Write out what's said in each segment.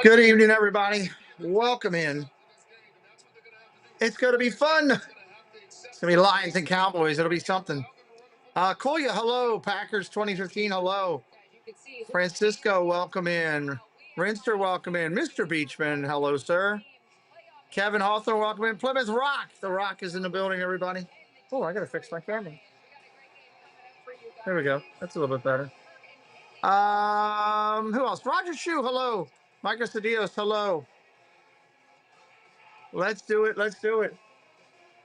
Good evening, everybody. Welcome in. It's going to be fun. It's going to be Lions and Cowboys. It'll be something. Koya, hello. Packers 2015, hello. Francisco, welcome in. Rinster, welcome in. Mr. Beachman, hello, sir. Kevin Hawthorne, welcome in. Plymouth Rock. The Rock is in the building, everybody. Oh, I got to fix my camera. There we go. That's a little bit better. Who else? Roger Shue, hello. Micah Cedillos, hello. Let's do it. Let's do it.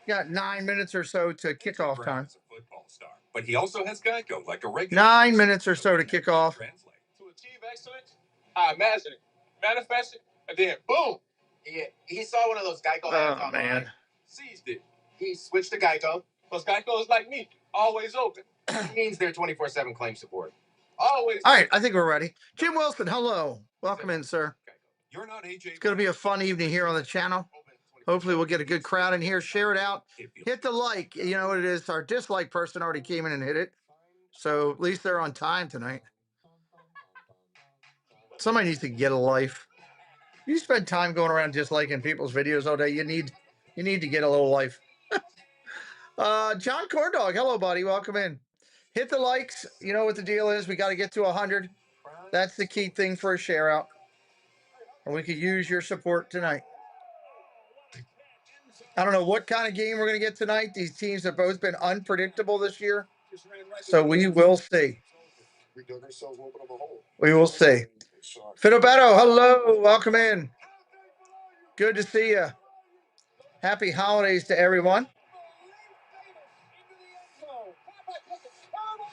Got 9 minutes or so to kickoff time. But he also has Geico, like a regular 9 minutes or so to kick off. To achieve excellence, I imagine it, manifest it, and then boom. He saw one of those Geico ads online, seized it. He switched to Geico, because Geico is like me, always open. It means they're 24/7 claim support. Always. All right, I think we're ready. Jim Wilson, hello. Welcome in, sir. You're not AJ. It's going to be a fun evening here on the channel. Hopefully we'll get a good crowd in here. Share it out. Hit the like. You know what it is. Our dislike person already came in and hit it. So at least they're on time tonight. Somebody needs to get a life. You spend time going around disliking people's videos all day. You need to get a little life. John Corndog, hello, buddy. Welcome in. Hit the likes. You know what the deal is. We got to get to 100. That's the key thing for a share out. And we could use your support tonight. I don't know what kind of game we're going to get tonight. These teams have both been unpredictable this year. So we will see. We will see. Fidobetto, hello. Welcome in. Good to see you. Happy holidays to everyone.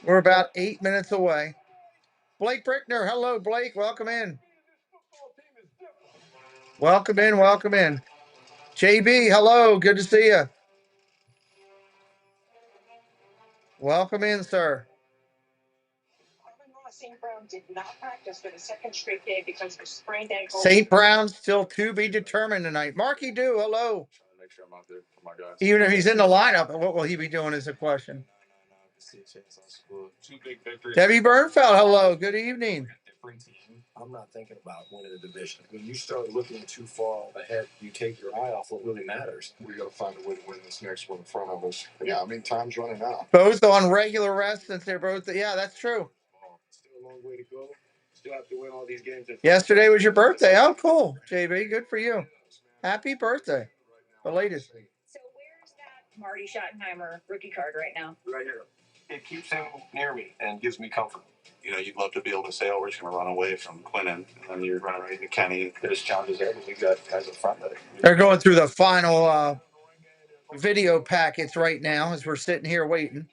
We're about 8 minutes away. Blake Brickner, hello, Blake. Welcome in. Welcome in. Welcome in. JB, hello. Good to see you. Welcome in, sir. St. Brown did not practice for the second straight day because of sprained ankle. St. Brown still to be determined tonight. Marky Do, hello. Make sure I'm out there for my guys. Even if he's in the lineup, what will he be doing is a question. Debbie Bernfeld, hello. Good evening. I'm not thinking about winning the division. When you start looking too far ahead, you take your eye off what really matters. We got to find a way to win this next one in front of us. Yeah, I mean, time's running out. Both on regular rest since they're both. Yeah, that's true. Still a long way to go. Still have to win all these games. Yesterday was your birthday. Oh, cool, JB. Good for you. Happy birthday. Belated. So where's that Marty Schottenheimer rookie card right now? Right here. It keeps him near me and gives me comfort. You know, you'd love to be able to say, oh, we're just going to run away from Quinton, and then you're running right into Kenny. There's challenges there, but we've got guys up front that they're going through the final video packets right now as we're sitting here waiting.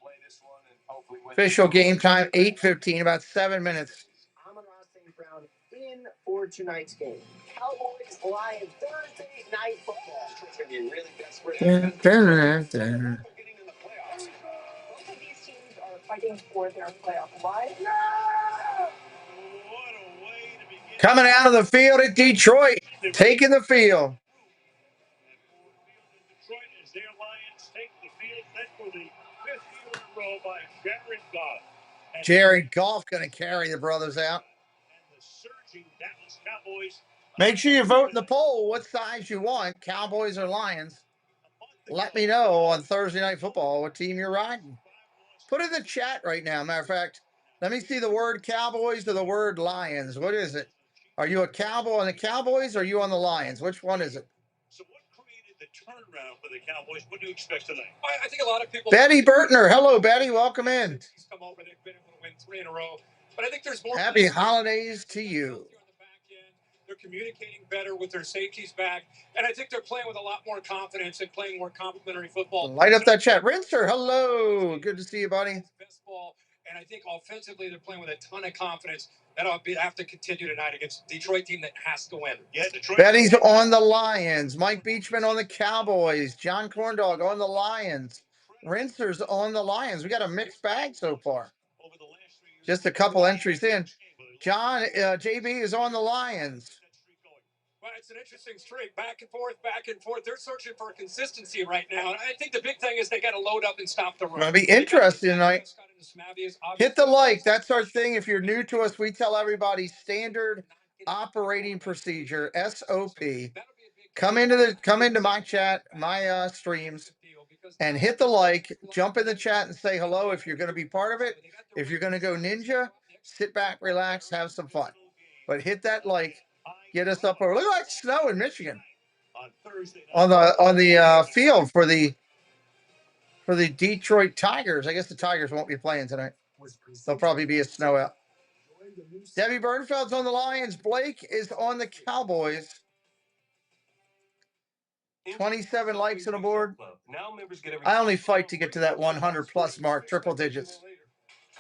Official game time, 8:15, about 7 minutes. I'm on St. Brown in for tonight's game. Cowboys, Lions, Thursday night football. It's going to be really desperate. Both of these teams are fighting for their playoff life. Coming out of the field at Detroit, taking the field. Detroit as their Lions take the field, set for the fifth year in a row by Jared Goff. Jared Goff going to carry the brothers out. And the surging Dallas Cowboys. Make sure you vote in the poll what size you want, Cowboys or Lions. Let me know on Thursday Night Football what team you're riding. Put it in the chat right now. Matter of fact, let me see the word Cowboys or the word Lions. What is it? Are you a Cowboy on the Cowboys or are you on the Lions? Which one is it? So what created the turnaround for the Cowboys? What do you expect tonight? I think a lot of people... Betty Bertner. Hello, Betty. Welcome in. Come over. They've been able to win 3 in a row. But I think there's more... Happy holidays to you. They're communicating better with their safeties back. And I think they're playing with a lot more confidence and playing more complimentary football. Light up that chat. Rinster, hello. Good to see you, buddy. Best ball. And I think offensively, they're playing with a ton of confidence. That'll have to continue tonight against a Detroit team that has to win. Yeah, Detroit. Betty's on the Lions. Mike Beachman on the Cowboys. John Corndog on the Lions. Rinser's on the Lions. We got a mixed bag so far. Just a couple entries in. John, JB is on the Lions. Well, it's an interesting streak. Back and forth, back and forth. They're searching for consistency right now. And I think the big thing is they got to load up and stop the run. Going to be interesting tonight. Hit the like. That's our thing. If you're new to us, we tell everybody standard operating procedure, SOP. Come into my chat, my streams, and hit the like. Jump in the chat and say hello if you're going to be part of it. If you're going to go ninja, sit back, relax, have some fun. But hit that like, get us up over. Look at that snow in Michigan on the field for the Detroit Tigers. I guess the Tigers won't be playing tonight. There'll probably be a snow out. Debbie Bernfeld's on the Lions. Blake is on the Cowboys. 27 likes on the board. I only fight to get to that 100 plus mark, triple digits.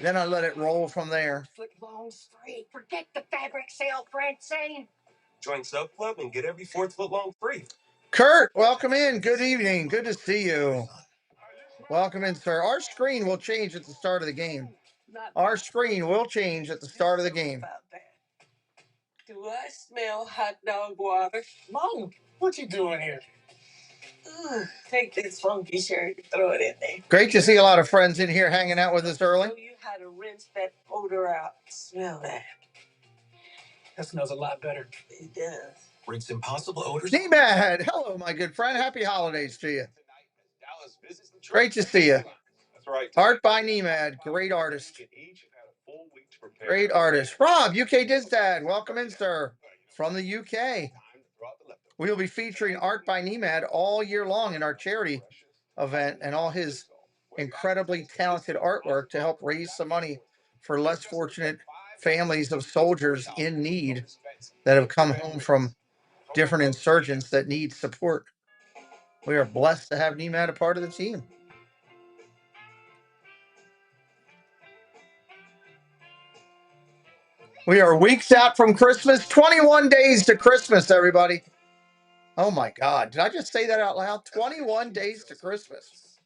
Then I let it roll from there. Footlongs free. Forget the fabric sale, Francine. Join Sub Club and get every 4th foot long free. Kurt, welcome in. Good evening. Good to see you. Welcome in, sir. Our screen will change at the start of the game. Our screen will change at the start of the game. Do I smell hot dog water? Mom, what you doing here? Take this funky shirt and throw it in there. Great to see a lot of friends in here hanging out with us early. Show you how to rinse that odor out. Smell that. That smells a lot better. It does. Rinse impossible odors. D-Mad, hello, my good friend. Happy holidays to you. Great to see you. That's right. Art by Nemad, great artist. Great artist. Rob, UK Dizdad, welcome in, sir, from the UK. We will be featuring Art by Nemad all year long in our charity event and all his incredibly talented artwork to help raise some money for less fortunate families of soldiers in need that have come home from different insurgents that need support. We are blessed to have Nemad a part of the team. We are weeks out from Christmas. 21 days to Christmas, everybody. Oh, my God. Did I just say that out loud? 21 days to Christmas.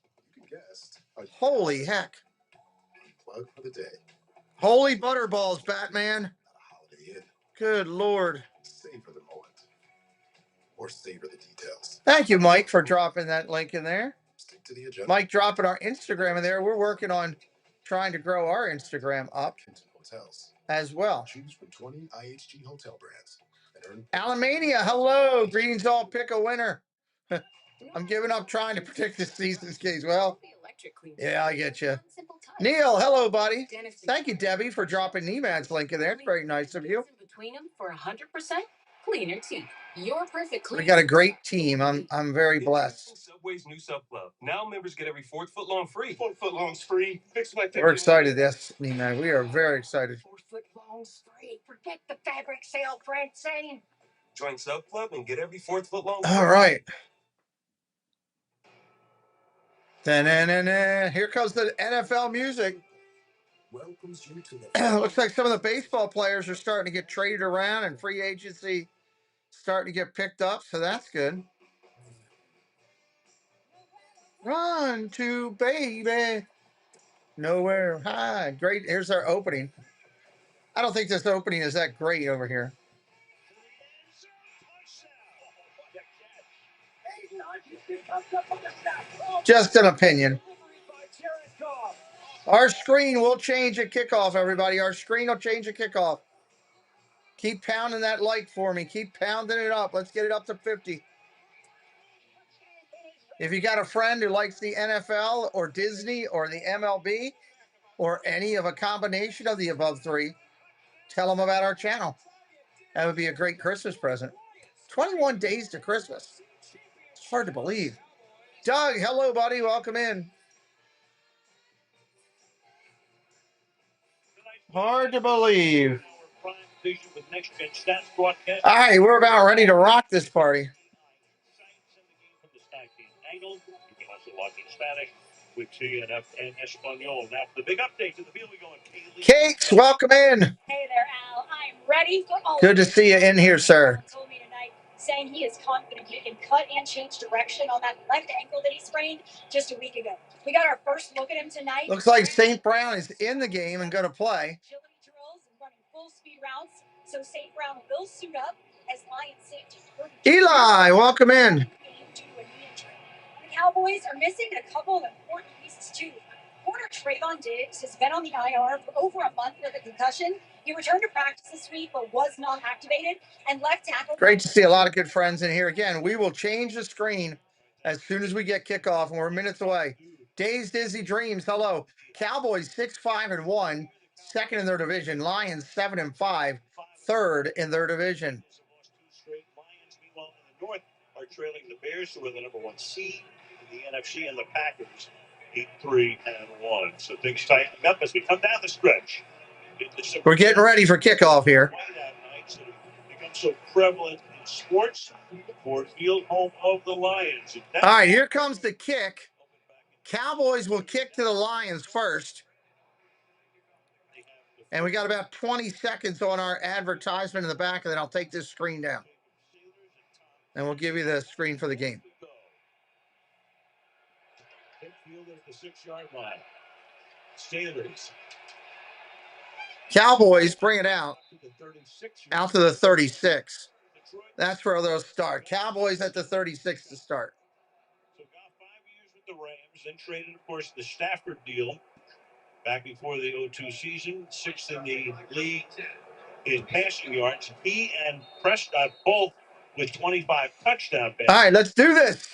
Holy heck. Plug for the day. Holy butterballs, Batman. Good Lord. Savor the moment. Or savor the details. Thank you, Mike, for dropping that link in there. Stick to the agenda. Mike dropping our Instagram in there. We're working on trying to grow our Instagram up Hotels. as well. Choose from 20 IHG hotel brands. Alamania, hello. Greetings all. Pick a winner. I'm giving up trying to predict this season's case. Well, yeah, I get you. Neil, hello, buddy. Thank you, Debbie, for dropping Nemad's link in there. It's very nice of you. Between them for 100% cleaner teeth. Your perfect cleaner. We got a great team. I'm very blessed. Subway's new Sub Club. Now members get every 4th foot long free. 4 foot longs free. Fix my We're excited, yes, Nemad. We are very excited. 4 footlongs free. Forget the fabric sale, Francine. Join Sub Club and get every 4th foot long. All right. Here comes the NFL music. Welcomes you to the Looks like some of the baseball players are starting to get traded around and free agency starting to get picked up, so that's good. Run to baby. Nowhere high. Great. Here's our opening. I don't think this opening is that great over here. Just an opinion. Our screen will change at kickoff, everybody. Our screen will change at kickoff. Keep pounding that like for me. Keep pounding it up. Let's get it up to 50. If you got a friend who likes the NFL or Disney or the MLB or any of a combination of the above three, tell them about our channel. That would be a great Christmas present. 21 days to Christmas. It's hard to believe. Doug, hello, buddy. Welcome in. Hard to believe. All right, we're about ready to rock this party. You can also watch in Spanish with CNF and Espanol. Now, the big update to the field we go in. Cakes, welcome in. Hey there, Al. I'm ready for all. Good to see you in here, sir. Told me tonight, saying he is confident he can cut and change direction on that left ankle that he sprained just a week ago. We got our first look at him tonight. Looks like St. Brown is in the game and going to play. Agility drills and running full speed routes. So St. Brown will suit up as Lions safety. Eli, welcome in. The Cowboys are missing a couple of important pieces too. Corner Trayvon Diggs has been on the IR for over a month with a concussion, He returned to practice this week, but was not activated. And left tackle. Great to see a lot of good friends in here. Again, we will change the screen as soon as we get kickoff, and we're minutes away. Dazed Dizzy Dreams, hello. Cowboys 6-5-1, second in their division. Lions 7-5, third in their division. Lions, meanwhile, in the north are trailing the Bears, who are the number 1 seed in the NFC, and the Packers 8-3-1. So things tightening up as we come down the stretch. We're getting ready for kickoff here. Become so prevalent in sports. Ford Field, home of the Lions. All right, here comes the kick. Cowboys will kick to the Lions first. And we got about 20 seconds on our advertisement in the back, and then I'll take this screen down. And we'll give you the screen for the game. Field at the 6-yard line. Steelers. Cowboys bring it out to the 36. That's where they'll start. Cowboys at the 36 to start. So got 5 years with the Rams, then traded, of course, the Stafford deal back before the 2002 season. 6th in the league in passing yards. He and Prescott both with 25 touchdown passes. All right, let's do this.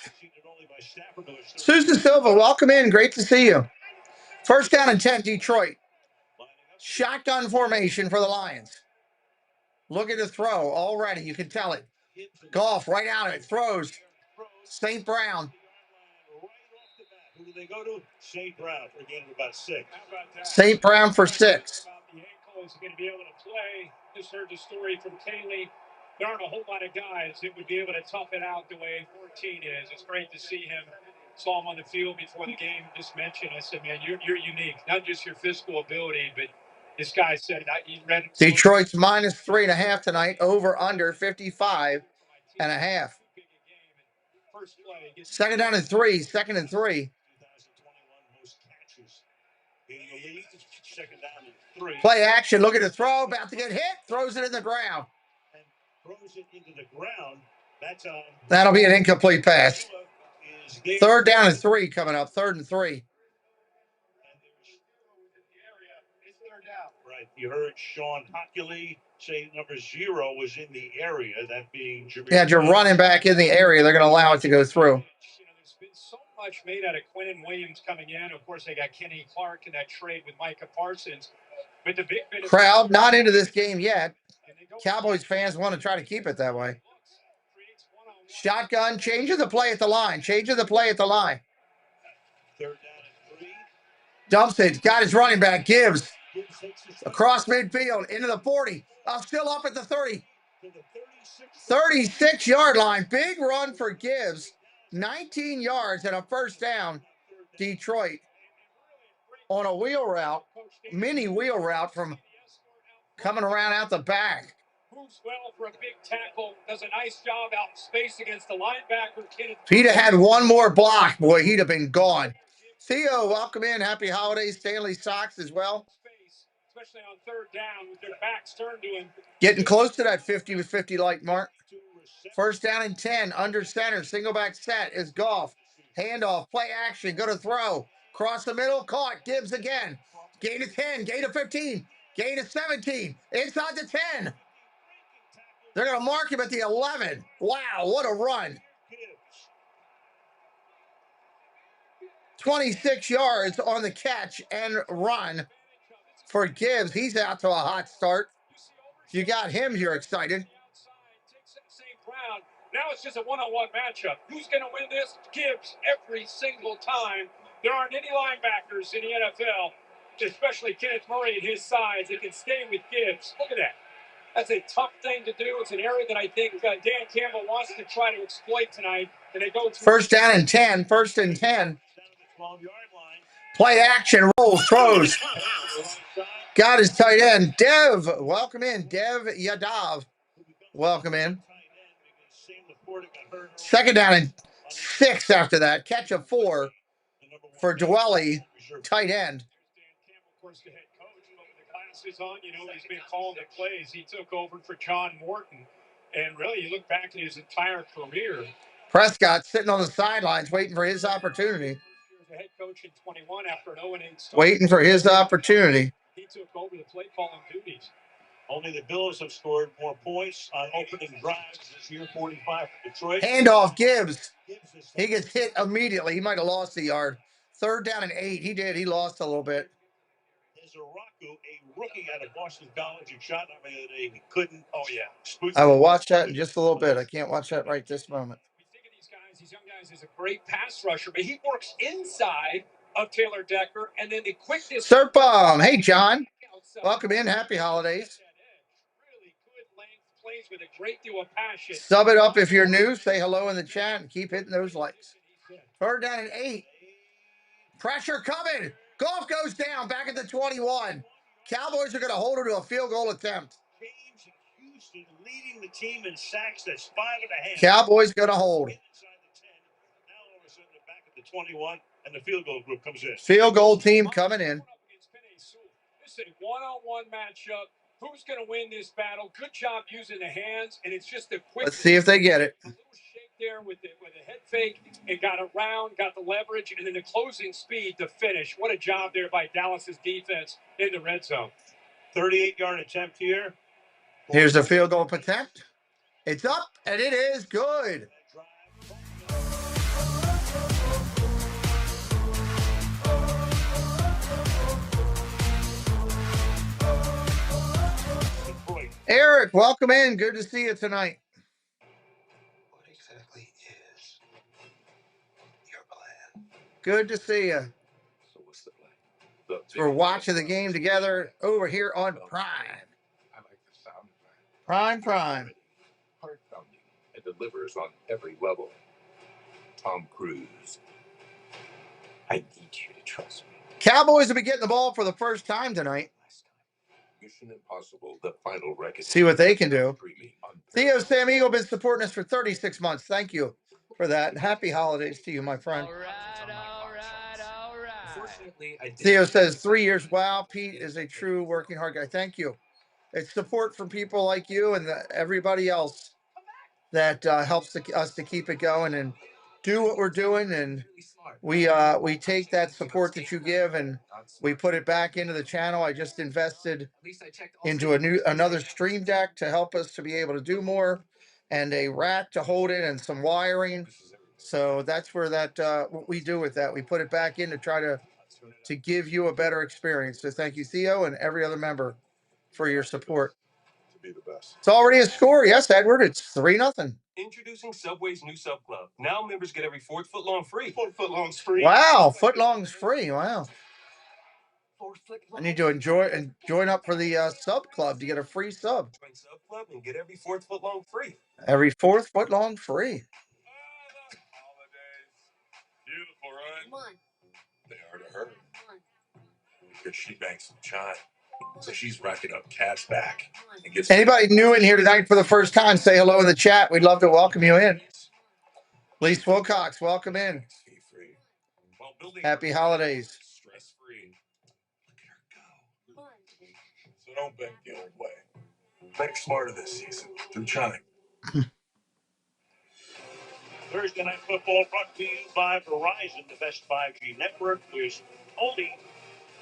Susan Silva, welcome in. Great to see you. First down and 10, Detroit. Shotgun formation for the Lions. Look at the throw already. You can tell it. Goff right out it. Throws. St. Brown. Who do they go to? St. Brown for a gain of about 6. St. Brown for 6. The ankle is going to be able to play. Just heard the story from Kaylee. There aren't a whole lot of guys that would be able to tough it out the way 14 is. It's great to see him. Saw him on the field before the game. Just mentioned, I said, man, you're unique. Not just your physical ability, but this guy said, he read it. Detroit's -3.5 tonight. Over under 55.5. Second down and 3. Second and 3. Play action. Look at the throw. About to get hit. Throws it in the ground. That'll be an incomplete pass. Third down and 3 coming up. 3rd and 3. Right. You heard Sean Hockley say number 0 was in the area, that being Jameer. Yeah, you're running back in the area. They're going to allow it to go through. There's been so much made out of Quinnen Williams coming in. Of course, they got Kenny Clark in that trade with Micah Parsons. But the big bit crowd not into this game yet. Cowboys fans want to try to keep it that way. Shotgun, changing the play at the line. Changing the play at the line. 3rd down and 3. Dumps it. Got his running back. Gibbs. Across midfield. Into the 40. Still up at the 30. 36-yard line. Big run for Gibbs. 19 yards and a first down. Detroit. On a wheel route. Mini wheel route from coming around out the back. Moves well for a big tackle. Does a nice job out in space against the linebacker. If he'd have had one more block, boy, he'd have been gone. Theo, welcome in. Happy holidays. Stanley Sox as well. Especially on 3rd down with their backs turned to him. Getting close to that 50-50 like mark. First down and 10. Under center. Single back set is Goff. Handoff. Play action. Go to throw. Cross the middle. Caught. Gibbs again. Gain of 10. Gain of 15. Gain of 17. Inside the 10. They're going to mark him at the 11. Wow, what a run. 26 yards on the catch and run for Gibbs. He's out to a hot start. If you got him, you're excited. Now it's just a one-on-one matchup. Who's going to win this? Gibbs every single time. There aren't any linebackers in the NFL, especially Kenneth Murray at his size, that can stay with Gibbs. Look at that. That's a tough thing to do. It's an area that I think Dan Campbell wants to try to exploit tonight. And they go first down and 10. First and 10. Play action. Rolls. Throws. Got his tight end. Dev. Welcome in. Dev Yadav. Welcome in. Second down and 6 after that. Catch of 4 for Dwelly. Tight end. On, he's been calling the plays. He took over for John Morton. And really, you look back at his entire career. Prescott sitting on the sidelines waiting for his opportunity. The head coach in 21 after an 0-8 start. Waiting for his opportunity. He took over the play calling duties. Only the Bills have scored more points on opening drives this year, 45 for Detroit. Handoff, Gibbs. He gets hit immediately. He might have lost the yard. 3rd down and 8. He did. He lost a little bit. There's a rookie out of Boston College who shot him the other day. He couldn't. Oh, yeah. I will watch that in just a little bit. I can't watch that right this moment. We think of these young guys, is a great pass rusher, but he works inside of Taylor Decker, and then the quickness. Serpom. Hey, John. Welcome in. Happy holidays. Really good length, plays with a great deal of passion. Sub it up if you're new. Say hello in the chat and keep hitting those likes. 3rd down and 8. Pressure coming. Goff goes down back at the 21. Cowboys are going to hold it to a field goal attempt. James and Houston leading the team in sacks. That's 5.5. Cowboys going to hold. Inside the 10. Now all of a sudden they're back at the 21, and the field goal group comes in. Field goal team coming in. This is a one-on-one matchup. Who's going to win this battle? Good job using the hands, and it's just a quick. Let's see if they get it. A little shake there with a head fake, and got around, got the leverage, and then the closing speed to finish. What a job there by Dallas's defense in the red zone. 38-yard attempt here. Here's a field goal attempt. It's up, and it is good. Eric, welcome in. Good to see you tonight. What exactly is your plan? Good to see you. So what's the plan? We're watching the game together over here on Prime. I like the sound of that. Prime. Heart-pounding. It delivers on every level. Tom Cruise. I need you to trust me. Cowboys will be getting the ball for the first time tonight. Mission Impossible, the final reckoning. See what they can do. Theo Sam Eagle been supporting us for 36 months. Thank you for that. Happy holidays to you, my friend. All right. Theo says 3 years. Wow, Pete is a true working hard guy. Thank you. It's support from people like you and everybody else that helps us to keep it going and do what we're doing. And we take that support that you give and we put it back into the channel. I just invested into another stream deck to help us to be able to do more, and a rack to hold it and some wiring. So that's where what we do with that. We put it back in to try to give you a better experience. So thank you, Theo, and every other member for your support. Be the best. It's already a score. Yes, Edward. It's 3-0. Introducing Subway's new Sub Club. Now members get every 4th footlong free. 4 footlongs free. Wow, footlongs free. Wow. I need to join up for the sub club to get a free sub. Join Sub Club and get every 4th footlong free. Every 4th footlong free. Beautiful, right? Come on. They are to her. Because she banks some chime. So she's racking up cash back. Anybody new in here tonight for the first time, say hello in the chat. We'd love to welcome you in. Lise Wilcox, welcome in. Happy holidays. Stress-free. Look at her go. So don't bank the old way. Bank smarter this season through Chime. Thursday Night Football brought to you by Verizon, the best 5G network. There's only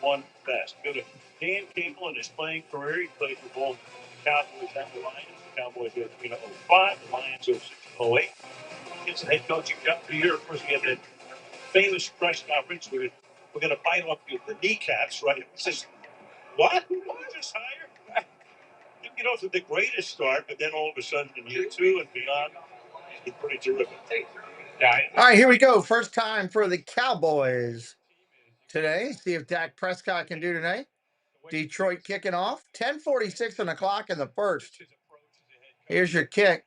one best. Go to Dan Cable in his playing career. He played for both the Cowboys and the Lions. The Cowboys go 05, the Lions go 06, 08. Gets the head coaching job for the year. Of course, he had that famous press conference where we're going to bite off the kneecaps, right? He says, what? What was this hire? Didn't get off to the greatest start, but then all of a sudden in year 2 and beyond, he's been pretty terrific. All right, here we go. First time for the Cowboys today. See if Dak Prescott can do tonight. Detroit kicking off. 10:46 on the clock in the first. Here's your kick.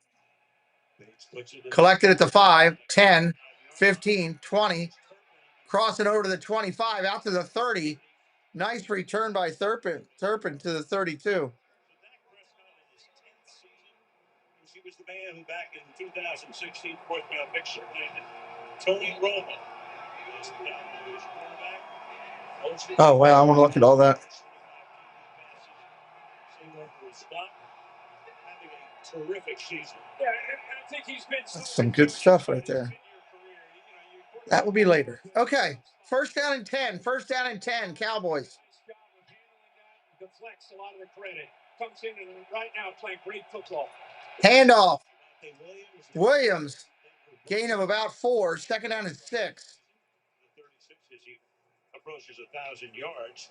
Collected at the 5, 10, 15, 20. Crossing over to the 25, out to the 30. Nice return by Turpin to the 32. He was the man who back in 2016 fourth round pick surnamed Tony Romo. Oh, wow. I want to look at all that. Terrific season. Yeah, I think he's been That's some good stuff right there. That will be later. Okay. First down and 10. First down and 10, Cowboys. Deflects a lot of the credit. comes in and right now playing great football. Handoff. Williams. Gain of about 4. Second down and 6. 36 as he approaches 1,000 yards.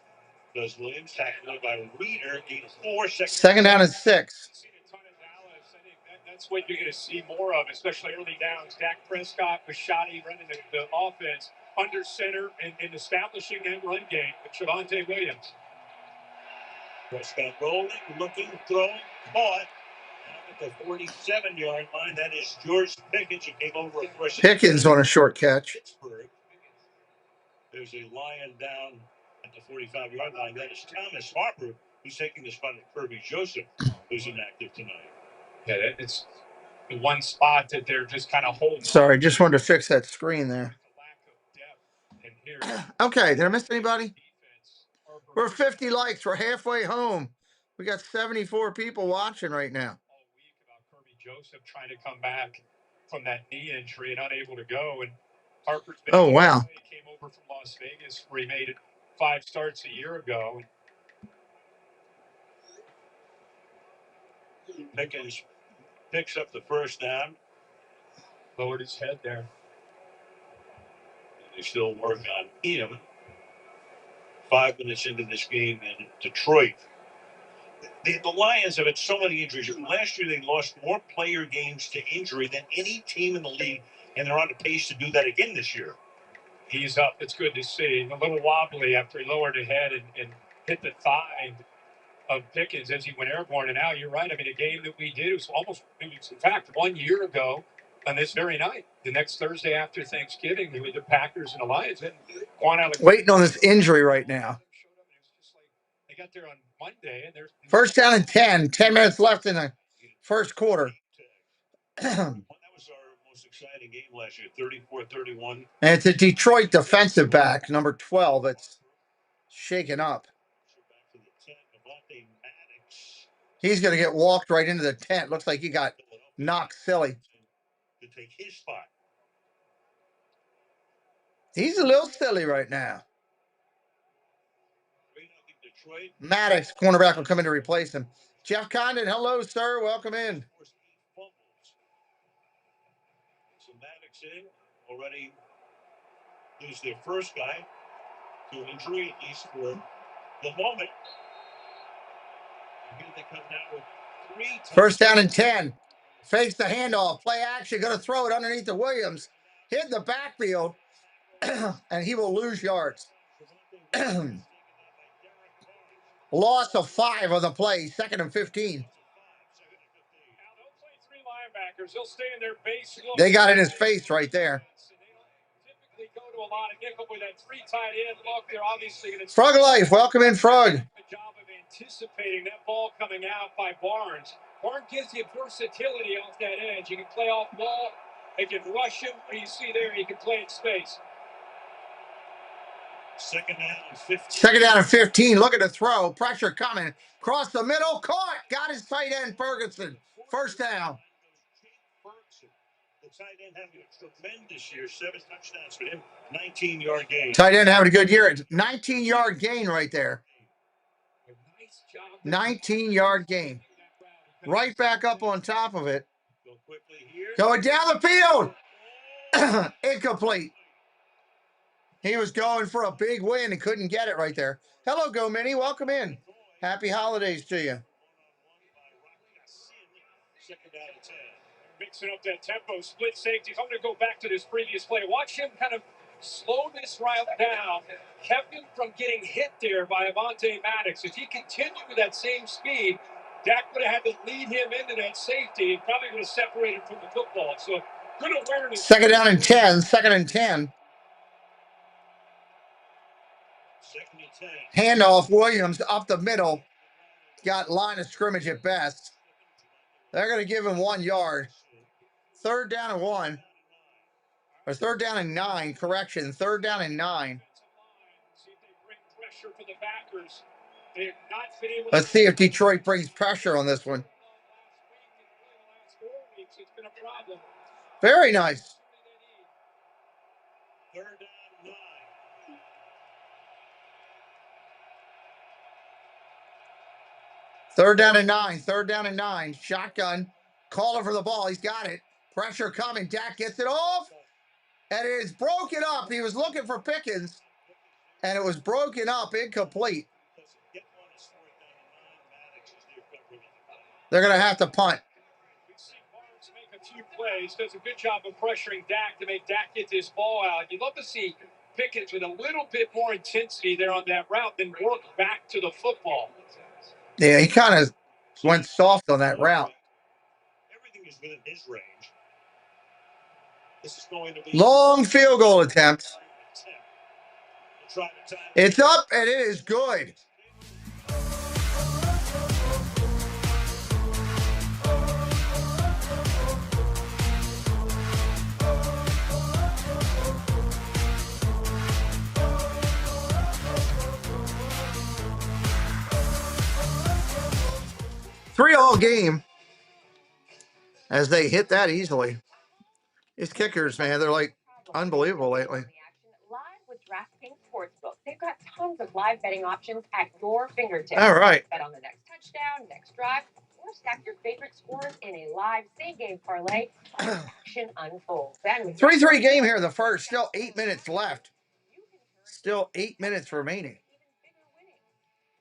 Does Williams tackled by Reader, gain of 4. Second down and 6. Seen a ton of Dallas. I think that's what you're going to see more of, especially early downs. Dak Prescott was shoddy running the offense under center and establishing that run game with Javonte Williams. Prescott rolling, looking, throwing, caught. At the 47-yard line, that is George Pickens, who came over across Pickens on a short catch. Pittsburgh. There's a lion down at the 45-yard line. That is Thomas Harper, who's taking the spot of Kirby Joseph, who's inactive tonight. Yeah, it's the one spot that they're just kind of holding. Sorry, just wanted to fix that screen there. Lack of depth. And here, Okay, did I miss anybody? We're 50 likes. We're halfway home. We got 74 people watching right now. all week about Kirby Joseph trying to come back from that knee injury and unable to go. And Harper's been Oh, wow. He came over from Las Vegas where he made it 5 starts a year ago. Pickens picks up the first down. Lowered his head there. They still work on him. 5 minutes into this game in Detroit. The Lions have had so many injuries. Last year, they lost more player games to injury than any team in the league, and they're on the pace to do that again this year. He's up. It's good to see. A little wobbly after he lowered his head and hit the thigh of Pickens as he went airborne. And now you're right. I mean, a game that we did, it was in fact, 1 year ago on this very night. The next Thursday after Thanksgiving, we the Packers and the Lions. Waiting on this injury right now. They got there on Monday, and there's First down and 10. 10 minutes left in the first quarter. That was our most exciting game last year, 34-31. And it's a Detroit defensive back, number 12. It's shaken up. Back to the 10, Devontae Maddox He's going to get walked right into the tent. Looks like he got knocked silly. to take his spot. He's a little silly right now. Detroit. Maddox, cornerback, will come in to replace him. Jeff Condon, hello, sir. Welcome in. So Maddox in already lose their first guy to injury, at least for the moment. And here they come down with 3 First down and 10. Fakes the handoff. Play action. Going to throw it underneath the Williams. Hit in the backfield. And he will lose yards. Loss of 5 on the play. Second and 15. They'll stay in their base. They got in his face right there. Typically go to a lot of nickel with that 3 tight end look. They're obviously going to Frog Life, welcome in, Frog. the job of anticipating that ball coming out by Barnes. Barnes gives you versatility off that edge. You can play off ball. They can rush him. You see there, you can play in space. Second down and 15. Second down and 15. Look at the throw. Pressure coming. Cross the middle. Caught. Got his tight end, Ferguson. First down. The tight end having a tremendous year. 7 touchdowns for him. 19-yard gain. Tight end having a good year. 19-yard gain right there. 19-yard gain. Right back up on top of it. Go quickly here. Going down the field. Incomplete. He was going for a big win and couldn't get it right there. Hello, Go Mini. Welcome in. Happy holidays to you. Second down and 10. Mixing up that tempo, split safety. I'm going to go back to this previous play. Watch him kind of slow this route down, kept him from getting hit there by Avonte Maddox. If he continued with that same speed, Dak would have had to lead him into that safety and probably would have separated from the football. So good awareness. Second down and 10. Second and 10. Second and 10. Handoff, Williams up the middle. Got line of scrimmage at best. They're going to give him 1 yard. Third down and 1. Or third down and 9. Correction. Third down and 9. Let's see if Detroit brings pressure on this one. Very nice. Third down and 9. Third down and 9. Third down and 9. Shotgun. Caller for the ball. He's got it. Pressure coming. Dak gets it off. And it is broken up. He was looking for Pickens. And it was broken up. Incomplete. They're going to have to punt. We've seen Barnes make a few plays. Does a good job of pressuring Dak to make Dak get this ball out. You'd love to see Pickens with a little bit more intensity there on that route than work back to the football. Yeah, he kind of went soft on that route. Everything is within his range. This is going to be long field goal attempt. It's up, and it is good. Three-all game as they hit that easily. These kickers, man, they're like unbelievable lately. Live with DraftKings Sportsbook. They've got tons of live betting options at your fingertips. All right. Bet on the next touchdown, next drive, or stack your favorite scores in a live same-game parlay. Action unfolds. 3-3 game here, the first. Still 8 minutes left. Still 8 minutes remaining.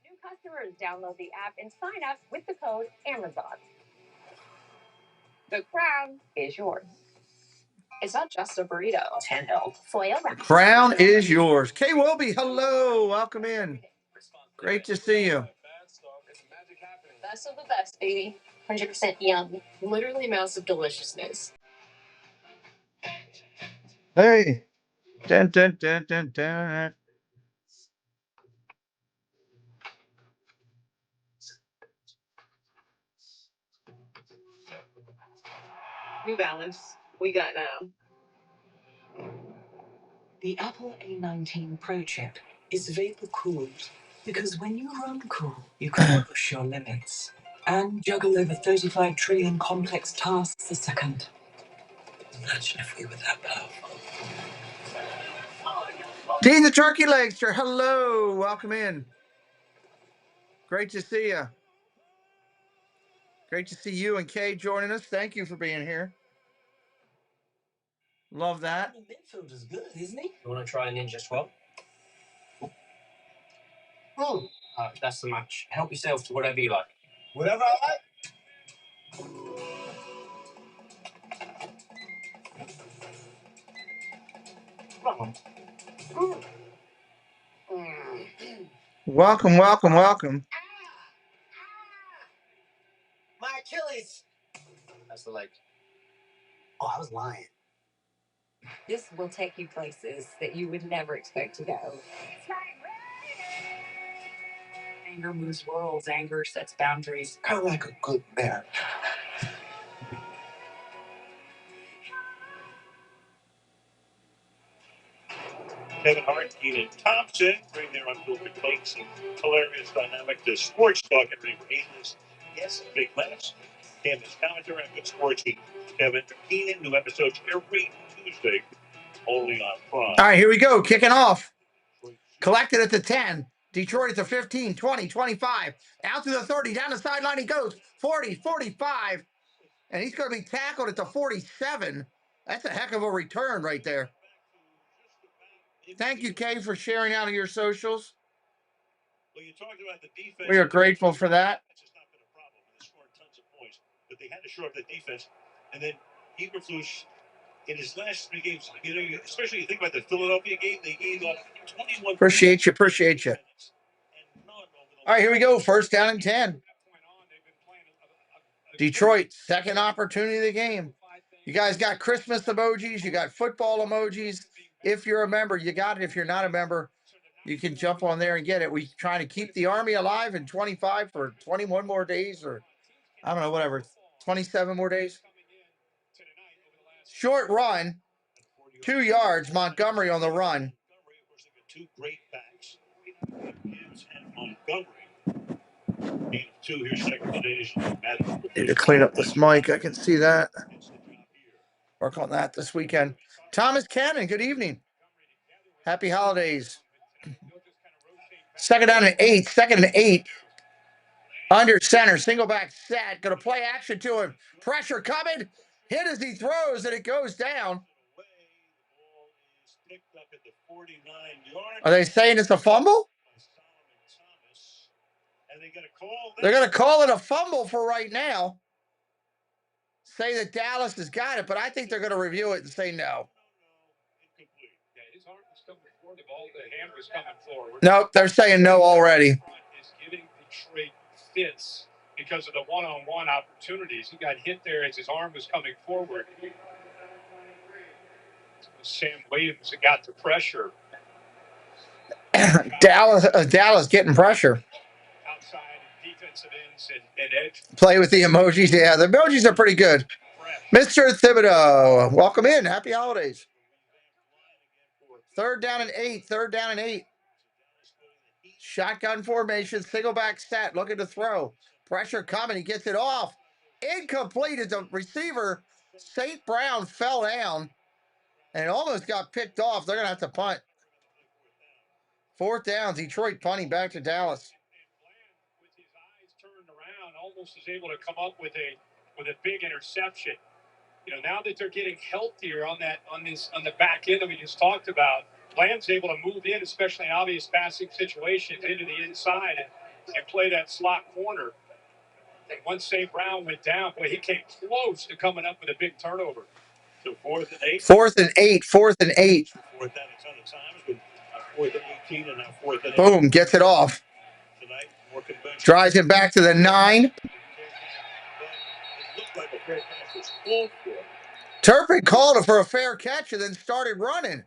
New customers download the app and sign up with the code Amazon. The crown is yours. It's not just a burrito. 10 help. Foil wrap. Crown is yours. Kay Wilby, hello. Welcome in. Great to see you. Best of the best, baby. 100% yum. Literally massive deliciousness. Hey. Dun, dun, dun, dun, dun. New Balance. We got now. The Apple A19 Pro chip is vapor cooled because when you run cool, you can push your limits and juggle over 35 trillion complex tasks a second. Imagine if we were that powerful. Dean the Turkey Legster, hello. Welcome in. Great to see you. Great to see you and Kay joining us. Thank you for being here. Love that. The midfield is good, isn't he? You want to try a Ninja 12? That's the match. Help yourself to whatever you like. Whatever I like. Welcome, welcome, welcome. My Achilles. That's the leg. Oh, I was lying. This will take you places that you would never expect to go. Anger moves worlds. Anger sets boundaries. Kind of like a good man. Kevin Hart, Keenan Thompson bring their unfiltered takes and hilarious dynamic to sports talk every week. Yes, big laughs. Candace commentary and good sports with Kevin Keenan. New episodes every Tuesday, only on Prime. All right, here we go. Kicking off. Collected at the 10. Detroit at the 15, 20, 25. Out to the 30. Down the sideline he goes. 40, 45. And he's going to be tackled at the 47. That's a heck of a return right there. Thank you, Kay, for sharing out of your socials. Well, you talked about the defense. We are grateful for that. That's just not been a problem. They scored tons of points, but they had to shore up the defense. And then Eberflus, in his last 3 games, especially you think about the Philadelphia game, they gave up 21. Appreciate you. All right, here we go. First down and 10. Detroit, second opportunity of the game. You guys got Christmas emojis. You got football emojis. If you're a member, you got it. If you're not a member, you can jump on there and get it. We're trying to keep the Army alive in 25 for 21 more days, or I don't know, whatever, 27 more days. Short run, 2 yards. Montgomery on the run. 2 great backs, Gibbs and Montgomery. Game 2 here, second station. Need to clean up this mic. I can see that. Work on that this weekend. Thomas Cannon, good evening. Happy holidays. Second down and 8. Second and 8. Under center, single back set. Going to play action to him. Pressure coming. Hit as he throws, and it goes down. Are they saying it's a fumble? They're going to call it a fumble for right now. Say that Dallas has got it, but I think they're going to review it and say no. Nope, they're saying no already. Is giving Detroit fits because of the one-on-one opportunities. He got hit there as his arm was coming forward. Sam Williams got the pressure. Dallas getting pressure. Outside defensive ends and edge. Play with the emojis. Yeah, the emojis are pretty good. Mr. Thibodeau, welcome in. Happy holidays. 3rd down and 8. 3rd down and 8. Shotgun formation, single back set, looking to throw. Pressure coming, he gets it off. Incomplete as the receiver, St. Brown, fell down and almost got picked off. They're going to have to punt. 4th down, Detroit punting back to Dallas. With his eyes turned around, almost is able to come up with a big interception. You know, now that they're getting healthier on the back end that we just talked about, Bland's able to move in, especially in obvious passing situations, into the inside and play that slot corner. And once St. Brown went down, boy, he came close to coming up with a big turnover. So 4th and 8. 4th and 8. 4th and 8. 4th down a ton of times, but 4th and 18 and now 4th and 8. Boom, gets it off. Tonight, more conventional. Drives it back to the 9. It looked like a fair catch was called for. Turpin called it for a fair catch and then started running.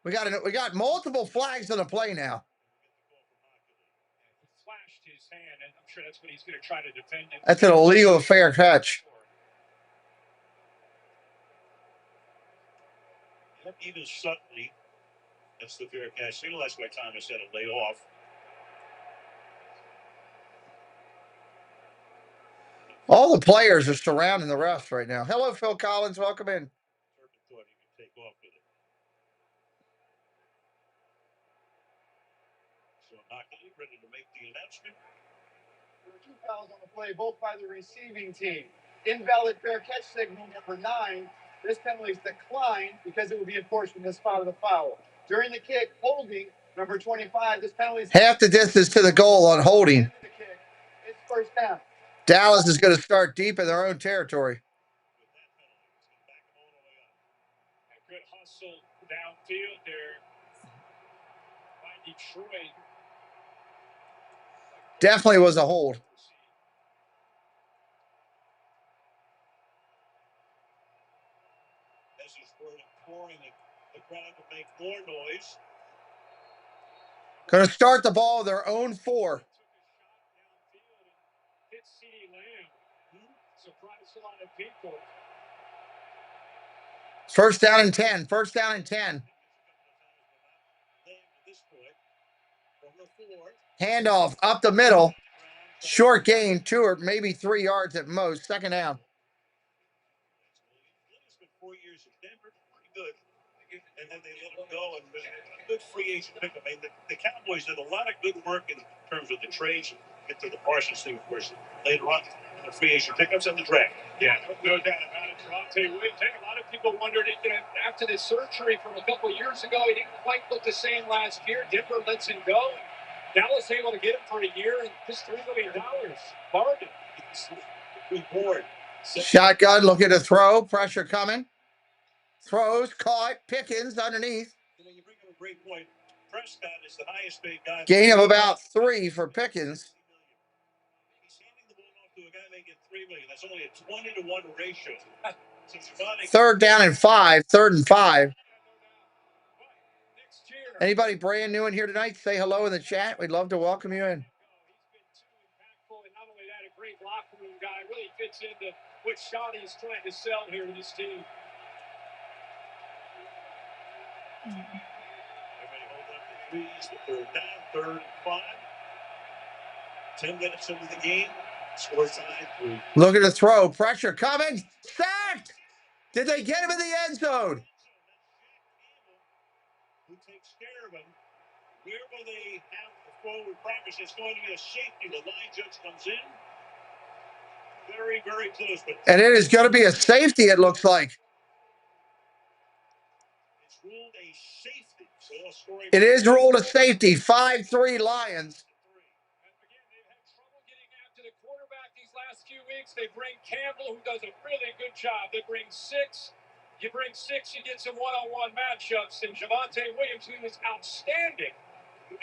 We got multiple flags on the play now. He flashed his hand, and I'm sure that's what he's going to try to defend him. That's an illegal fair catch. Even subtly, that's the fair catch signal. That's why Thomas had to lay off. All the players are surrounding the refs right now. Hello, Phil Collins. Welcome in. Turpin thought he could take off with it. So Knockey ready to make the announcement. There were 2 fouls on the play, both by the receiving team. Invalid fair catch signal number 9. This penalty is declined because it would be enforced from the spot of the foul. During the kick, holding number 25. This penalty is half the distance to the goal on holding. It's 1st down. Dallas is going to start deep in their own territory. A good hustle downfield there by Detroit. Definitely was a hold. This is for imploring the crowd to make more noise. Going to start the ball with their own 4. Hit CeeDee Lamb. Surprised a lot of people. 1st down and 10. 1st down and 10. Handoff up the middle. Short gain, 2 or maybe 3 yards at most. 2nd down. It's been 4 years in Denver, pretty good. And then they let him go, and a good free agent pickup. I mean, the Cowboys did a lot of good work in terms of the trades. Get to the Parsons thing, of course, later on, the free agent pickups and the draft. Yeah, no doubt about it. Javonte Williams. A lot of people wondered, after the surgery from a couple of years ago, he didn't quite look the same last year. Denver lets him go. Dallas able to get him for a year and just $3 million. Bargain. Good board. Shotgun looking to throw. Pressure coming. Throws, caught. Pickens underneath. You know, you bring up a great point. Prescott is the highest paid guy. Gain of about 3 for Pickens. He's handing the ball off to a guy making $3 million. That's only a 20-to-1 ratio. So 3rd down and 5. 3rd and 5. Anybody brand new in here tonight? Say hello in the chat. We'd love to welcome you in. He's been too impactful, and not only that, a great locker room guy. Really fits into what Shawty is trying to sell here to this team. everybody hold up the threes. The 3rd down, 3rd and 5. 10 minutes into the game. Score time. Looking to throw. Pressure coming. Sacked. Did they get him in the end zone? Who takes care of him? Where will they have the forward progress. It's going to be a safety. The line judge comes in. Very, very close. But and it is going to be a safety, it looks like. It's ruled a safety. So scoring. It is ruled a safety. 5-3 Lions. The quarterback these last few weeks. They bring Campbell, who does a really good job. They bring six. You bring six, you get some one-on-one matchups. And Javonte Williams, who was outstanding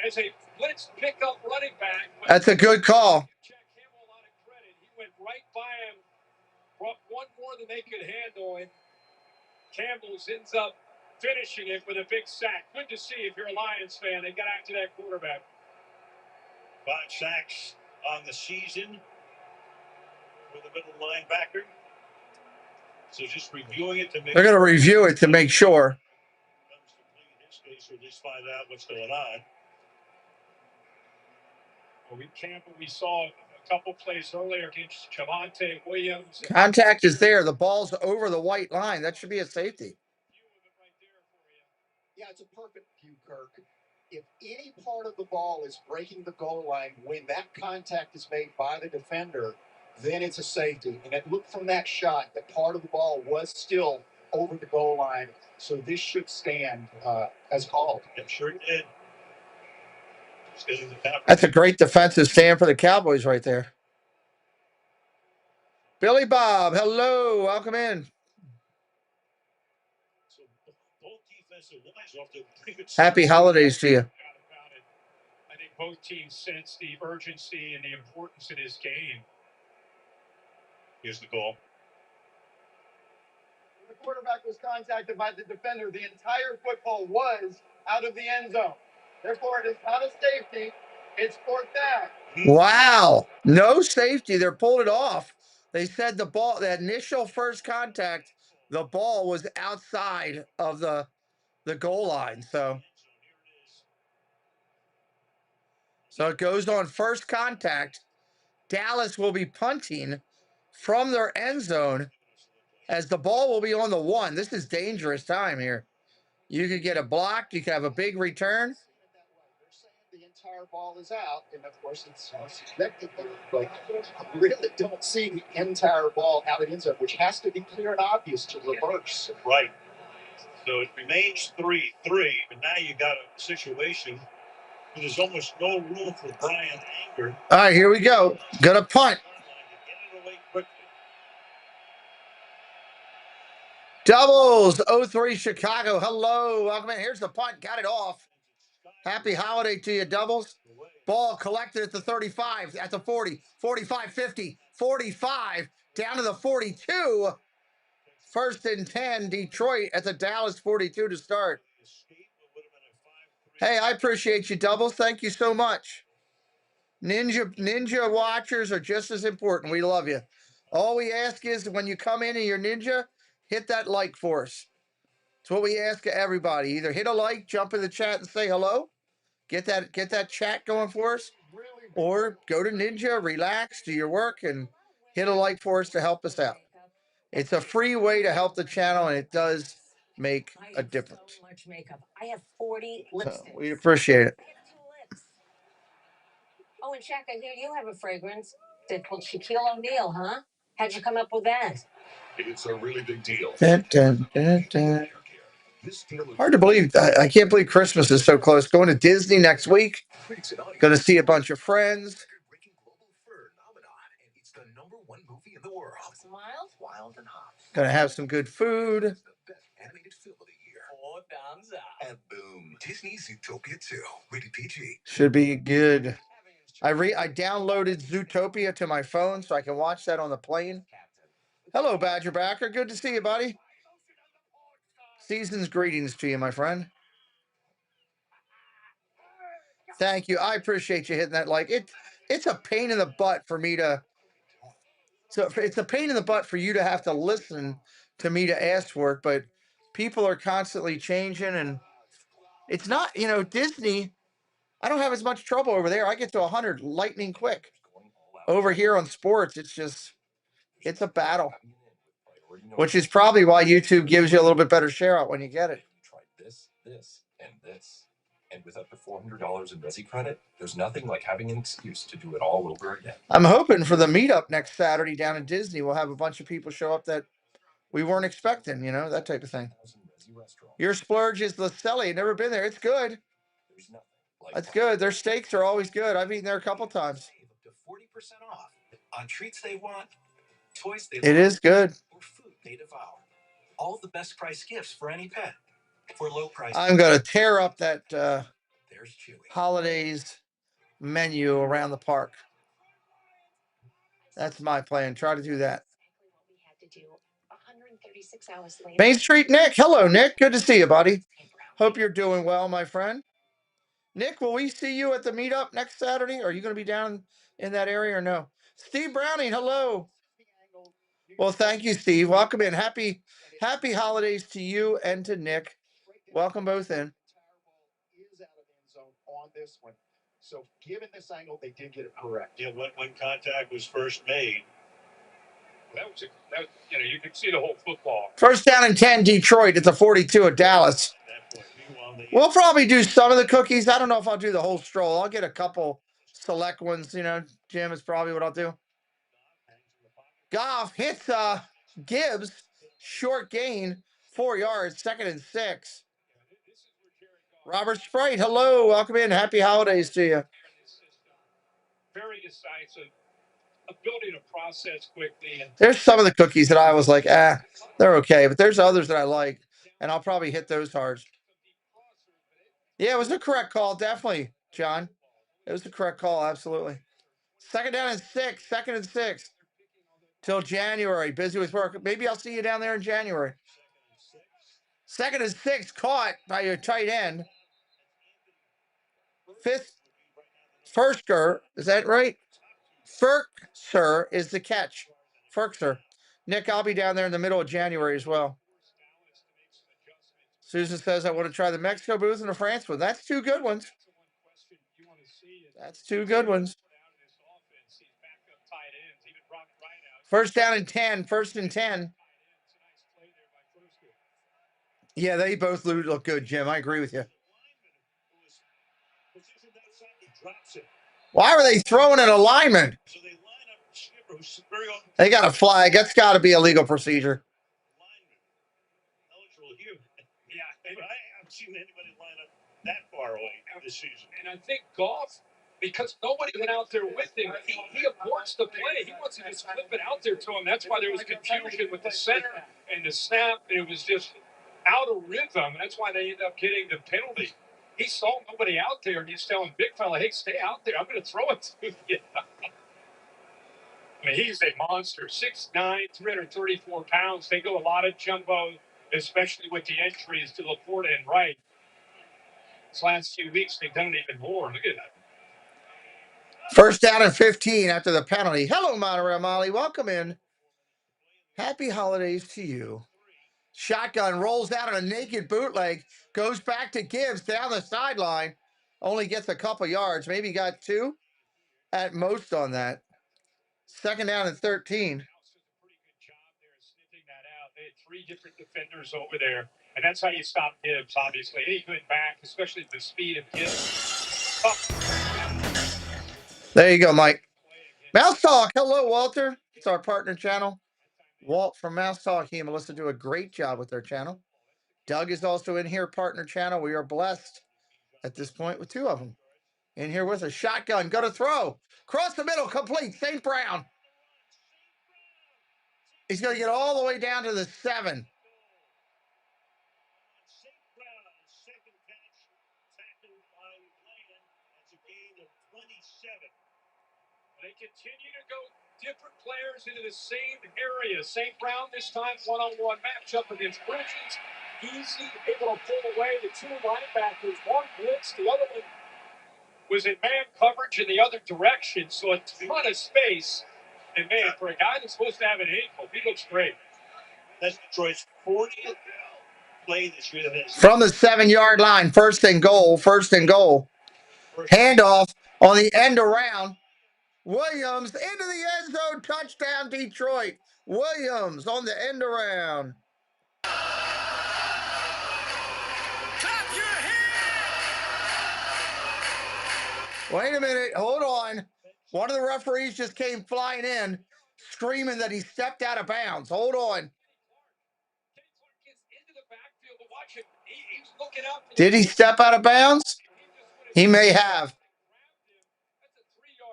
as a blitz pickup running back. That's a good call. Jack Campbell a lot of credit. He went right by him, brought one more than they could handle, and Campbell's ends up finishing it with a big sack. Good to see if you're a Lions fan. They got after that quarterback. 5 sacks on the season with a middle linebacker. So just reviewing it to make They're going to review it to make sure. In this case, or at least find out what's going on. Well, we saw a couple plays earlier against Javonte Williams. Contact is there. The ball's over the white line. That should be a safety. Yeah, it's a perfect view, Kirk. If any part of the ball is breaking the goal line when that contact is made by the defender, then it's a safety. And it looked from that shot that part of the ball was still over the goal line. So this should stand as called. It sure did. That's a great defensive stand for the Cowboys right there. Billy Bob, hello. Welcome in. So both defensive lines off to pretty good Happy holidays to you. I think both teams sense the urgency and the importance of this game. Here's the goal. The quarterback was contacted by the defender. The entire football was out of the end zone. Therefore, it is not a safety. It's fourth down. Wow. No safety. They're pulled it off. They said the ball, that initial first contact, the ball was outside of the goal line. So it goes on first contact. Dallas will be punting from their end zone as the ball will be on the 1. This is dangerous time here. You could get a block. You could have a big return. The entire ball is out, and of course it's expected, but I really don't see the entire ball out of the end zone, which has to be clear and obvious to reverse. Right. So it remains 3-3, but now you got a situation where there's almost no room for Brian Anger. All right, here we go. Gonna punt. Doubles, 0-3 Chicago. Hello, welcome in. Here's the punt. Got it off. Happy holiday to you, Doubles. Ball collected at the 35, at the 40, 45, 50, 45, down to the 42. First and 10, Detroit at the Dallas 42 to start. Hey, I appreciate you, Doubles. Thank you so much. Ninja watchers are just as important. We love you. All we ask is when you come in and you're Ninja, hit that like for us. It's what we ask of everybody. Either hit a like, jump in the chat and say hello. Get that chat going for us. Or go to Ninja, relax, do your work, and hit a like for us to help us out. It's a free way to help the channel, and it does make a difference. So much makeup. I have 40 lipsticks. We appreciate it. I have 2 lips. Oh, and Shaq, I hear you have a fragrance. It's called Shaquille O'Neal, huh? How'd you come up with that? It's a really big deal. Dun, dun, dun, dun. Hard to believe. I can't believe Christmas is so close. Going to Disney next week. Going to see a bunch of friends. It's the #1 movie in the world. Wild and hot. Going to have some good food. The best animated film of the year. 4 thumbs up. And boom, Disney's Zootopia 2, rated PG. Should be good. I downloaded Zootopia to my phone so I can watch that on the plane. Hello, Badger Backer. Good to see you, buddy. Season's greetings to you, my friend. Thank you. I appreciate you hitting that like. It's a pain in the butt for me to. So it's a pain in the butt for you to have to listen to me to ask for it, but people are constantly changing, and it's not, Disney. I don't have as much trouble over there. I get to 100 lightning quick. Over here on sports, it's a battle, which is probably why YouTube gives you a little bit better share out when you get it. Try this, and this, And with up to $400 in Resi credit, there's nothing like having an excuse to do it all over again. I'm hoping for the meetup next Saturday down in Disney, we'll have a bunch of people show up that we weren't expecting, that type of thing. Your splurge is Lacelli. Never been there. It's good. That's good. Their steaks are always good. I've eaten there a couple times. Up to 40% off on treats they want, toys they It love, is good. or food they devour. All the best price gifts for any pet. For low price. I'm going to tear up that There's Chewy. holidays menu around the park. That's my plan. Try to do that. Main Street Nick. Hello, Nick. Good to see you, buddy. Hope you're doing well, my friend. Nick, will we see you at the meetup next Saturday? Are you going to be down in that area or no? Steve Browning, hello. Well, thank you, Steve. Welcome in. Happy holidays to you and to Nick. Welcome both in. Is out of end zone on this one. So given this angle, they did get it correct. Yeah, when contact was first made. That was you could see the whole football. First down and 10, Detroit. It's a 42 at Dallas. We'll probably do some of the cookies. I don't know if I'll do the whole stroll. I'll get a couple select ones, Jim, is probably what I'll do. Goff hits Gibbs. Short gain, 4 yards, 2nd and 6. Robert Sprite, hello. Welcome in. Happy holidays to you. Very decisive. Ability to process quickly. There's some of the cookies that I was like, they're okay. But there's others that I like, and I'll probably hit those hard. Yeah, it was the correct call, definitely, John. It was the correct call, absolutely. 2nd down and 6, 2nd and 6. Till January, busy with work. Maybe I'll see you down there in January. 2nd and 6, caught by your tight end. Firsker, is that right? Firkser is the catch. Firkser. Nick, I'll be down there in the middle of January as well. Susan says, I want to try the Mexico booth and the France one. That's 2 good ones. That's 2 good ones. First down and 10. 1st and 10. Yeah, they both look good, Jim. I agree with you. Why were they throwing an alignment? They got a flag. That's got to be a legal procedure. Yeah, I haven't seen anybody line up that far away this season. And I think Goff, because nobody went out there with him, he aborts the play. He wants to just flip it out there to him. That's why there was confusion with the center and the snap. It was just out of rhythm. That's why they ended up getting the penalty. He saw nobody out there, and he's telling big fella, hey, stay out there. I'm going to throw it to you. I mean, he's a monster. 6'9", 334 pounds. They go a lot of jumbo, especially with the entries to Laporta and Wright. These last few weeks, they've done it even more. Look at that. First down and 15 after the penalty. Hello, Monterey Molly. Welcome in. Happy holidays to you. Shotgun rolls out on a naked bootleg. Goes back to Gibbs down the sideline. Only gets a couple yards. Maybe got 2 at most on that. 2nd down and 13. They had 3 different defenders over there, and that's how you stop Gibbs, obviously. Any good back, especially the speed of Gibbs. There you go, Mike. Mouse Talk. Hello, Walter. It's our partner channel. Walt from Mouse Talk. He and Melissa do a great job with their channel. Doug is also in here, partner channel. We are blessed at this point with 2 of them. In here with a shotgun. Go to throw. Cross the middle. Complete. St. Brown. He's going to get all the way down to the 7. They continue to go different players into the same area. St. Brown this time one-on-one matchup against Bridges. Easy, able to pull away the 2 linebackers. One blitz, the other one was in man coverage in the other direction, so a ton of space. And man, for a guy that's supposed to have an ankle, he looks great. That's Detroit's 40th play this year. From the 7-yard line, 1st and goal. 1st and goal. Handoff on the end around. Williams into the end zone. Touchdown, Detroit. Williams on the end around. Wait a minute. Hold on. One of the referees just came flying in, screaming that he stepped out of bounds. Hold on. Did he step out of bounds? He may have.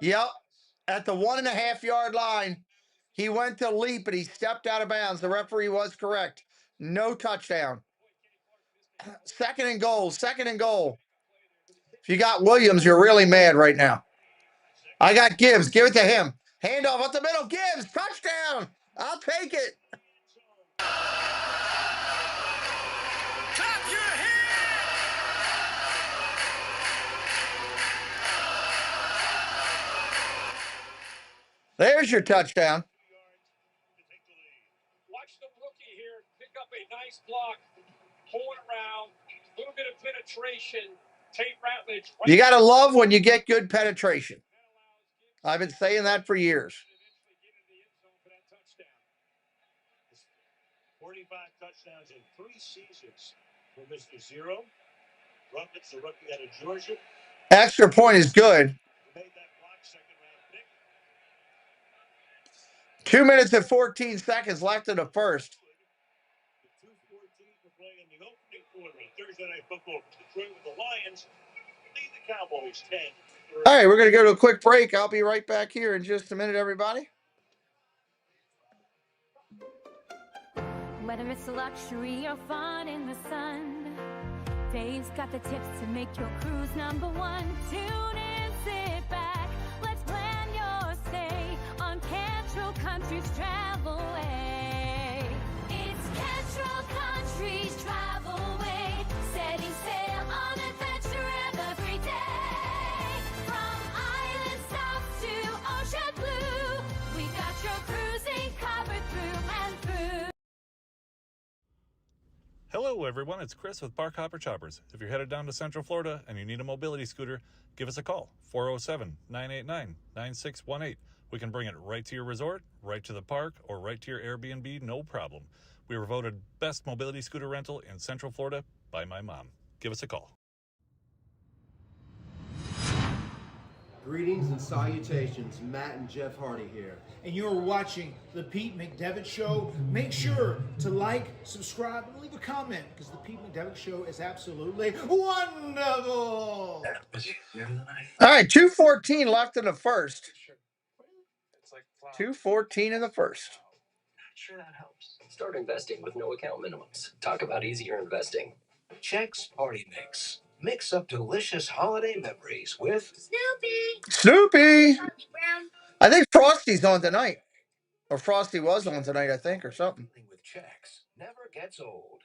Yep. At the 1.5 yard line, he went to leap, but he stepped out of bounds. The referee was correct. No touchdown. Second and goal. Second and goal. If you got Williams, you're really mad right now. I got Gibbs. Give it to him. Handoff up the middle. Gibbs. Touchdown. I'll take it. Clap your hands! There's your touchdown. Watch the rookie here pick up a nice block, pull it around, a little bit of penetration. Tate Ratledge. You got to love when you get good penetration. I've been saying that for years. 45 touchdowns in 3 seasons for Mr. Zero. Rutledge, the rookie out of Georgia. Extra point is good. Made that block, second-round pick. 2 minutes and 14 seconds left in the first. 2:14 to play in the opening quarter of Thursday Night Football. Detroit with the Lions lead the Cowboys 10. All right, we're going to go to a quick break. I'll be right back here in just a minute, everybody. Whether it's luxury or fun in the sun, Dave's got the tips to make your cruise #1. Tune in, sit back, let's plan your stay on Cantrell Country's Travelway. It's Cantrell Country's Travelway, setting sail on adventure every day. From island south to ocean blue, we got your cruising covered through and through. Hello, everyone. It's Chris with Park Hopper Choppers. If you're headed down to Central Florida and you need a mobility scooter, give us a call, 407-989-9618. We can bring it right to your resort, right to the park, or right to your Airbnb, no problem. We were voted best mobility scooter rental in Central Florida by my mom. Give us a call. Greetings and salutations, Matt and Jeff Hardy here. And you're watching the Pete McDevitt Show. Make sure to like, subscribe, and leave a comment, because the Pete McDevitt Show is absolutely wonderful. All right, 2:14 left in the first. 2:14 in the first. Sure, that helps. Start investing with no account minimums. Talk about easier investing. Chex Party Mix. Mix up delicious holiday memories with Snoopy. I think Frosty's on tonight. Or Frosty was on tonight, I think, or something. with Chex. Never gets old.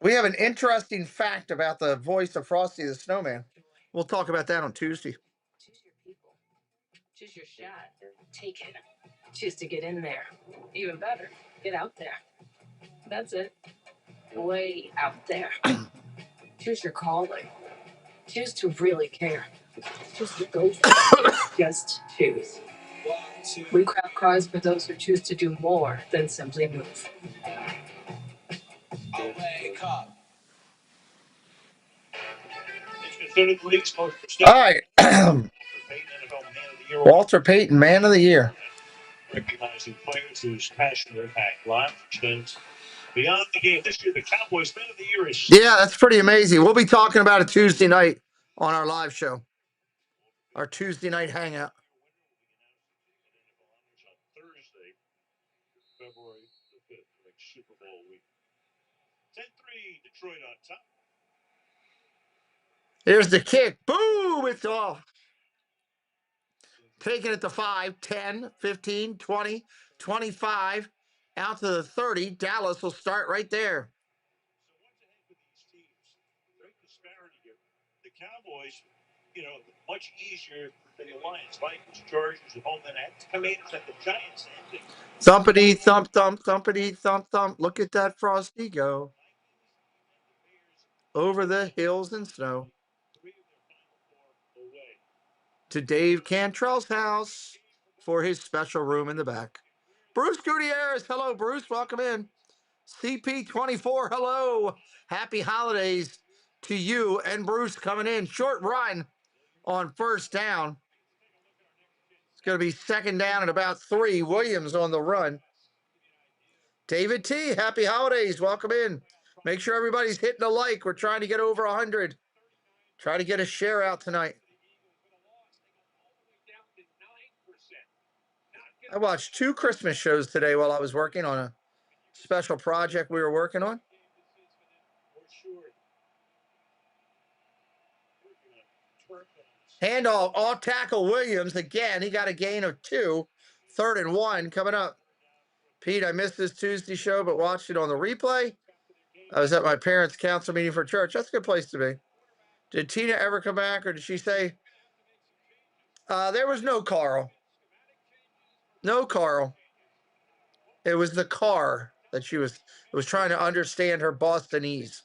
We have an interesting fact about the voice of Frosty the Snowman. We'll talk about that on Tuesday. Choose your people. Choose your shot. Take it. Choose to get in there. Even better, get out there. That's it. Way out there. Choose your calling. Choose to really care. Choose to go for it. Just choose. We craft cars for those who choose to do more than simply move. Wake up. It's considered the league's most All right. Walter Payton, Man of the Year. Recognizing players whose passion or impact lives extends beyond the game. This year, the Cowboys Man of the Year is... Yeah, that's pretty amazing. We'll be talking about it Tuesday night on our live show. Our Tuesday night hangout. Thursday, February the 5th, next Super Bowl week. 10-3, Detroit on top. Here's the kick. Boom! It's off. Taking it to 5, 10, 15, 20, 25, out to the 30. Dallas will start right there. So what's ahead for these teams? Great disparity here. The Cowboys, much easier than the Lions, Vikings, Chargers at home than Commanders at the Giants ending. Thumpity, thump, thump, thumpity, thump, thump. Look at that Frosty go. Over the hills and snow. To Dave Cantrell's house for his special room in the back. Bruce Gutierrez, hello, Bruce. Welcome in. CP24, hello. Happy holidays to you and Bruce coming in. Short run. on first down. It's going to be second down and about 3. Williams on the run. David T, happy holidays. Welcome in. Make sure everybody's hitting a like. We're trying to get over 100. Try to get a share out tonight. I watched 2 Christmas shows today while I was working on a special project we were working on. Handoff, off tackle Williams. Again, he got a gain of 2. 3rd and 1 coming up. Pete, I missed this Tuesday show, but watched it on the replay. I was at my parents' council meeting for church. That's a good place to be. Did Tina ever come back, or did she say, there was no Carl? No Carl. It was the car that she was trying to understand her Bostonese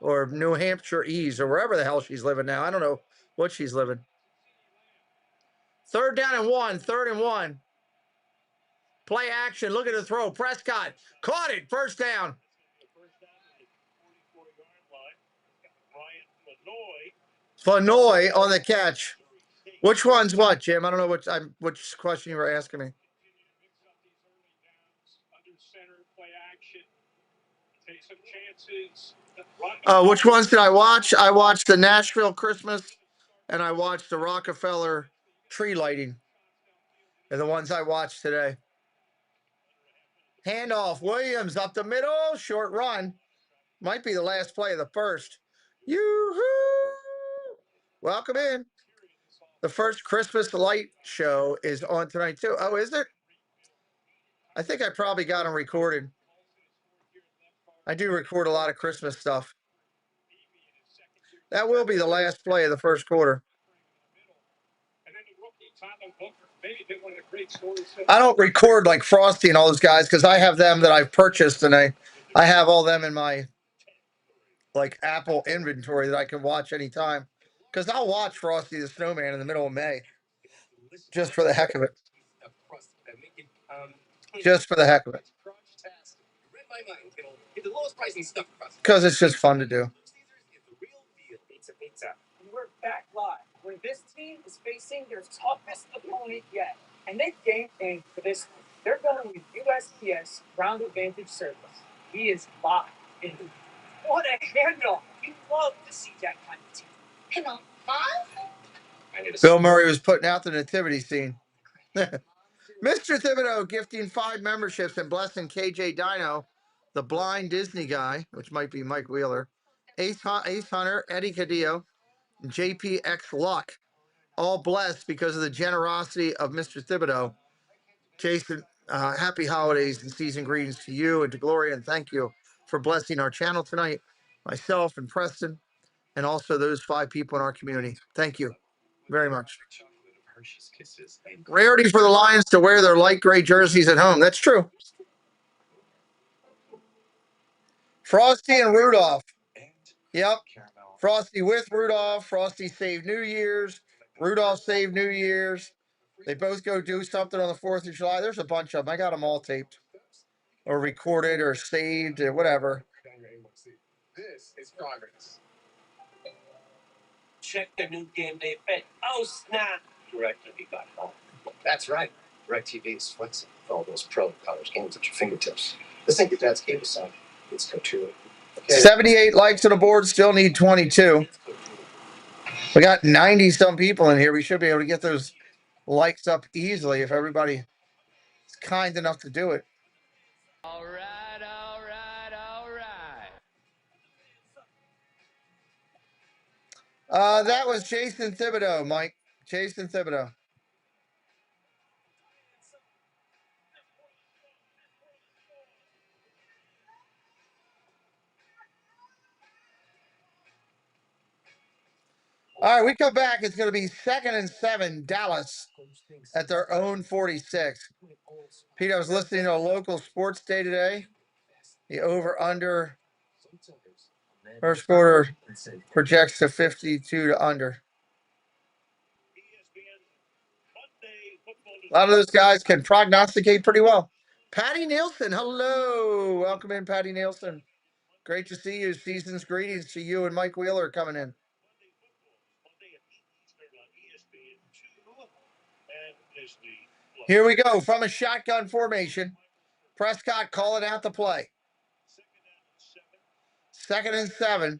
or New Hampshireese or wherever the hell she's living now. I don't know what she's living. 3rd down and 1. 3rd and 1. Play action. Look at the throw. Prescott caught it. First down. Flanoy on the catch. Which one's what, Jim? I don't know which question you were asking me. Which ones did I watch? I watched the Nashville Christmas, and I watched the Rockefeller tree lighting. They're the ones I watched today. Handoff, Williams up the middle, short run. Might be the last play of the first. Yoo-hoo! Welcome in. The first Christmas light show is on tonight, too. Oh, is it? I think I probably got them recorded. I do record a lot of Christmas stuff. That will be the last play of the first quarter. I don't record like Frosty and all those guys because I have them that I've purchased, and I have all them in my like Apple inventory that I can watch anytime. Because I'll watch Frosty the Snowman in the middle of May. Just for the heck of it. Just for the heck of it. Because it's just fun to do. We're back live when this team is facing their toughest opponent yet. And they game plan for this. They're going with USPS Ground Advantage Service. He is live. And what a handoff. You love to see that kind of team. Come on, Mom. Bill Murray was putting out the nativity scene. Mr. Thibodeau gifting 5 memberships and blessing KJ Dino, the blind Disney guy, which might be Mike Wheeler, Ace Hunter, Eddie Cadillo, and JPX Luck, all blessed because of the generosity of Mr. Thibodeau. Jason, happy holidays and season greetings to you and to Gloria, and thank you for blessing our channel tonight, myself and Preston, and also those 5 people in our community. Thank you very much. Rarity for the Lions to wear their light gray jerseys at home. That's true. Frosty and Rudolph. Yep. Frosty with Rudolph. Frosty saved New Year's. Rudolph saved New Year's. They both go do something on the 4th of July. There's a bunch of them. I got them all taped or recorded or saved or whatever. This is progress. Check the new game day bet. Oh, snap. DirecTV got it all. That's right. DirecTV is flexible with all those pro college games at your fingertips. This ain't your dad's cable son. It's go to it. Okay. 78 likes on the board. Still need 22. We got 90 some people in here. We should be able to get those likes up easily if everybody is kind enough to do it. All right. That was Jason Thibodeau, Mike. Jason Thibodeau. All right, we come back. It's going to be 2nd and 7, Dallas at their own 46. Pete, I was listening to a local sports day today. The over-under first quarter projects to 52 to under. A lot of those guys can prognosticate pretty well. Patty Nielsen, hello. Welcome in, Patty Nielsen. Great to see you. Season's greetings to you and Mike Wheeler coming in. Here we go from a shotgun formation. Prescott calling out the play. 2nd and 7.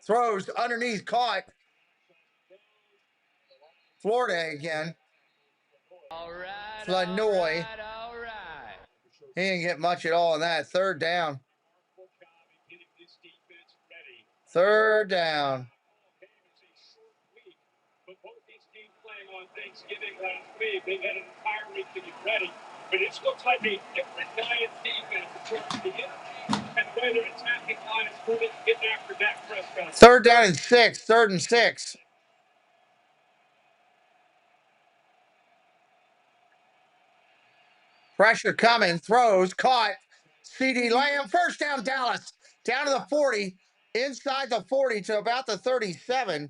Throws underneath, caught. Florida again. Flanoy. He didn't get much at all in that. 3rd down. 3rd down. But both these teams playing on Thanksgiving last week, they've had an entire week to get ready. But it looks like a different Giants defense in terms of the energy and the way they're attacking line of scrimmage, getting after Dak Prescott. 3rd down and 6. 3rd and 6. Pressure coming. Throws. Caught. CD Lamb. 1st down, Dallas. Down to the 40. Inside the 40 to about the 37.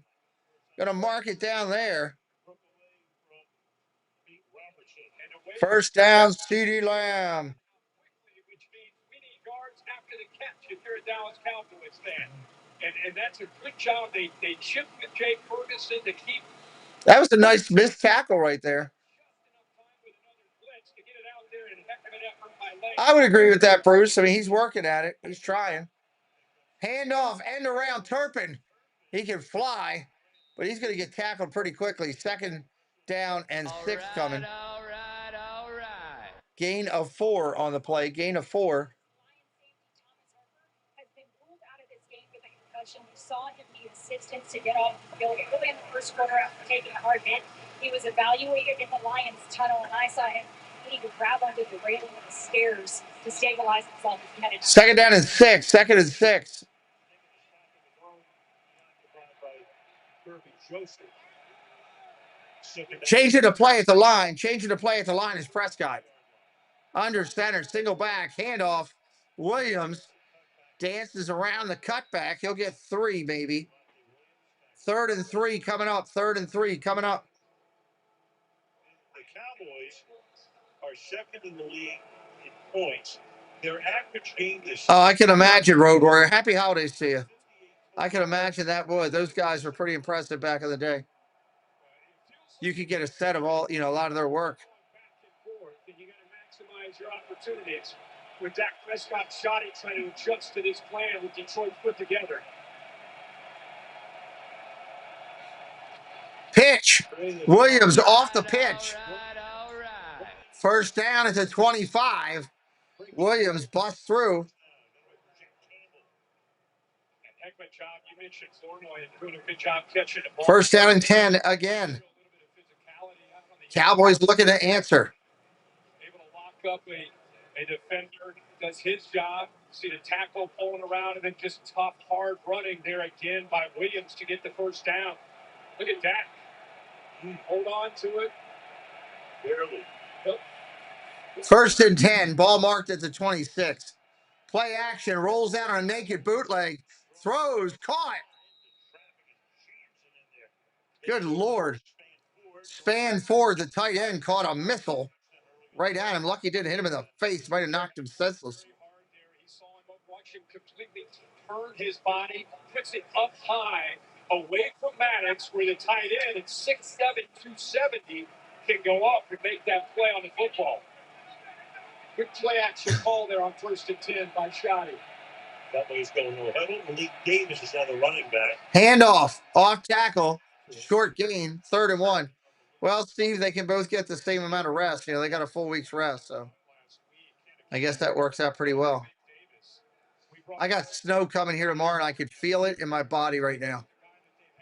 Going to mark it down there. 1st down, CD Lamb. Which means we need yards after the catch if you're a Dallas Cowboys fan. And that's a good job. They chipped with Jay Ferguson to keep. That was a nice missed tackle right there. I would agree with that, Bruce. I mean, he's working at it. He's trying. Handoff, end around Turpin. He can fly, but he's going to get tackled pretty quickly. 2nd down and 6 coming. All right. Gain of 4 on the play. Gain of 4. Has been ruled out of this game with a concussion. We saw him need assistance to get off the field early in the 1st quarter after taking a hard hit. He was evaluated in the Lions tunnel, and I saw him needing to grab onto the railing of the stairs to stabilize himself. 2nd down and 6. 2nd and 6. Changing the play at the line. Changing the play at the line is Prescott. Under center, single back, handoff. Williams dances around the cutback. He'll get 3, maybe. 3rd and 3 coming up. 3rd and 3 coming up. The Cowboys are 2nd in the league in points. Their average game this season. Oh, I can imagine, Road Warrior. Happy holidays to you. I can imagine that would. Those guys were pretty impressive back in the day. You could get a set of all, a lot of their work. You got to maximize your opportunities. With Dak Prescott shot, he's trying to adjust to this plan that Detroit put together. Pitch. Williams off the pitch. 1st down at the 25. Williams busts through. Heck of a job. You mentioned Flournoy doing a good job catching the ball. 1st down and 10 again. Cowboys looking to answer. Able to lock up a defender, does his job. See the tackle pulling around, and then just tough, hard running there again by Williams to get the 1st down. Look at that. Hold on to it. Barely. Nope. 1st and 10. Ball marked at the 26. Play action. Rolls out on a naked bootleg. Throws. Caught. Good Lord. Span forward. The tight end caught a missile right at him. Lucky didn't hit him in the face. Might have knocked him senseless. He saw him watch him completely turn his body, puts it up high, away from Maddox, where the tight end at 6'7", 270 can go up and make that play on the football. Good play action call there on 1st and 10 by Shotty. That way he's going no huddle. Malik Davis is now the running back. Handoff. Off tackle. Short gain. 3rd and 1. Well, Steve, they can both get the same amount of rest. They got a full week's rest, so I guess that works out pretty well. I got snow coming here tomorrow, and I could feel it in my body right now.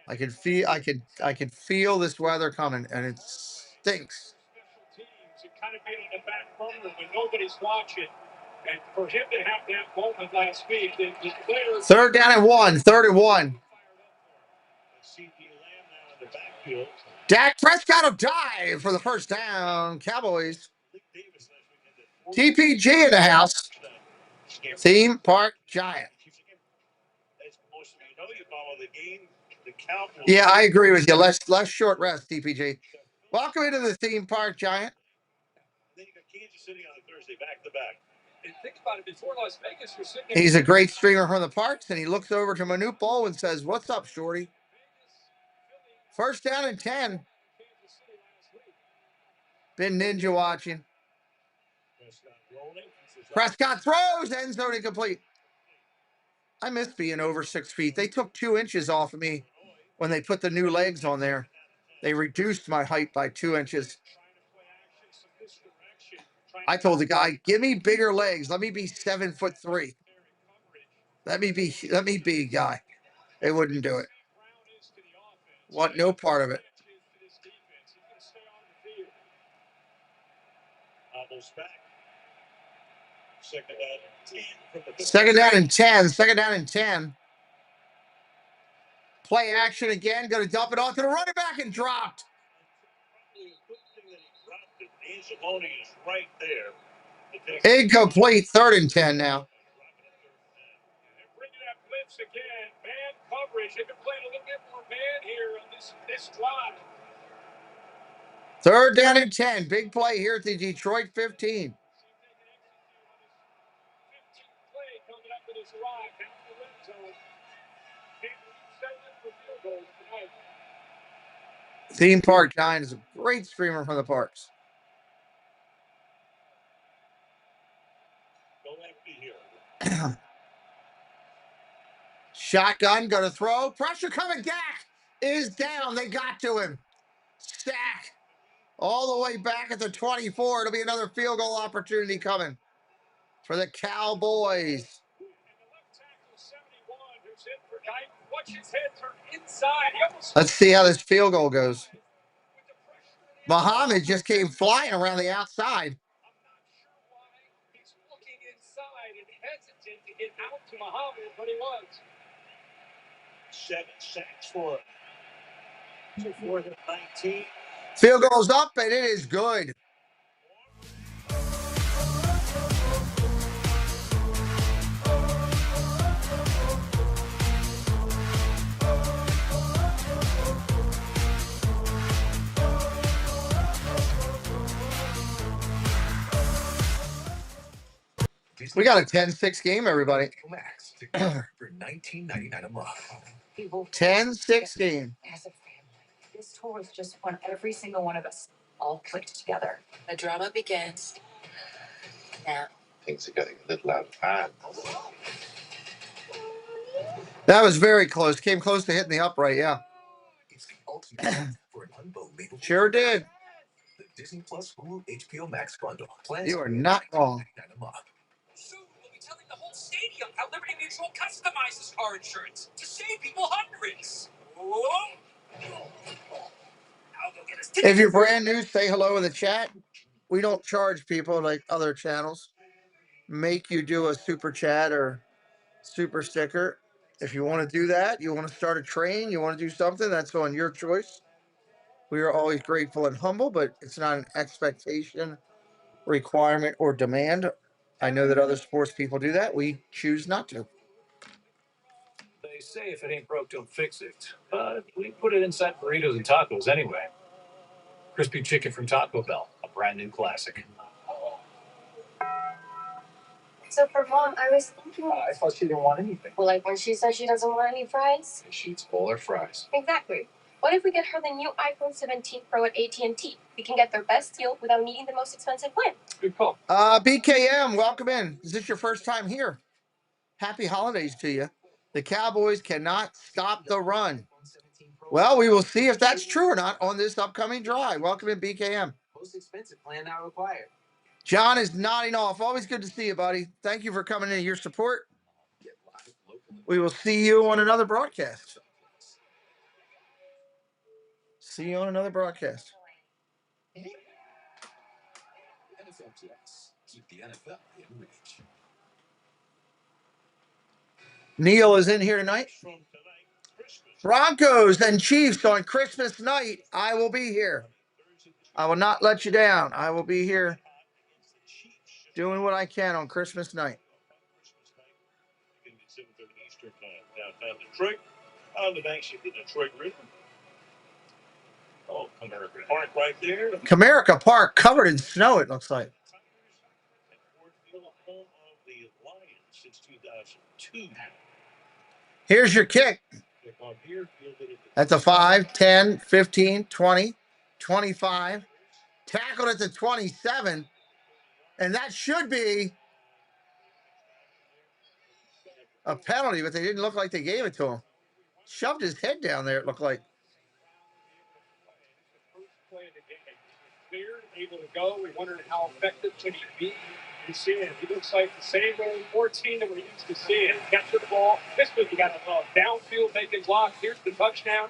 I could feel this weather coming, and it stinks. It kind of made it a back burner when nobody's watching, and for him to have that moment last week, the players. 3rd down and 1. 3rd and 1. Dak Prescott will dive for the 1st down. Cowboys. TPG in the house. Theme Park Giant. Yeah, I agree with you. Less short rest, TPG. Welcome into the Theme Park Giant. Then you got Kansas City on a Thursday, back to back. And think about it, before Las Vegas, you're sitting. He's a great streamer from the Parks, and he looks over to Manute Bol and says, "What's up, Shorty?" 1st down and 10. Been ninja watching. Prescott throws, end zone incomplete. I miss being over 6 feet. They took 2 inches off of me when they put the new legs on there. They reduced my height by 2 inches. I told the guy, give me bigger legs. Let me be 7'3". Let me be guy. They wouldn't do it. Want no part of it. Second down and 10. Second down and 10. Play action again. Going to dump it off to the running back and dropped. Incomplete. 3rd and 10 now. Again, man coverage. They've been playing a little bit more man here on this drive. 3rd down and 10. Big play here at the Detroit 15. Theme Park Giant is a great streamer from the parks. Shotgun, going to throw. Pressure coming. Dak is down. They got to him. Stack all the way back at the 24. It'll be another field goal opportunity coming for the Cowboys. Let's see how this field goal goes. Muhammad just came flying around the outside. He's looking inside and hesitant to get out to Muhammad, but he was. 7 sacks for 19. Field goes up, and it is good. We got a 10-6 game, everybody. For $19.99 a month. 10-6 game. As a family, this tour was just when every single one of us all clicked together. The drama begins now. Things are getting a little out of hand. That was very close. Came close to hitting the upright, yeah. It's the ultimate for an unbelievable. Sure did. The Disney Plus Hulu HBO Max bundle. You are not wrong. Soon we'll be telling the whole stadium how Liberty Mutual customizes car insurance to save people hundreds. If you're brand new, say hello in the chat. We don't charge people like other channels. Make you do a super chat or super sticker. If you want to do that, you want to start a train, you want to do something, that's on your choice. We are always grateful and humble, but it's not an expectation, requirement, or demand. I know that other sports people do that. We choose not to. They say if it ain't broke, don't fix it. But we put it inside burritos and tacos anyway. Crispy chicken from Taco Bell, a brand new classic. So for Mom, I was thinking. I thought she didn't want anything. Well, like when she said she doesn't want any fries. She eats all her fries. Exactly. What if we get her the new iPhone 17 Pro at AT&T? We can get their best deal without needing the most expensive plan. Good call. BKM, welcome in. Is this your first time here? Happy holidays to you. The Cowboys cannot stop the run. Well, we will see if that's true or not on this upcoming drive. Welcome in, BKM. Most expensive plan not required. John is nodding off. Always good to see you, buddy. Thank you for coming in. Your support. We will see you on another broadcast. See you on another broadcast. Keep the NFL in reach. Neil is in here tonight. Broncos and Chiefs on Christmas night. I will be here. I will not let you down. I will be here doing what I can on Christmas night. Downtown Detroit, on the banks of the Detroit River. Oh, Comerica Park right there. Comerica Park covered in snow, it looks like. Home of the Lions since 2002. Here's your kick. That's a 5, 10, 15, 20, 25, Tackled at the 27. And that should be a penalty, but they didn't look like they gave it to him. Shoved his head down there, it looked like. Clear, able to go. We wondered how effective could he be. You see it. He looks like the same old 14 that we're used to seeing. Capture the ball. This week he got a downfield making block. Here's the touchdown.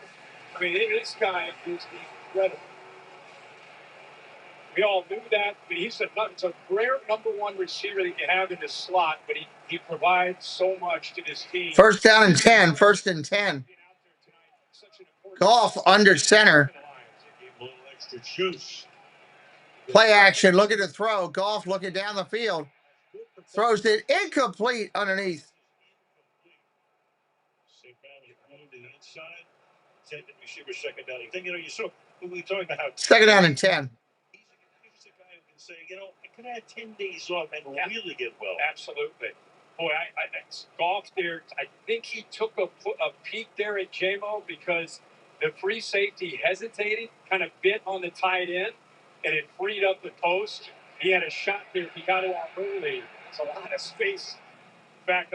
I mean, this guy is incredible. We all knew that, but he's a rare number one receiver that you have in the slot, but he provides so much to this team. First down and 10. First and 10. Goff under center. Play action. Look at the throw. Goff looking down the field. Throws it incomplete underneath. Second down and 10. Say, I could have 10 days off and really get well. Absolutely. Boy, Goff there, I think he took a peek there at J-Mo because the free safety hesitated, kind of bit on the tight end, and it freed up the post. He had a shot there. If he got it out early, it's a lot of space. Back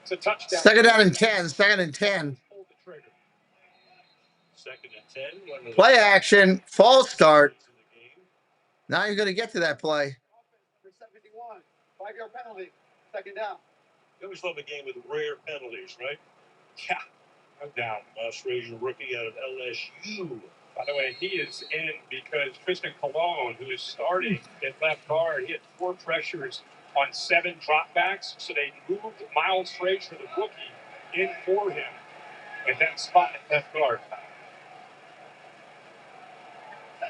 it's a touchdown. Second down and 10. Second and 10. Second and 10. Play action. False start. Now you're going to get to that play. For 71. 5-yard penalty. Second down. You always love a game with rare penalties, right? Yeah, no doubt. Australian rookie out of LSU. By the way, he is in because Tristan Colon, who is starting at left guard, he had 4 pressures on 7 dropbacks. So they moved Miles Frazier, the rookie, in for him at that spot at left guard.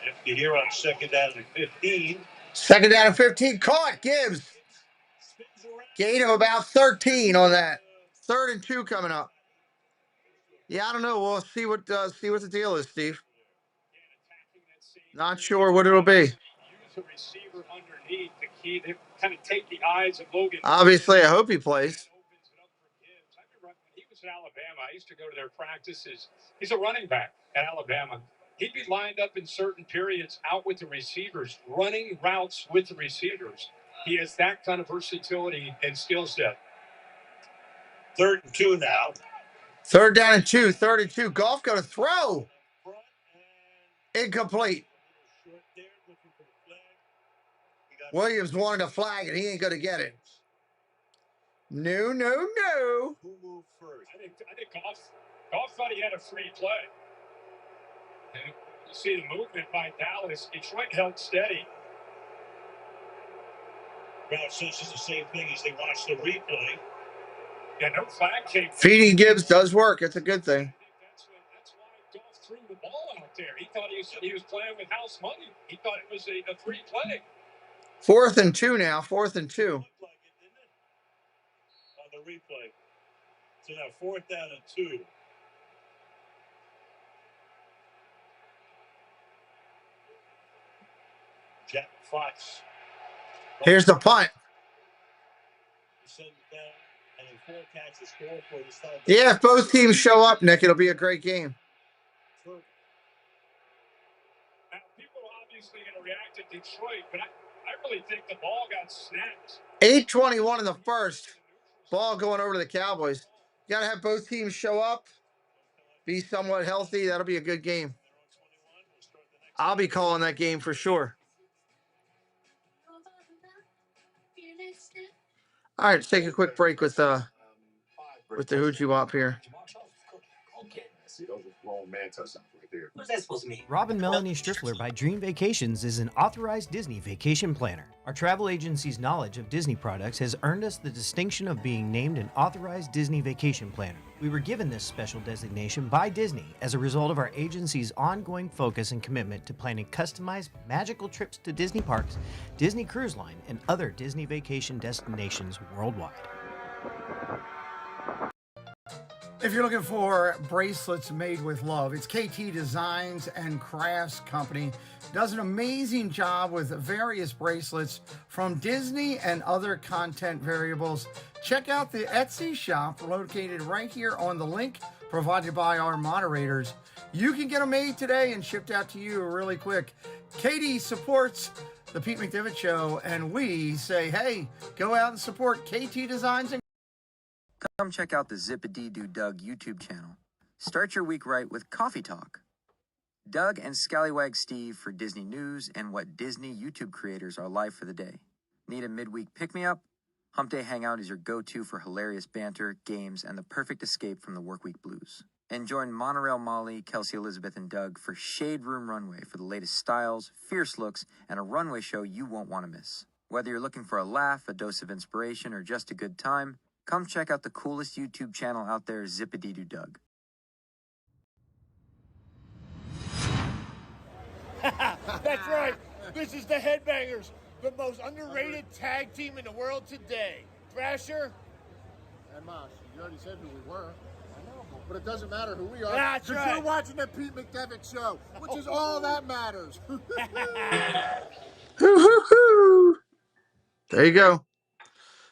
Empty here on second down and 15. Second down and 15. Caught Gibbs. Gain of about 13 on that. 3rd and 2 coming up. Yeah, I don't know. We'll see what the deal is, Steve. Not sure what it'll be. Use a receiver underneath the key to kind of take the eyes of Logan. Obviously, I hope he plays. He was in Alabama. I used to go to their practices. He's a running back at Alabama. He'd be lined up in certain periods out with the receivers, running routes with the receivers. He has that kind of versatility and skill set. 3rd and 2 now. 3rd down and 2. 3rd and 2. Goff got a throw. Incomplete. Williams wanted a flag, and he ain't going to get it. No. Who moved first? I think Goff thought he had a free play. And you see the movement by Dallas. Detroit held steady. Crowd says it's the same thing as they watch the replay. Yeah, no flag came. Feeding Gibbs does work. It's a good thing. That's why Goff threw the ball out there. He thought he was playing with house money. He thought it was a free play. 4th and 2 now. 4th and 2. On the replay. So now 4th down and 2. Jack Fox. Here's the punt. Yeah, if both teams show up, Nick, it'll be a great game. Now, people are obviously going to react to Detroit, but I really think the ball got snapped. 8:21 in the first. Ball going over to the Cowboys. You got to have both teams show up, be somewhat healthy. That'll be a good game. I'll be calling that game for sure. All right, let's take a quick break with the Hoochie Wop here. What's that supposed to mean? Rob and Melanie Striffler by Dream Vacations is an authorized Disney vacation planner. Our travel agency's knowledge of Disney products has earned us the distinction of being named an authorized Disney vacation planner. We were given this special designation by Disney as a result of our agency's ongoing focus and commitment to planning customized, magical trips to Disney parks, Disney Cruise Line, and other Disney vacation destinations worldwide. If you're looking for bracelets made with love, it's KT Designs and Crafts Company. Does an amazing job with various bracelets from Disney and other content variables. Check out the Etsy shop located right here on the link provided by our moderators. You can get them made today and shipped out to you really quick. Katie supports the Pete McDevitt Show, and we say, hey, go out and support KT Designs. And come check out the Zip-a-Dee-Doo Doug YouTube channel. Start your week right with Coffee Talk. Doug and Scallywag Steve for Disney news and what Disney YouTube creators are live for the day. Need a midweek pick-me-up? Hump Day Hangout is your go-to for hilarious banter, games, and the perfect escape from the workweek blues. And join Monorail Molly, Kelsey Elizabeth, and Doug for Shade Room Runway for the latest styles, fierce looks, and a runway show you won't want to miss. Whether you're looking for a laugh, a dose of inspiration, or just a good time, come check out the coolest YouTube channel out there, Zip-a-Dee-Doo Doug. That's right. This is the Headbangers, the most underrated tag team in the world today. Thrasher And Mosh, you already said who we were. I know, but it doesn't matter who we are. That's Because right. you're watching the Pete McDevitt Show, which is all that matters. Hoo-hoo-hoo. There you go.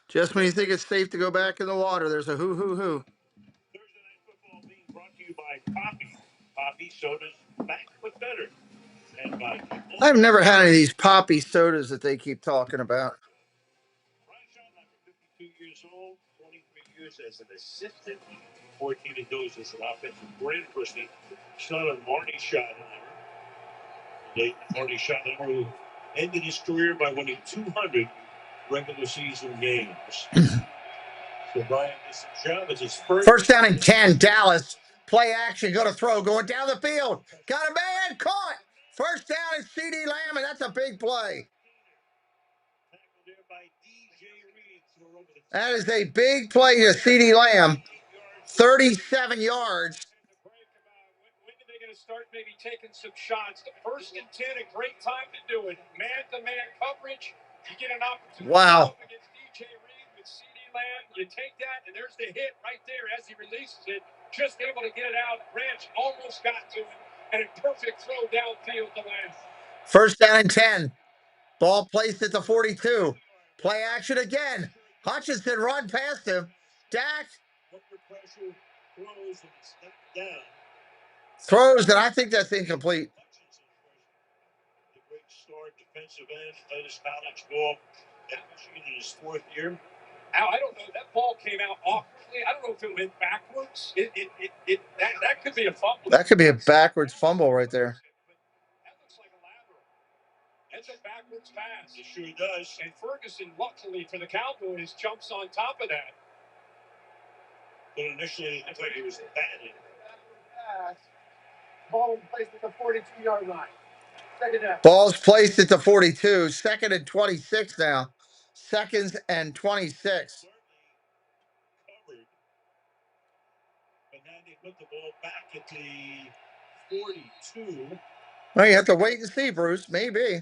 Just when you think it's safe to go back in the water, there's a hoo-hoo-hoo. Thursday Night Football being brought to you by Poppy. Poppy sodas back but better. And by I've never had any of these poppy sodas that they keep talking about. 52 years old, 23 years as an assistant, 14 of those as an offensive coordinator. Son of Marty Schottenheimer. Late Marty Schottenheimer, who ended his career by winning 200 regular season games. So Brian, this job is his First down and 10, Dallas. Play action, go to throw, going down the field. Got a man, caught. First down is CD Lamb, and that's a big play. That is a big play to CD Lamb. 37 yards. When are they going to start maybe taking some shots? The 1st and 10, a great time to do it. Man-to-man coverage. You get an opportunity Wow. against DJ Reed with CD Lamb. You take that, and there's the hit right there as he releases it. Just able to get it out. Ranch almost got to him, and a perfect throw downfield to Lamb. First down and 10. Ball placed at the 42. Play action again. Hutchinson run past him. Dak throws, and I think that's incomplete. The great star defensive end, latest college ball, in his 4th year. Al, I don't know. That ball came out awkwardly. I don't know if it went backwards. That could be a fumble. That could be a backwards fumble right there. That looks like a lateral. That's a backwards pass. It sure does. And Ferguson, luckily for the Cowboys, jumps on top of that. But initially, it looked like he was batted. Pass. Ball placed at the 42-yard line. Second down. Ball's placed at the 42. 2nd and 26 now. 2nd and 26. Covered. But now they put the ball back at the 42. Well, you have to wait and see, Bruce. Maybe.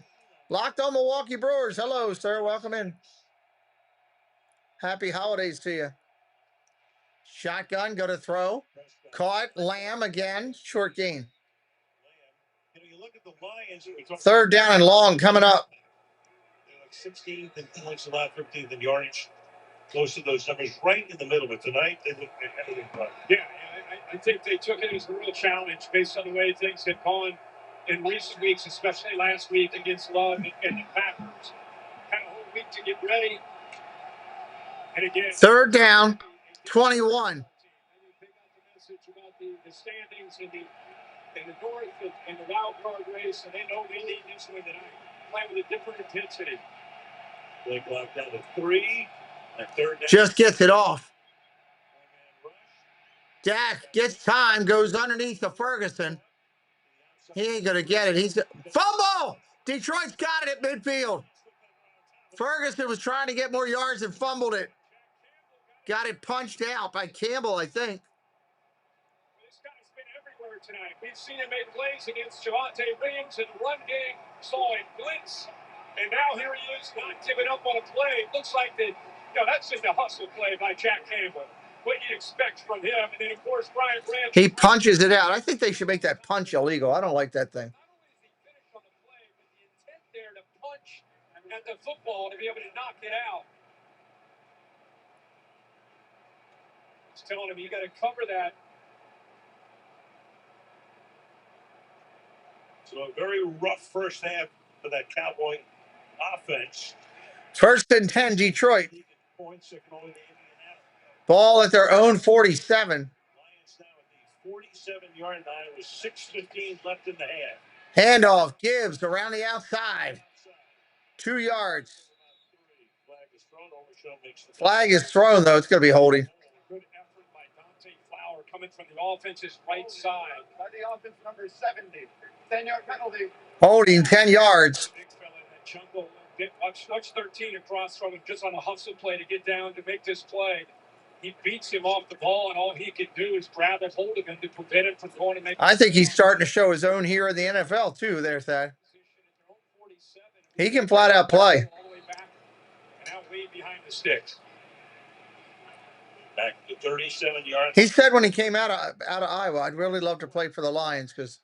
Locked on Milwaukee Brewers. Hello, sir. Welcome in. Happy holidays to you. Shotgun, go to throw. Caught. Lamb again. Short gain. Third down and long coming up. 16th in points allowed, 15th in yardage. Close to those numbers, right in the middle. But tonight, they look at everything right. Yeah, I think they took it as a real challenge based on the way things had gone in recent weeks, especially last week against Love and the Packers. Had a whole week to get ready. And again, third down, 21. They got the message about the standings in the North and the wild card race, and they know they need this win tonight. Play with a different intensity. Blake locked down to 3. Third down. Just gets it off. Dak gets time, goes underneath to Ferguson. He ain't going to get it. He's fumble! Detroit's got it at midfield. Ferguson was trying to get more yards and fumbled it. Got it punched out by Campbell, I think. This guy's been everywhere tonight. We've seen him make plays against Javonte Williams in the run game. Saw him blitz. And now here he is, not giving up on a play. Looks like that's just a hustle play by Jack Campbell. What you expect from him. And then, of course, Brian Branch. He punches it out. I think they should make that punch illegal. I don't like that thing. Not only is he finished on the play, but the intent there to punch at the football to be able to knock it out. He's telling him, you got to cover that. So a very rough first half for that Cowboy offense. 1st and 10, Detroit. Ball at their own 47. Lions now at the 47-yard line with 6:15 left in the half. Handoff, Gibbs around the outside. 2 yards. Flag is thrown, though. It's going to be holding. Good effort by Dante Flower coming from the offense's right side. By the offense number 70. 10-yard penalty. Holding 10 yards. Big fella in that jungle. Watch 13 across from him just on a hustle play to get down to make this play. He beats him off the ball, and all he can do is grab a hold of him to prevent him from going and make. I think he's starting to show his own here in the NFL, too, there, Thad. He can flat out play. All the way back and now way behind the sticks. Back to 37 yards. He said when he came out of Iowa, I'd really love to play for the Lions because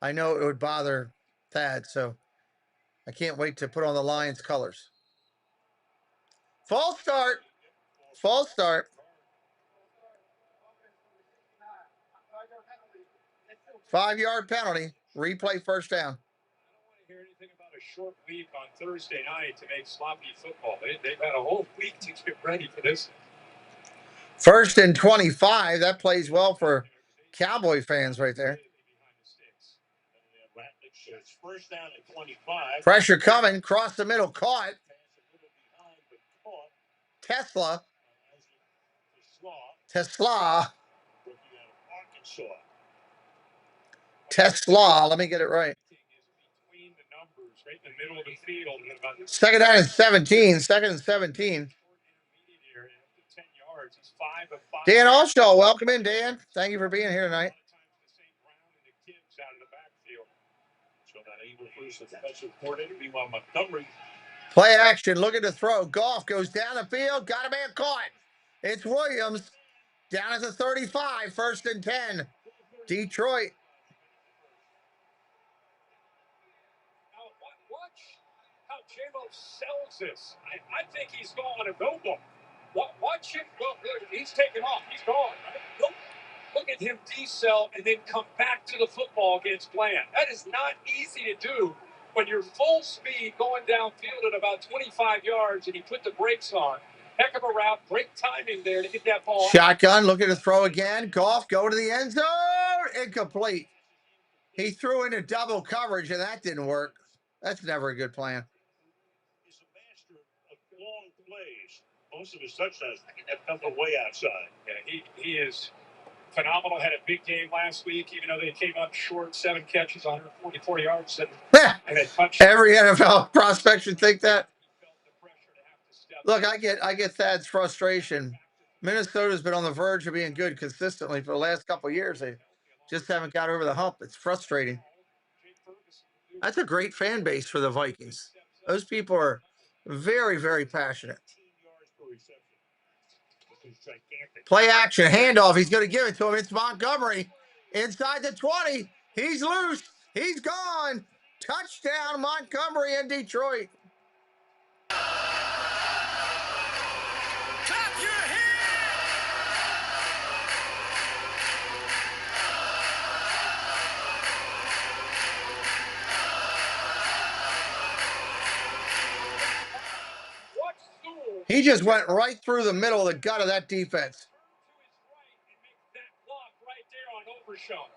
I know it would bother Thad, so I can't wait to put on the Lions colors. False start. False start. 5-yard penalty. Replay first down. I don't want to hear anything about a short week on Thursday night to make sloppy football. They've had a whole week to get ready for this. 1st and 25. That plays well for Cowboy fans right there. It's first down at 25. Pressure coming. Cross the middle. Caught. Tesla. Let me get it right. Second down and 17. 2nd and 17. Dan Allshaw, welcome in, Dan. Thank you for being here tonight. Play action, looking to throw. Goff goes down the field, got a man caught. It's Williams down at the 35, 1st and 10. Detroit. Watch how J-Mo sells this. I think he's going to go ball. Watch him go. He's taking off. He's gone. Right? Look at him decel and then come back to the football against Bland. That is not easy to do when you're full speed going downfield at about 25 yards and you put the brakes on. Heck of a route. Great timing there to get that ball. Shotgun, looking to throw again. Goff, go to the end zone. Incomplete. He threw into double coverage, and that didn't work. That's never a good plan. He's a master of long plays. Most of his touchdowns have come from way outside. Yeah, he is phenomenal. Had a big game last week, even though they came up short, 7 catches, 144 yards, and a touchdown. Every NFL prospect should think that. Look, I get Thad's frustration. Minnesota's been on the verge of being good consistently for the last couple of years. They just haven't got over the hump. It's frustrating. That's a great fan base for the Vikings. Those people are very, very passionate. Play action, handoff. He's going to give it to him. It's Montgomery inside the 20. He's loose. He's gone. Touchdown, Montgomery in Detroit. He just went right through the middle of the gut of that defense. That block right there on Overshown.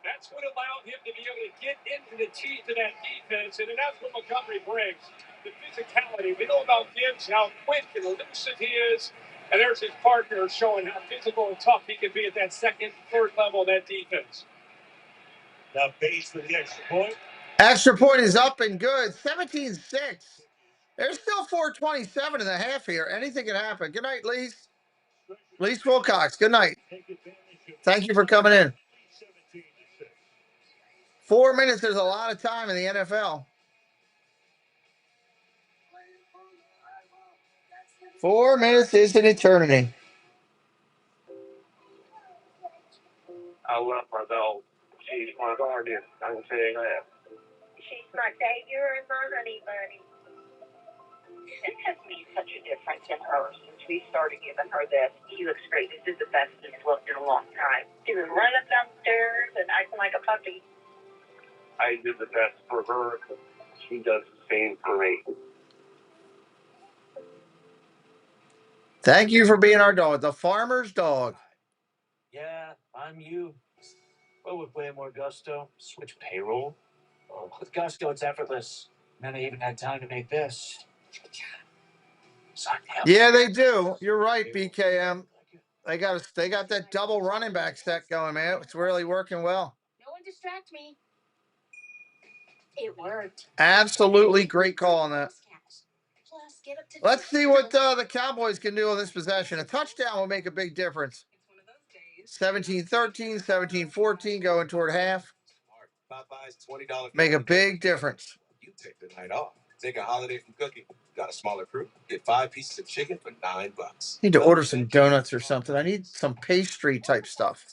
That's what allowed him to be able to get into the teeth of that defense, and that's what Montgomery brings. The physicality. We know about Gibbs, how quick and elusive he is, and there's his partner showing how physical and tough he can be at that 2nd, 3rd level of that defense. Now Bates for the extra point. Extra point is up and good. 17-6. There's still 4:27 in the half here. Anything can happen. Good night, Lise. Lise Wilcox, good night. Thank you for coming in. 4 minutes is a lot of time in the NFL. 4 minutes is an eternity. I love her, though. She's my guardian. I can tell you that. She's my savior and my honey bunny. It has made such a difference in her since we started giving her this. He looks great. This is the best he's looked in a long time. She was running downstairs and acting like a puppy. I did the best for her. She does the same for me. Thank you for being our dog, the farmer's dog. Yeah, I'm you. But with way more gusto, switch payroll. Oh, with Gusto, it's effortless. And then they even had time to make this. Yeah, they do. You're right, BKM. They got that double running back set going, man. It's really working well. No one distract me. It worked. Absolutely great call on that. Plus, get up to Let's see what the Cowboys can do on this possession. A touchdown will make a big difference. 17-13, 17-14, going toward half. Popeye's $20. Make a big difference. You take the night off. Take a holiday from cooking. Got a smaller crew. Get 5 pieces of chicken for $9. Need to order some donuts or something. I need some pastry type stuff.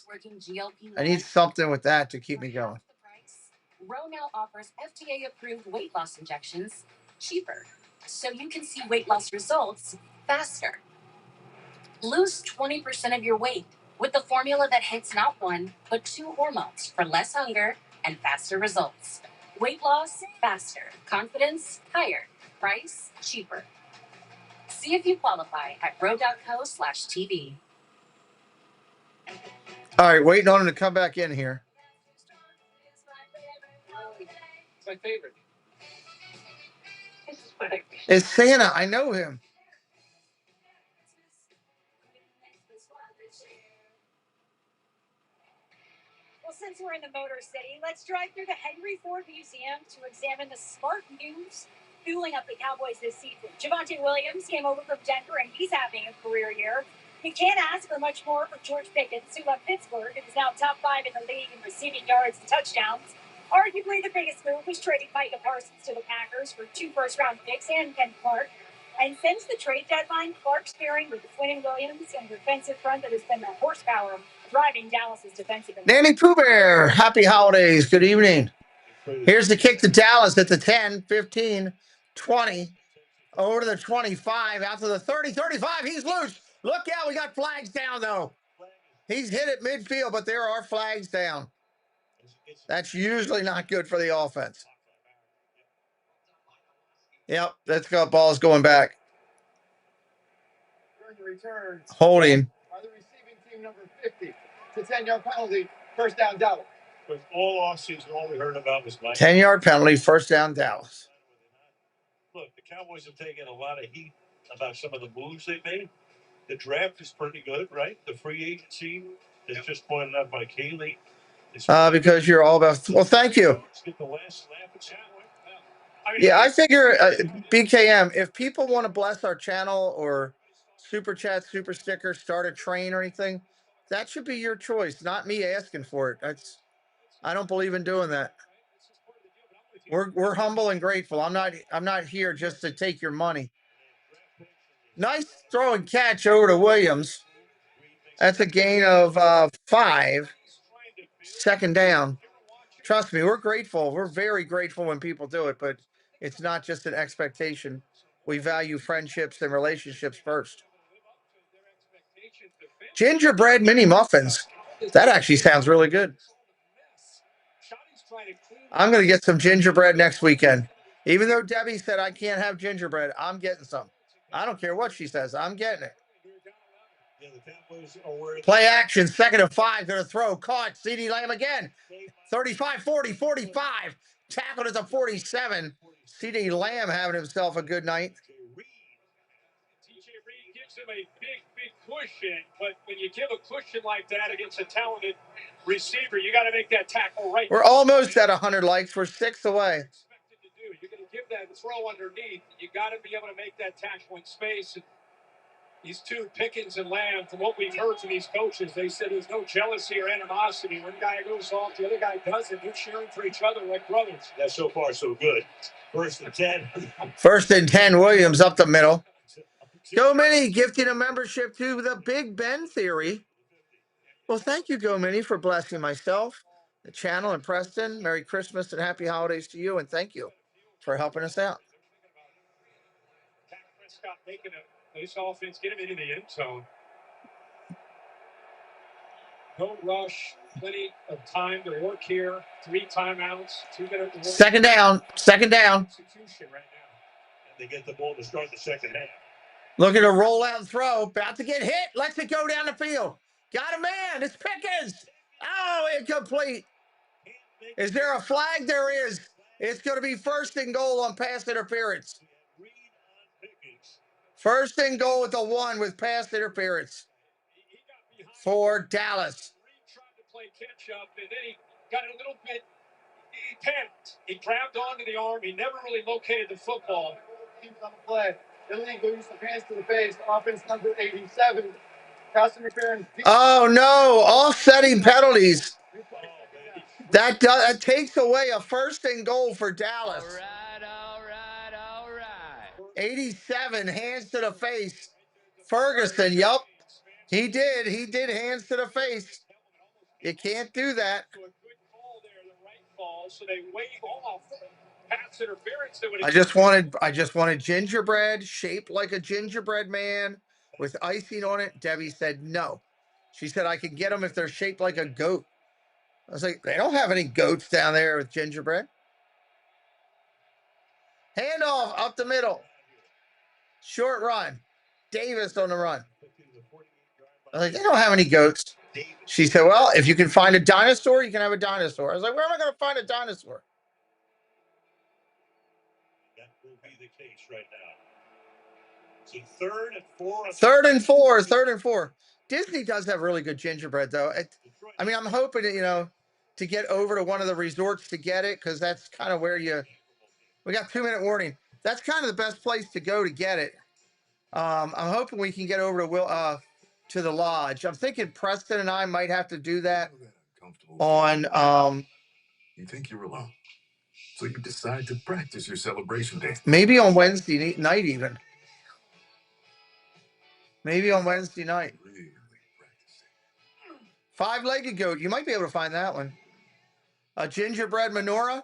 I need something with that to keep me going. Roe now offers FDA-approved weight loss injections cheaper, so you can see weight loss results faster. Lose 20% of your weight with the formula that hits not one, but 2 hormones for less hunger and faster results. Weight loss faster, confidence higher, price cheaper. See if you qualify at roe.co/TV. All right, waiting on him to come back in here. It's my favorite. It's Santa. I know him. Well, since we're in the Motor City, let's drive through the Henry Ford Museum to examine the smart news fueling up the Cowboys this season. Javonte Williams came over from Denver, and he's having a career year. You can't ask for much more for George Pickens, who left Pittsburgh and is now top 5 in the league in receiving yards and touchdowns. Arguably the biggest move was trading Micah Parsons to the Packers for 2 first-round picks and Ken Clark. And since the trade deadline, Clark's pairing with Quinn Williams and a defensive front that has been the horsepower driving Dallas's defensive. Danny Pooh Bear, happy holidays. Good evening. Here's the kick to Dallas at the 10, 15, 20, over to the 25, out to the 30, 35. He's loose. Look out, we got flags down, though. He's hit at midfield, but there are flags down. That's usually not good for the offense. Yep, that's got balls going back. During the return, Holding. by the receiving team number 50. It's a 10-yard penalty, first down Dallas. With all offseason, all we heard about was Mike. 10-yard penalty, first down Dallas. Look, the Cowboys have taken a lot of heat about some of the moves they've made. The draft is pretty good, right? The free agency is just pointed out by Kaylee. Because you're all about. Well, thank you. Yeah, I figure BKM. If people want to bless our channel or super chat, super sticker, start a train or anything, that should be your choice, not me asking for it. I don't believe in doing that. We're humble and grateful. I'm not here just to take your money. Nice throw and catch over to Williams. That's a gain of 5. Second down. Trust me, we're grateful. We're very grateful when people do it, but it's not just an expectation. We value friendships and relationships first. Gingerbread mini muffins. That actually sounds really good. I'm going to get some gingerbread next weekend. Even though Debbie said I can't have gingerbread, I'm getting some. I don't care what she says. I'm getting it. Play action, 2nd and 5. Going to throw. Caught. CeeDee Lamb again. 35, 40, 45. Tackled at the 47. CeeDee Lamb having himself a good night. TJ Reed gives him a big cushion, but when you give a cushion like that against a talented receiver, you got to make that tackle right. We're almost at 100 likes. We're 6 away. You're going to give that throw underneath. You got to be able to make that tackle in space. And these two, Pickens and Lamb, from what we've heard from these coaches, they said there's no jealousy or animosity. One guy goes off, the other guy doesn't. They're cheering for each other like brothers. That's so far so good. 1st and 10. 1st and 10, Williams up the middle. Go Mini gifting a membership to the Big Ben Theory. Well, thank you, Go Mini, for blessing myself, the channel, and Preston. Merry Christmas and happy holidays to you, and thank you for helping us out. Prescott making a nice offense, get him into the end zone. No rush. Plenty of time to work here. 3 timeouts. 2-minute. Second down. Second down. Execution right now. And they get the ball to start the second half. Looking to roll out and throw. About to get hit. Lets it go down the field. Got a man. It's Pickens. Oh, incomplete. Is there a flag? There is. It's going to be first and goal on pass interference. First and goal with the 1 with pass interference for Dallas. Reed tried to play catch up, and then he got a little bit. He panicked. He grabbed onto the arm. He never really located the football. Teams on the play. Illegal use of hands to the face. Offense number 87. Pass interference. Oh no! Offsetting penalties. That takes away a first and goal for Dallas. All right. 87 hands to the face. Ferguson, yup. He did hands to the face. You can't do that. So a good call there, the right call. So they wave off pass interference. I just wanted gingerbread shaped like a gingerbread man with icing on it. Debbie said no. She said I could get them if they're shaped like a goat. I was like, they don't have any goats down there with gingerbread. Handoff up the middle. Short run. Davis on the run. I was like, they don't have any goats. She said, well, if you can find a dinosaur, you can have a dinosaur. I was like, where am I going to find a dinosaur? That will be the case right now. So 3rd and 4. 3rd and 4. Disney does have really good gingerbread, though. I mean, I'm hoping, to get over to one of the resorts to get it, because that's kind of where we got 2-minute warning. That's kind of the best place to go to get it. I'm hoping we can get over to the lodge. I'm thinking Preston and I might have to do that on You think you're alone, so you decide to practice your celebration day. maybe on Wednesday night even. Maybe on Wednesday night. 5-legged goat. You might be able to find that one. A gingerbread menorah.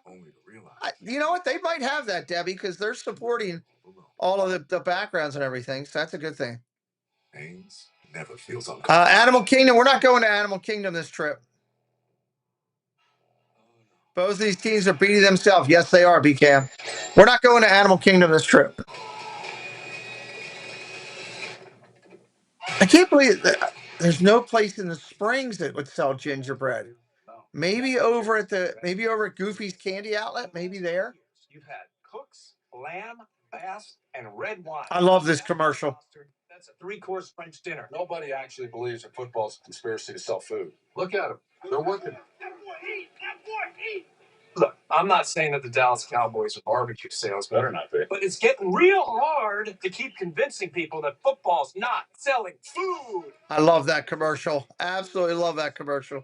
You know what? They might have that, Debbie, because they're supporting all of the backgrounds and everything. So that's a good thing. Haynes never feels uncomfortable. Animal Kingdom. We're not going to Animal Kingdom this trip. Both of these teams are beating themselves. Yes, they are, BCam. We're not going to Animal Kingdom this trip. I can't believe that there's no place in the Springs that would sell gingerbread. Maybe over at Goofy's Candy Outlet. Maybe there. You've had Cook's, lamb, bass, and red wine. I love this commercial. That's a 3-course French dinner. Nobody actually believes that football's a conspiracy to sell food. Look at them. They're working. Look, I'm not saying that the Dallas Cowboys are barbecue sales, Better not be. but it's getting real hard to keep convincing people that football's not selling food. I love that commercial. Absolutely love that commercial.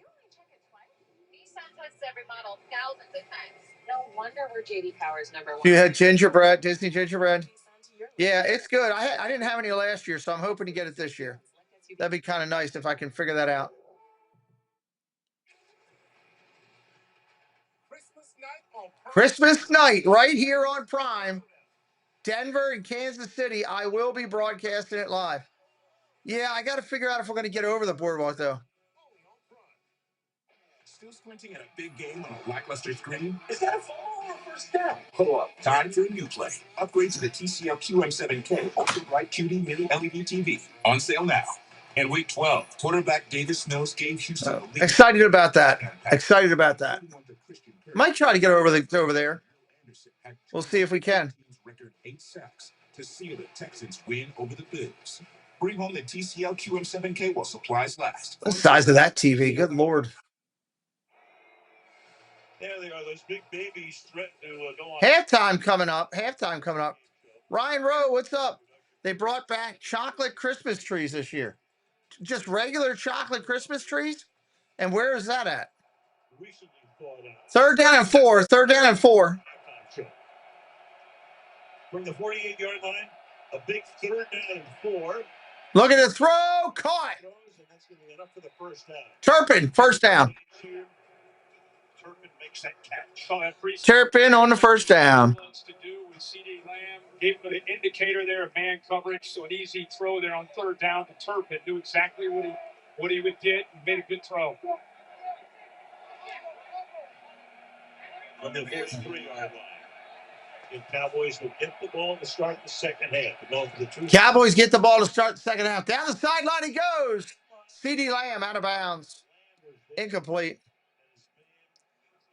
Nissan tests every model thousands of times. No wonder we're JD Power's #1. You had gingerbread, Disney gingerbread. Yeah, it's good. I didn't have any last year, so I'm hoping to get it this year. That'd be kind of nice if I can figure that out. Christmas night, right here on Prime. Denver and Kansas City. I will be broadcasting it live. Yeah, I got to figure out if we're going to get over the boardwalk, though. Still squinting at a big game on a lackluster screen? Is that a fall or a first down? Pull up. Time for a new play. Upgrade to the TCL QM7K Ultra Bright QD Mini LED TV. On sale now. And week 12, quarterback Davis Mills gave Houston the lead. Excited about that. Excited about that. Might try to get over there. We'll see if we can. Record 8 sacks to seal the Texans' win over the Bills. Bring home the TCL QM7K while supplies last. The size of that TV. Good Lord. There they are, those big babies threaten to go on. Halftime coming up. Ryan Rowe, what's up? They brought back chocolate Christmas trees this year. Just regular chocolate Christmas trees? And where is that at? Third down and four. From the 48-yard line, a big 3rd down and 4. Look at the throw. Caught. And that's going to be enough for the first down. Turpin, first down. Turpin makes that catch. Turpin on the first down. To do with CD Lamb, gave him an indicator there of man coverage, so an easy throw there on 3rd down to Turpin. Knew exactly what he what he would get and made a good throw. On the first 3-yard line. The Cowboys will get the ball to start the second half. Cowboys get the ball to start the second half. Down the sideline he goes. CeeDee Lamb out of bounds. Incomplete.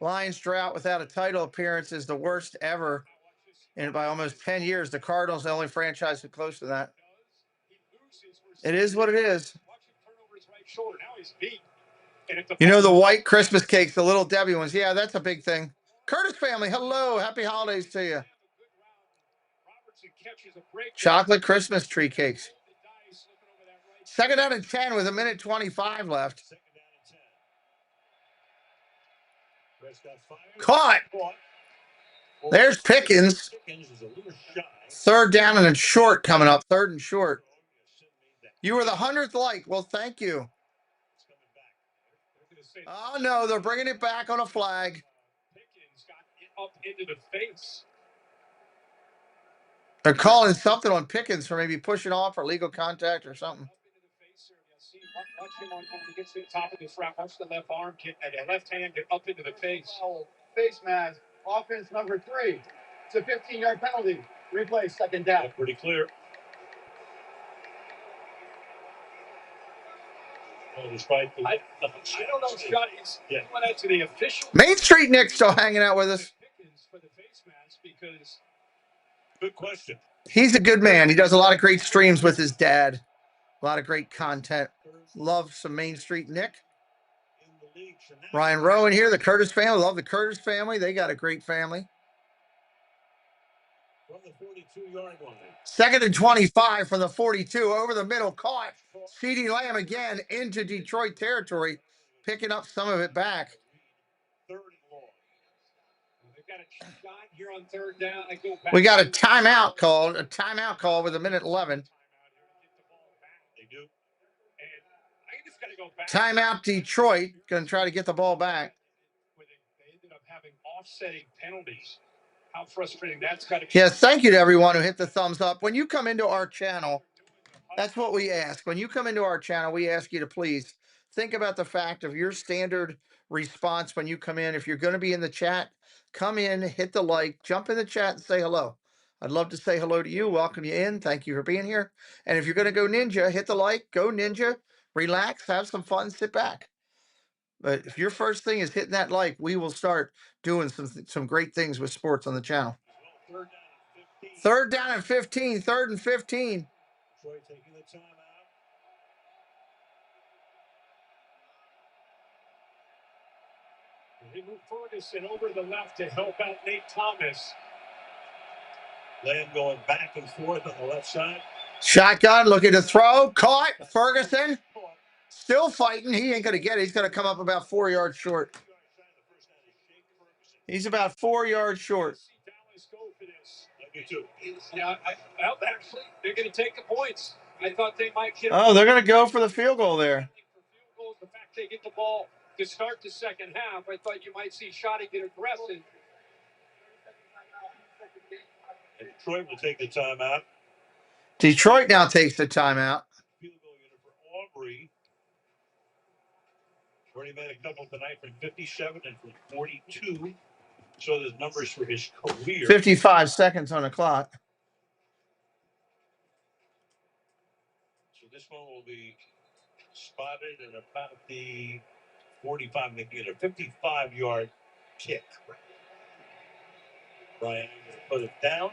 Lions drought without a title appearance is the worst ever. And by almost 10 years, the Cardinals the only franchise close to that. It is what it is. You know the white Christmas cakes, the Little Debbie ones. Yeah, that's a big thing. Curtis family, hello. Happy holidays to you. Chocolate Christmas tree cakes. 2nd down and 10 with 1:25 left. Caught. There's Pickens. 3rd down and short coming up. 3rd and short. You were the 100th like. Well, thank you. Oh, no, they're bringing it back on a flag. Up into the face. They're calling something on Pickens for maybe pushing off or legal contact or something. Watch him on when he gets to the top of this route. Watch the left arm get left hand get up into the face. Face mask. Offense number 3. It's a 15-yard penalty. Replay, 2nd down. Pretty clear. Despite the, I don't know if Scott is went out to the official. Main Street Nick still hanging out with us. For the face mask because good question. He's a good man. He does a lot of great streams with his dad. A lot of great content. Love some Main Street Nick. Ryan Rowan here, the Curtis family. Love the Curtis family. They got a great family. From the 42-yard line. 2nd and 25 from the 42. Over the middle, caught. CeeDee Lamb again into Detroit territory, picking up some of it back. 3rd and long. They've got a shot here on 3rd down. I go back. We got a timeout called. A timeout call with 1:11. They do. And I just got to go back. Timeout Detroit. Going to try to get the ball back. They ended up having offsetting penalties. How frustrating that's got to be. Yes, thank you to everyone who hit the thumbs up. When you come into our channel, that's what we ask. When you come into our channel, we ask you to please think about the fact of your standard response when you come in. If you're going to be in the chat, come in, hit the like, jump in the chat and say hello. I'd love to say hello to you, welcome you in. Thank you for being here. And if you're going to go ninja, hit the like, go ninja, relax, have some fun, sit back. But if your first thing is hitting that like, we will start doing some great things with sports on the channel. 3rd down and 15. 3rd and 15. Detroit taking the timeout. They move Ferguson over the left to help out Nate Thomas. Lamb going back and forth on the left side. Shotgun, looking to throw. Caught. Ferguson. Still fighting. He ain't going to get it. He's going to come up about 4 yards short. He's about 4 yards short. Yeah, actually, they're going to take the points. I thought they might get. Oh, they're going to go for the field goal there. The fact they get the ball to start the second half, I thought you might see Shoddy get aggressive. And Detroit will take the timeout. Detroit now takes the timeout. Field goal unit for Aubrey. Already made a couple tonight from 57 and from 42. So there's numbers for his career. 55 seconds on the clock. So this one will be spotted at about the 45, making it a 55-yard kick. Brian put it down.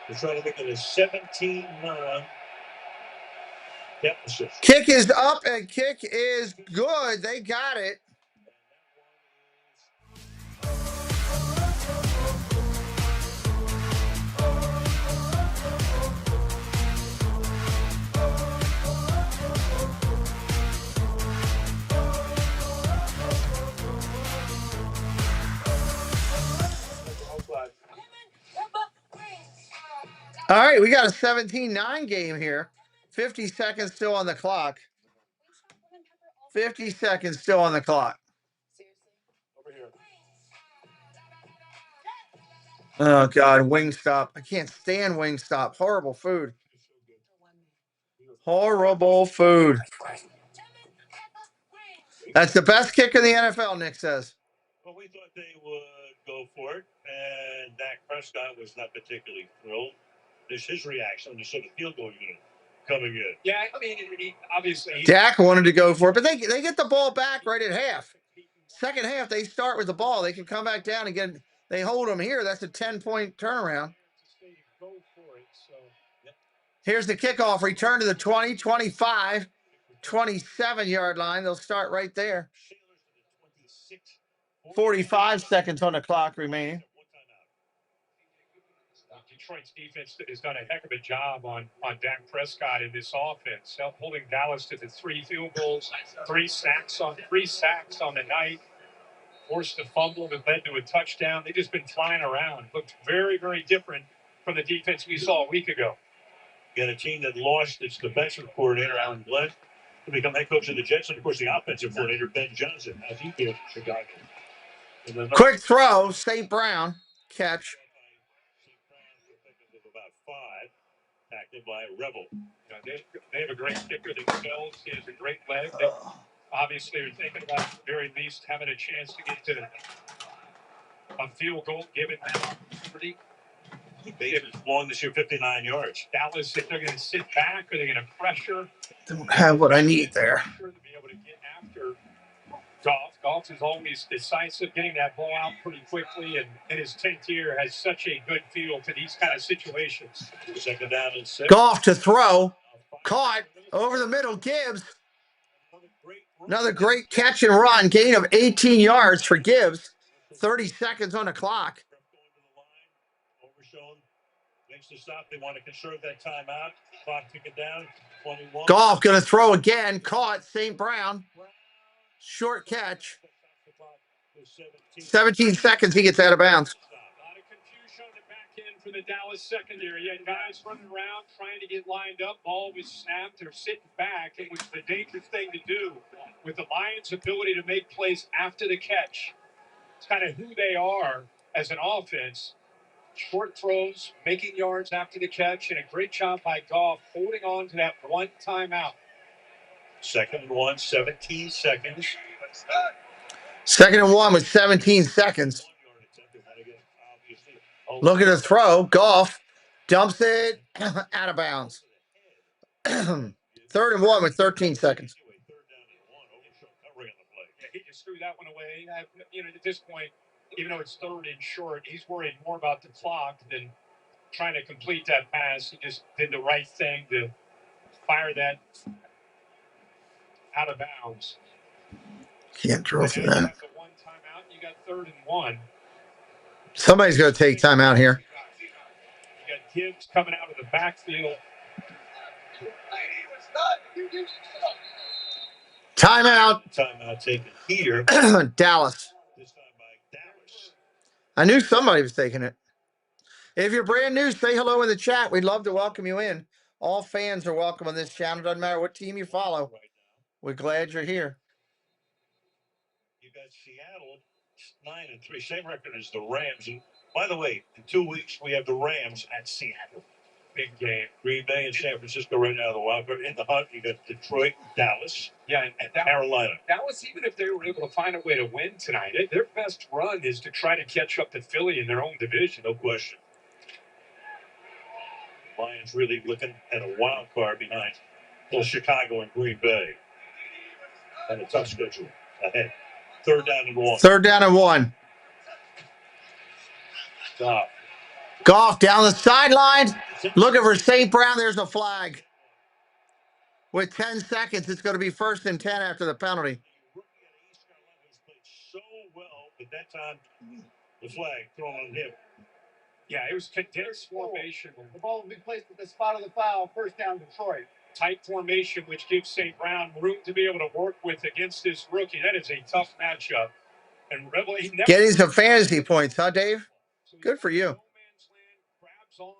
We're trying to make it a 17-9 deficit. Kick is up and kick is good. They got it. All right, we got a 17-9 game here. 50 seconds still on the clock. 50 seconds still on the clock. Oh, God, Wingstop. I can't stand Wingstop. Horrible food. Horrible food. That's the best kick in the NFL, Nick says. Well, we thought they would go for it, and Dak Prescott was not particularly thrilled. This is his reaction when he saw the field goal unit coming in. Yeah, I mean, obviously. Dak wanted to go for it, but they get the ball back right at half. Second half, they start with the ball. They can come back down and get. They hold them here. That's a 10-point turnaround. Here's the kickoff. Return to the 20, 25, 27-yard line. They'll start right there. 45 seconds on the clock remaining. Detroit's defense has done a heck of a job on Dak Prescott in this offense, holding Dallas to the 3 field goals, 3 sacks on the night, forced a fumble that led to a touchdown. They've just been flying around. Looked very, very different from the defense we saw a week ago. Got a team that lost its defensive coordinator, Alan Glenn, to become head coach of the Jets, and of course the offensive coordinator, Ben Johnson, as he did Chicago. Quick throw, St. Brown, catch. About 5, tackled by Rebel. They have a great kicker themselves. He has a great leg. They obviously are thinking about at the very least having a chance to get to a field goal, given that opportunity. They've long this year, 59 yards. Dallas, if they're going to sit back, are they going to pressure? Don't have what I need there. To be able to get after Goff. Goff is always decisive, getting that ball out pretty quickly, and in his 10th year has such a good feel for these kind of situations. Second down and 6. Goff to throw. Caught over the middle. Gibbs. Another great catch and run. Gain of 18 yards for Gibbs. 30 seconds on the clock. Overshown makes the stop. They want to conserve that timeout. Clock ticking down. 21. Goff going to throw again. Caught. St. Brown. Short catch. 17 seconds. He gets out of bounds. A lot of confusion on the back end for the Dallas secondary. You had guys running around trying to get lined up. Ball was snapped. They're sitting back. It was the dangerous thing to do with the Lions' ability to make plays after the catch. It's kind of who they are as an offense. Short throws, making yards after the catch, and a great job by Goff holding on to that one timeout. Second and 1, 17 seconds. Second and 1 with 17 seconds. Look at the throw. Goff dumps it out of bounds. Third and 1 with 13 seconds. Yeah, he just threw that one away. At this point, even though it's third and short, he's worried more about the clock than trying to complete that pass. He just did the right thing to fire that out of bounds. Can't throw for that. You got the 1 timeout. You got 3rd and 1. Somebody's going to take time out here. You got Gibbs coming out of the backfield. Timeout. Timeout taken here. Dallas. This time by Dallas. I knew somebody was taking it. If you're brand new, say hello in the chat. We'd love to welcome you in. All fans are welcome on this channel. Doesn't matter what team you follow. We're glad you're here. You got Seattle 9-3, same record as the Rams. And by the way, in 2 weeks we have the Rams at Seattle. Big game. Green Bay and San Francisco right now the wild card. In the hunt, you got Detroit, Dallas, Yeah, and Carolina. Dallas, even if they were able to find a way to win tonight, their best run is to try to catch up to Philly in their own division. No question. Lions really looking at a wild card behind both Chicago and Green Bay. And a tough schedule ahead. 3rd down and 1. 3rd down and 1. Goff down the sideline. Looking for St. Brown. There's a flag. With 10 seconds, it's going to be 1st and 10 after the penalty. So well, but that time the flag thrown on him. Yeah, it was condensed formation. The ball will be placed at the spot of the foul. 1st down, Detroit. Tight formation, which gives St. Brown room to be able to work with against this rookie. That is a tough matchup. And Rebel, he never Getting some fantasy points, huh, Dave? Good for you. grabs on.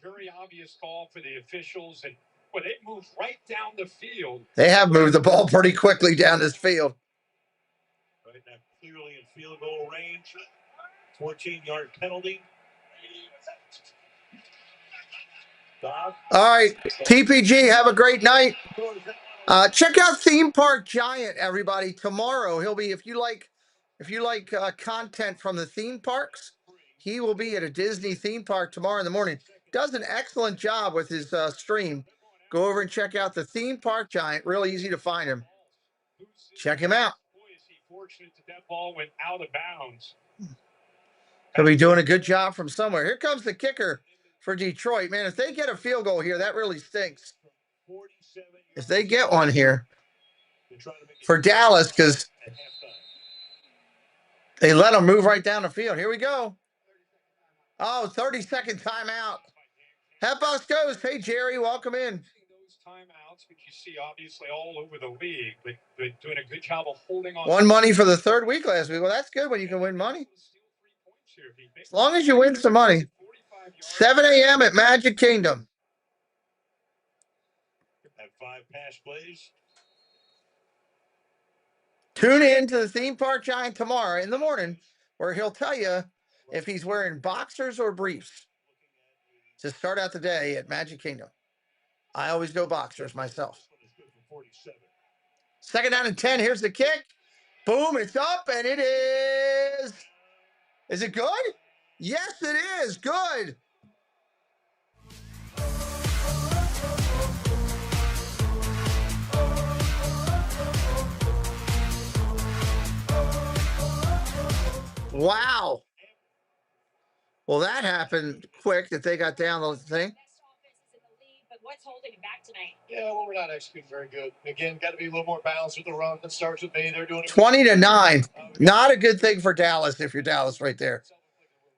Very obvious call for the officials. And boy, they moved right down the field. They have moved the ball pretty quickly down this field. Right now, clearly in field goal range. 14-yard penalty. All right, TPG, have a great night. Check out Theme Park Giant, everybody. Tomorrow he'll be, if you like content from the theme parks, he will be at a Disney theme park tomorrow in the morning. Does an excellent job with his stream. Go over and check out the Theme Park Giant. Real easy to find him. Check him out. Fortunate that ball went out of bounds. He'll be doing a good job from somewhere. Here comes the kicker for Detroit. Man, if they get a field goal here, that really stinks. If they get one here for Dallas, because they let them move right down the field. Here we go. Oh, 30-second timeout. That bus goes. Hey, Jerry, welcome in. Those timeouts, which you see obviously all over the league, but doing a good job of holding on. Won money for the third week last week. Well, that's good when you can win money. As long as you win some money. 7 a.m. at Magic Kingdom. Have 5 pass plays. Tune in to the Theme Park Giant tomorrow in the morning, where he'll tell you if he's wearing boxers or briefs to start out the day at Magic Kingdom. I always go boxers myself. 2nd down and 10. Here's the kick. Boom, it's up, and it is. Is it good? Yes, it is. Good. Wow. Well, that happened quick that they got down the thing. But what's holding him back tonight? Yeah, well, we're not executing very good. Again, got to be a little more balanced with the run. That starts with me. They're doing it 20-9. Not a good thing for Dallas if you're Dallas right there.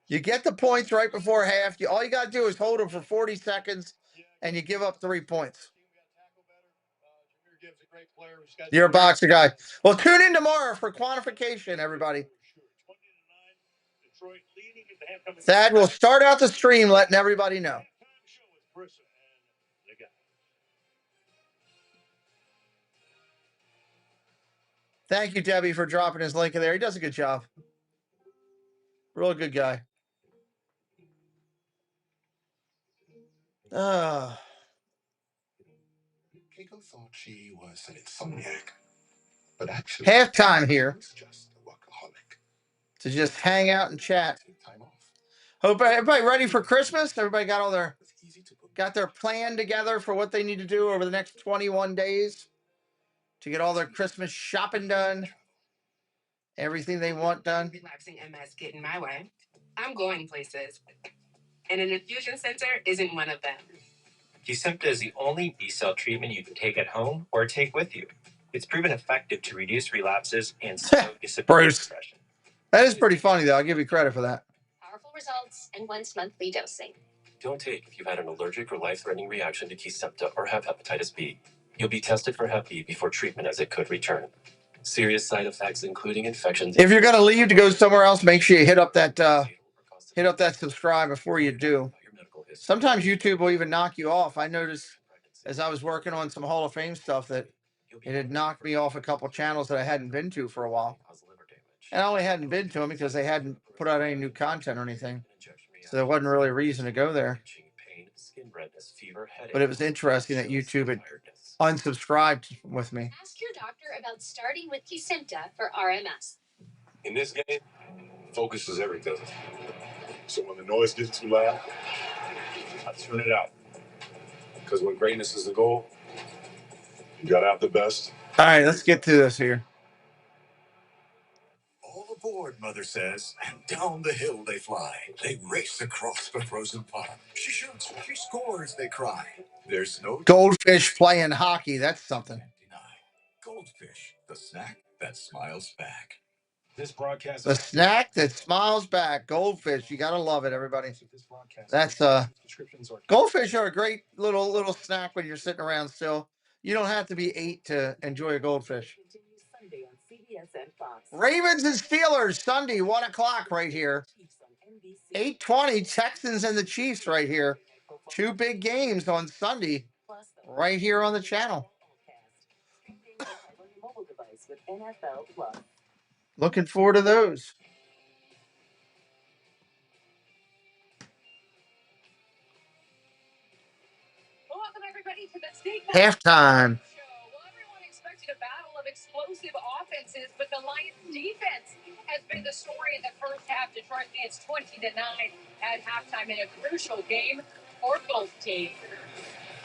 You get the points right before half. All you got to do is hold them for 40 seconds, and you give up 3 points. You're a boxer guy. Well, tune in tomorrow for quantification, everybody. Thad will start out the stream letting everybody know. Thank you, Debbie, for dropping his link in there. He does a good job. Real good guy. Keiko thought she was an insomniac, but actually, Halftime here. was just a workaholic. To just hang out and chat. Hope everybody ready for Christmas. Everybody got their plan together for what they need to do over the next 21 days to get all their Christmas shopping done. Everything they want done. Relaxing MS getting my way. I'm going places, and an infusion center isn't one of them. Kesimpta is the only B-cell treatment you can take at home or take with you. It's proven effective to reduce relapses and slow Bruce. progression. That is pretty funny, though. I'll give you credit for that. Powerful results and once monthly dosing. Don't take if you've had an allergic or life-threatening reaction to Kesimpta or have hepatitis B. You'll be tested for Hep B before treatment as it could return. Serious side effects, including infections. If you're going to leave to go somewhere else, make sure you hit up that subscribe before you do. Sometimes YouTube will even knock you off. I noticed as I was working on some Hall of Fame stuff that it had knocked me off a couple channels that I hadn't been to for a while. And I only hadn't been to them because they hadn't put out any new content or anything. So there wasn't really a reason to go there. But it was interesting that YouTube had unsubscribed with me. Ask your doctor about starting with Kesimpta for RMS. In this game, focus is everything. So when the noise gets too loud, I tune it out. Because when greatness is the goal, you gotta have the best. All right, let's get to this here. All aboard, Mother says, and down the hill they fly. They race across the frozen pond. She shoots, she scores, they cry. There's no Goldfish playing hockey. That's something. Goldfish, the snack that smiles back. This broadcast. The snack that smiles back. Goldfish. You gotta love it, everybody. That's goldfish are a great little snack when you're sitting around still. You don't have to be 8 to enjoy a goldfish. Ravens and Steelers Sunday 1 o'clock right here. 8:20 Texans and the Chiefs right here. 2 big games on Sunday right here on the channel. Looking forward to those. Halftime. Well, everyone expected a battle of explosive offenses, but the Lions' defense has been the story in the first half. Detroit leads 20-9 at halftime in a crucial game for both teams.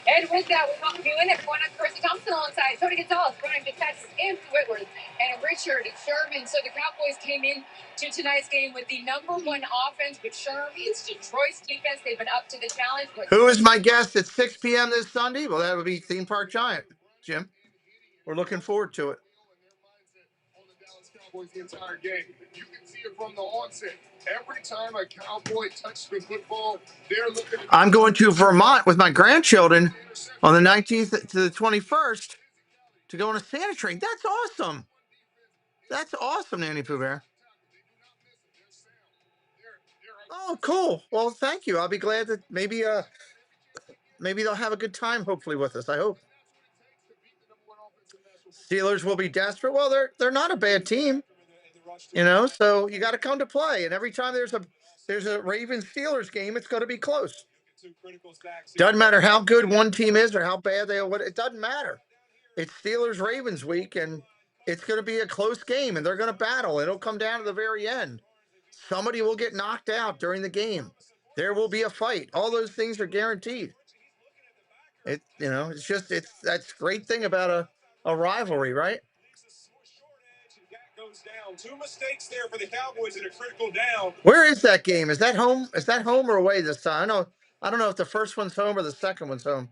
And with that, we welcome you in, everyone. I'm Chrissy Thompson alongside Tony Gonzalez, Brian DeTexas, Anthony Whitworth, and Richard Sherman. So the Cowboys came in to tonight's game with the #1 offense, but Sherm, it's Detroit's defense. They've been up to the challenge. Who is my guest at 6 p.m. this Sunday? Well, that would be Theme Park Giant, Jim. We're looking forward to it. On the Dallas Cowboys the entire game. You can see it from the onset. Every time a Cowboy touches the football, they're looking at... I'm going to Vermont with my grandchildren on the 19th to the 21st to go on a Santa train. That's awesome. That's awesome, Nanny Pooh Bear. Oh, cool. Well, thank you. I'll be glad that maybe they'll have a good time, hopefully, with us. I hope. Steelers will be desperate. Well, they're not a bad team, so you got to come to play. And every time there's a Ravens Steelers game, it's going to be close. Doesn't matter how good one team is or how bad they are. It doesn't matter. It's Steelers Ravens week, and it's going to be a close game, and they're going to battle. It'll come down to the very end. Somebody will get knocked out during the game. There will be a fight. All those things are guaranteed. That's a great thing about a rivalry, right? Two mistakes there for the Cowboys in a critical down. Where is that game? Is that home? Is that home or away this time? I don't know if the first one's home or the second one's home.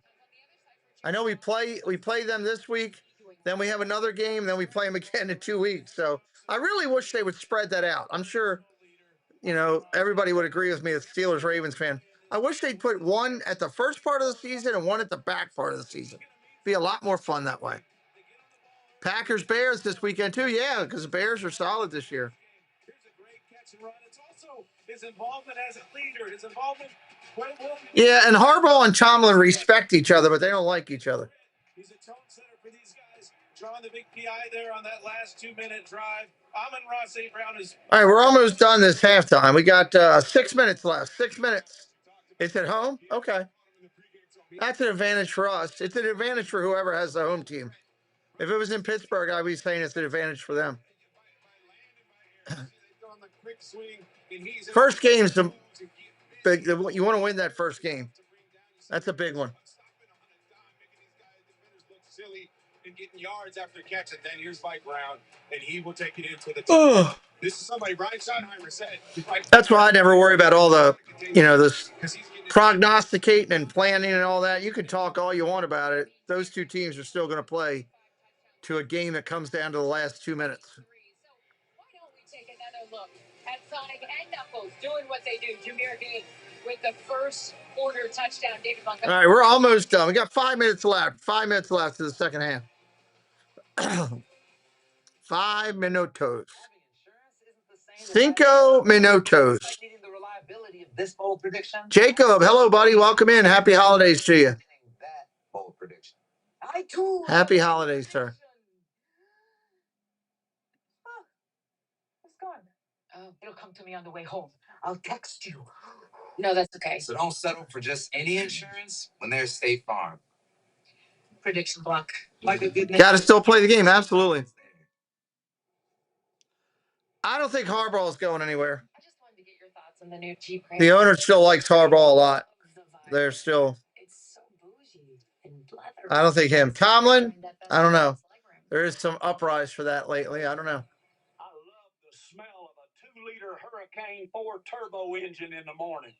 I know we play them this week, then we have another game, then we play them again in 2 weeks. So I really wish they would spread that out. I'm sure, everybody would agree with me as Steelers Ravens fan. I wish they'd put one at the first part of the season and one at the back part of the season. Be a lot more fun that way. Packers Bears this weekend too, yeah, because the Bears are solid this year. Here's a great catch and run. It's also his involvement as a leader, his involvement. Yeah, and Harbaugh and Tomlin respect each other, but they don't like each other. He's a tone setter for these guys. Drawing the big PI there on that last 2-minute drive. Amon-Ra St. Brown is... All right, we're almost done this halftime. We got 6 minutes left. 6 minutes. It's at home? Okay. That's an advantage for us. It's an advantage for whoever has the home team. If it was in Pittsburgh, I'd be saying it's an advantage for them. First game's the big. You want to win that first game. That's a big one. Silly and getting yards after catch, and then here's Mike Brown, and he will take it into the. This is somebody Brian Schottenheimer said. That's why I never worry about all the, this prognosticating and planning and all that. You can talk all you want about it. Those two teams are still going to play to a game that comes down to the last 2 minutes. So why don't we take another look at Sonic and Knuckles doing what they do? Jameer Gibbs with the first quarter touchdown. David Montgomery. All right, we're almost done. We got 5 minutes left. 5 minutes left to the second half. 5 minutos. 5 minutos. Jacob, hello, buddy. Welcome in. Happy holidays to you. Happy holidays, sir. It's gone. Oh, it'll come to me on the way home. I'll text you. No, that's okay. So don't settle for just any insurance when there's State Farm. Prediction block. Like a good Got to still play the game. Absolutely. I don't think Harbaugh's going anywhere. I just wanted to get your thoughts on the new Jeep. The owner still likes Harbaugh a lot. They're still. It's so bougie and leather. I don't think him. Tomlin, I don't know. There is some uprise for that lately. I don't know. I love the smell of a 2-liter Hurricane 4 turbo engine in the morning.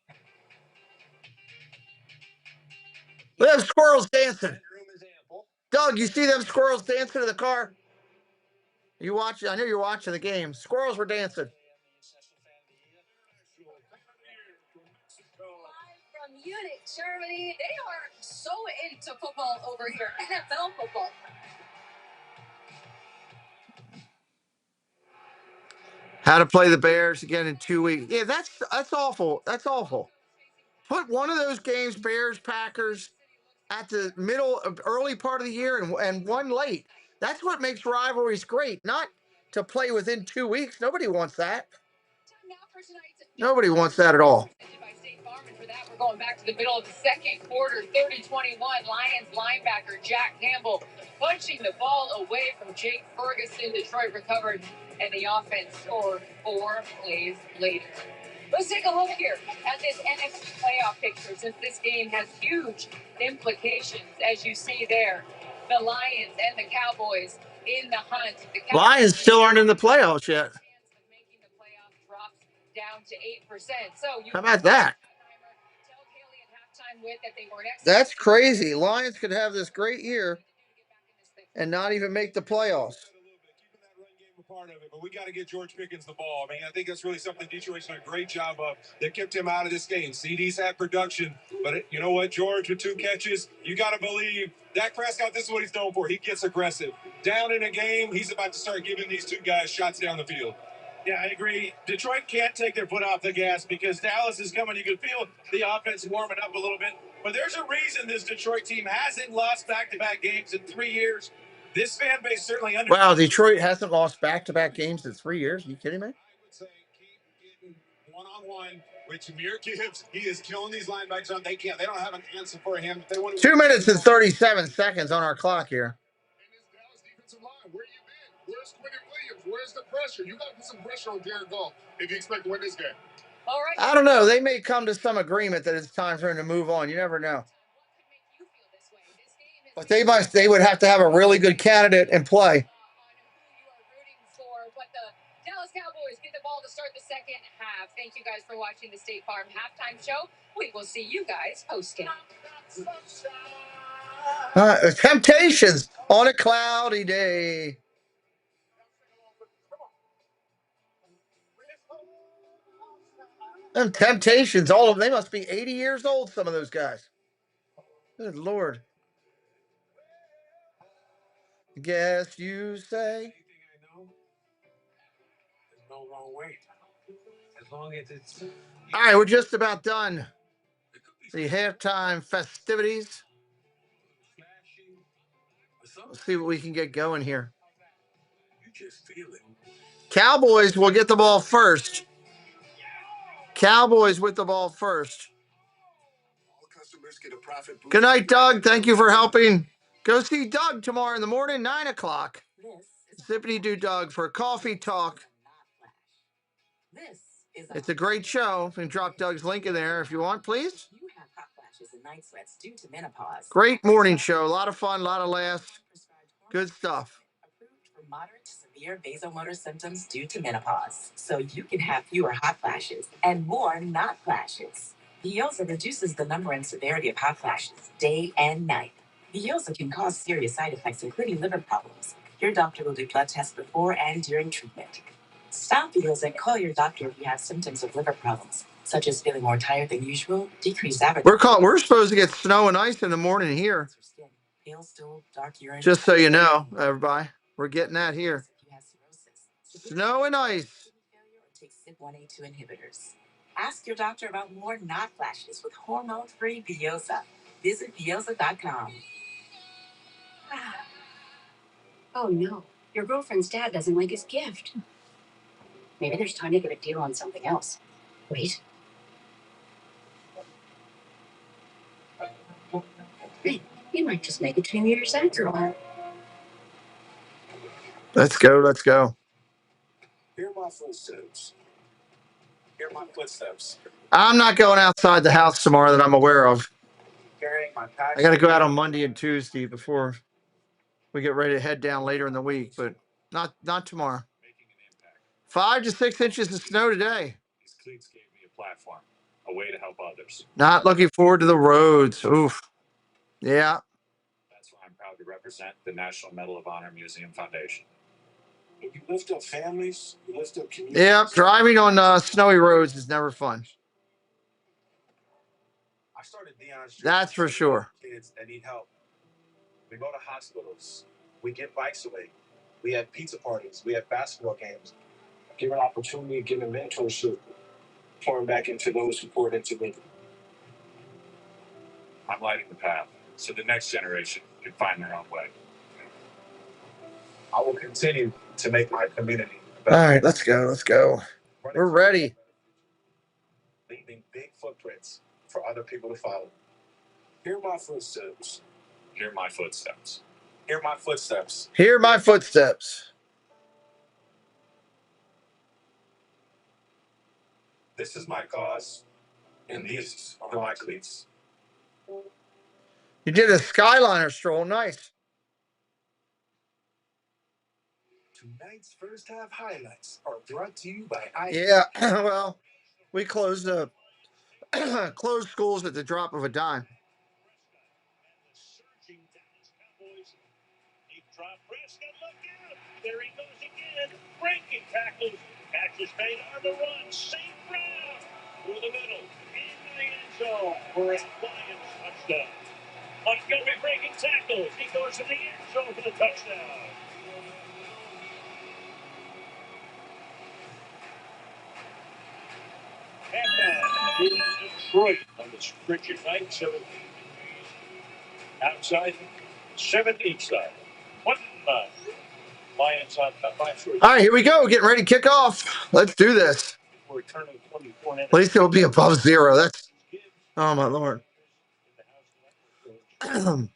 Look at them squirrels dancing. Doug, you see them squirrels dancing in the car? You watch? I know you're watching the game. Squirrels were dancing. From Munich, Germany. They are so into football over here. NFL football. How to play the Bears again in 2 weeks. Yeah, that's awful. That's awful. Put one of those games, Bears, Packers, at the early part of the year and one late. That's what makes rivalries great, not to play within 2 weeks. Nobody wants that. Nobody wants that at all. going back to the middle of the second quarter, 30-21. Lions linebacker Jack Campbell punching the ball away from Jake Ferguson. Detroit recovered, and the offense scored 4 plays later. Let's take a look here at this NFC playoff picture, since this game has huge implications, as you see there. The Lions and the Cowboys in the hunt. The Lions still aren't in the playoffs yet. Making the playoffs drops down to 8%. So How about that? Tell Haley at halftime with that they were next. That's crazy. Lions could have this great year and not even make the playoffs. Part of it, but we got to get George Pickens the ball. I mean, I think that's really something Detroit's done a great job of. They kept him out of this game. CD's had production, but you know what, George, with 2 catches, you got to believe Dak Prescott, this is what he's known for. He gets aggressive. Down in a game, he's about to start giving these 2 guys shots down the field. Yeah, I agree. Detroit can't take their foot off the gas because Dallas is coming. You can feel the offense warming up a little bit. But there's a reason this Detroit team hasn't lost back-to-back games in 3 years. This fan base certainly under. Wow, Detroit hasn't lost back-to-back games in 3 years. Are you kidding me? I would say keep getting one-on-one with Jahmyr Gibbs. He is killing these linebackers on. They don't have an answer for him. If they want to 2 minutes and 37 seconds on our clock here. And this Dallas defensive line, where you been? Where's Quentin Williams? Where's the pressure? You got to put some pressure on Jared Goff if you expect to win this game. All right. I don't know. They may come to some agreement that it's time for him to move on. You never know. But they would have to have a really good candidate and play. But the Dallas Cowboys get the ball to start the second half. Thank you guys for watching the State Farm halftime show. We will see you guys post-game. Temptations on a cloudy day. Them Temptations, all of them, they must be 80 years old, some of those guys. Good Lord. Guess you say. There's no wrong way. As long as it's. All right, we're just about done. The halftime festivities. Let's see what we can get going here. Cowboys will get the ball first. Cowboys with the ball first. Good night, Doug. Thank you for helping. Go see Doug tomorrow in the morning, 9 o'clock. Zippity Doo Doug for Coffee Talk. It's a great show. You can drop Doug's link in there if you want, please. Great morning show. A lot of fun, a lot of laughs. Good stuff. For moderate to severe vasomotor symptoms due to menopause, so you can have fewer hot flashes and more not flashes. Veoza reduces the number and severity of hot flashes day and night. Veoza can cause serious side effects, including liver problems. Your doctor will do blood tests before and during treatment. Stop Veoza and call your doctor if you have symptoms of liver problems, such as feeling more tired than usual, decreased appetite. We're supposed to get snow and ice in the morning here. Pale stool, dark urine. Just so you know, everybody, we're getting that here. Snow and ice. Take CYP1A2 inhibitors. Ask your doctor about more not flashes with hormone-free Veoza. Visit Veoza.com. Oh no, your girlfriend's dad doesn't like his gift. Maybe there's time to get a deal on something else. Wait. Hey, you might just make it to New Year's after all. Let's go, let's go. Hear my footsteps. Hear my footsteps. I'm not going outside the house tomorrow that I'm aware of. Carrying my pack. I got to go out on Monday and Tuesday before we get ready to head down later in the week, but not tomorrow. 5 to 6 inches of snow today. These cleats gave me a platform, a way to help others. Not looking forward to the roads. Oof. Yeah. That's why I'm proud to represent the National Medal of Honor Museum Foundation. If you lift up families, you lift up communities. Yeah, driving on snowy roads is never fun. I started Neon Street. That's for sure. Kids that need help. We go to hospitals. We give bikes away. We have pizza parties. We have basketball games. Give an opportunity, give a mentorship, pouring back into those who poured into me. I'm lighting the path so the next generation can find their own way. I will continue to make my community better. All right, let's go. Let's go. We're ready. Leaving big footprints for other people to follow. Hear my footsteps. Hear my footsteps. Hear my footsteps. Hear my footsteps. This is my cause, and these are my cleats. You did a Skyliner stroll. Nice. Tonight's first half highlights are brought to you by Yeah, well, we closed closed schools at the drop of a dime. Surging Dallas Cowboys. Deep drop. Preston, look out. There he goes again. Breaking tackles. Catches made on the run. St. Brown through the middle. In the end zone for a Lions touchdown. Montgomery breaking tackles. He goes to the end zone for the touchdown. And now, Detroit on this frigid night. 17 degrees outside, 7 inside. 1 Lions on top. All right, here we go. Getting ready to kick off. Let's do this. At least it'll be above zero. That's, oh my Lord. Meanwhile,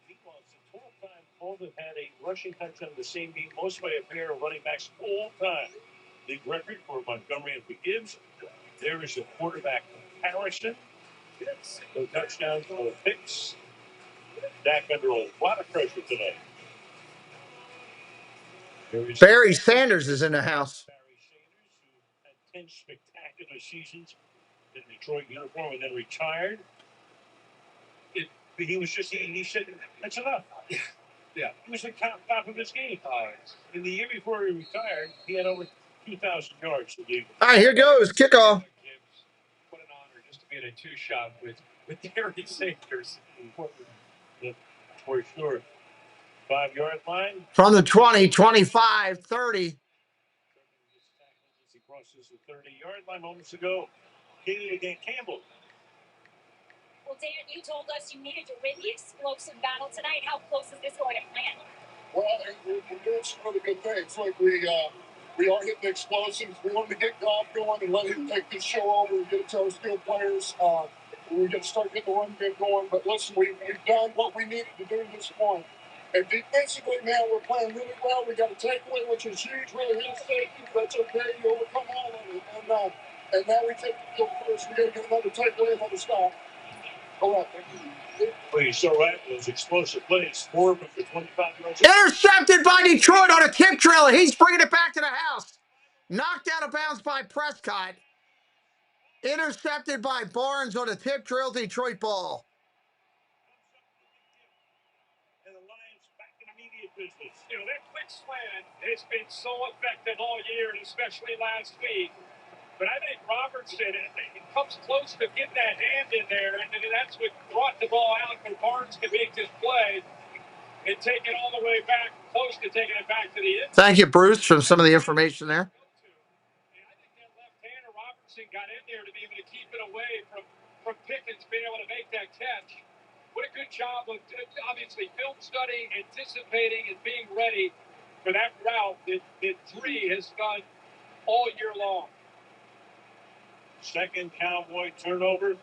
it's the 12th time Colts have had a rushing touchdown on the same game, most by a pair of running backs all time. The record for Montgomery and McGibbs. There is a quarterback comparison. No touchdowns, no picks. Dak under a lot of pressure today. Barry Sanders is in the house. Barry Sanders, who had 10 spectacular seasons in the Detroit uniform and then retired. He was just, he said, that's enough. Yeah. He was the top of his game. In the year before he retired, he had over 2,000 yards to leave. All right, here goes. Kickoff. What an honor just to be in a two-shot with Barry Sanders. For sure. 5-yard line. From the 20, 25, 30. He crosses the 30-yard line moments ago. Hitting again, Campbell. Well, Dan, you told us you needed to win the explosive battle tonight. How close is this going to plan? Well, we're doing some really good things. Like we are hitting the explosives. We wanted to get golf going and let him take this show over and get it to our skill players. We're going to start getting the run game going. But listen, we've done what we needed to do at this point. And defensively, man, we're playing really well. We got a takeaway, which is huge. Really hit safety. That's okay. You overcome all of it. And now we take the field first. We got to get another takeaway, another stop. All right, thank you. Well, you're so right. Those explosive plays. 4 of them for 25 yards. Intercepted by Detroit on a tip drill. He's bringing it back to the house. Knocked out of bounds by Prescott. Intercepted by Barnes on a tip drill. Detroit ball. And the Lions back in immediate business. You know, that quick slant has been so effective all year, and especially last week. But I think Robertson, it comes close to getting that hand in there, and that's what brought the ball out where Barnes can make this play and take it all the way back, close to taking it back to the end. Thank you, Bruce, for some of the information there. And I think that left-hander Robertson got in there to be able to keep it away from Pickens being able to make that catch. What a good job of, obviously, film study, anticipating, and being ready for that route that Dree has done all year long. Second Cowboy turnover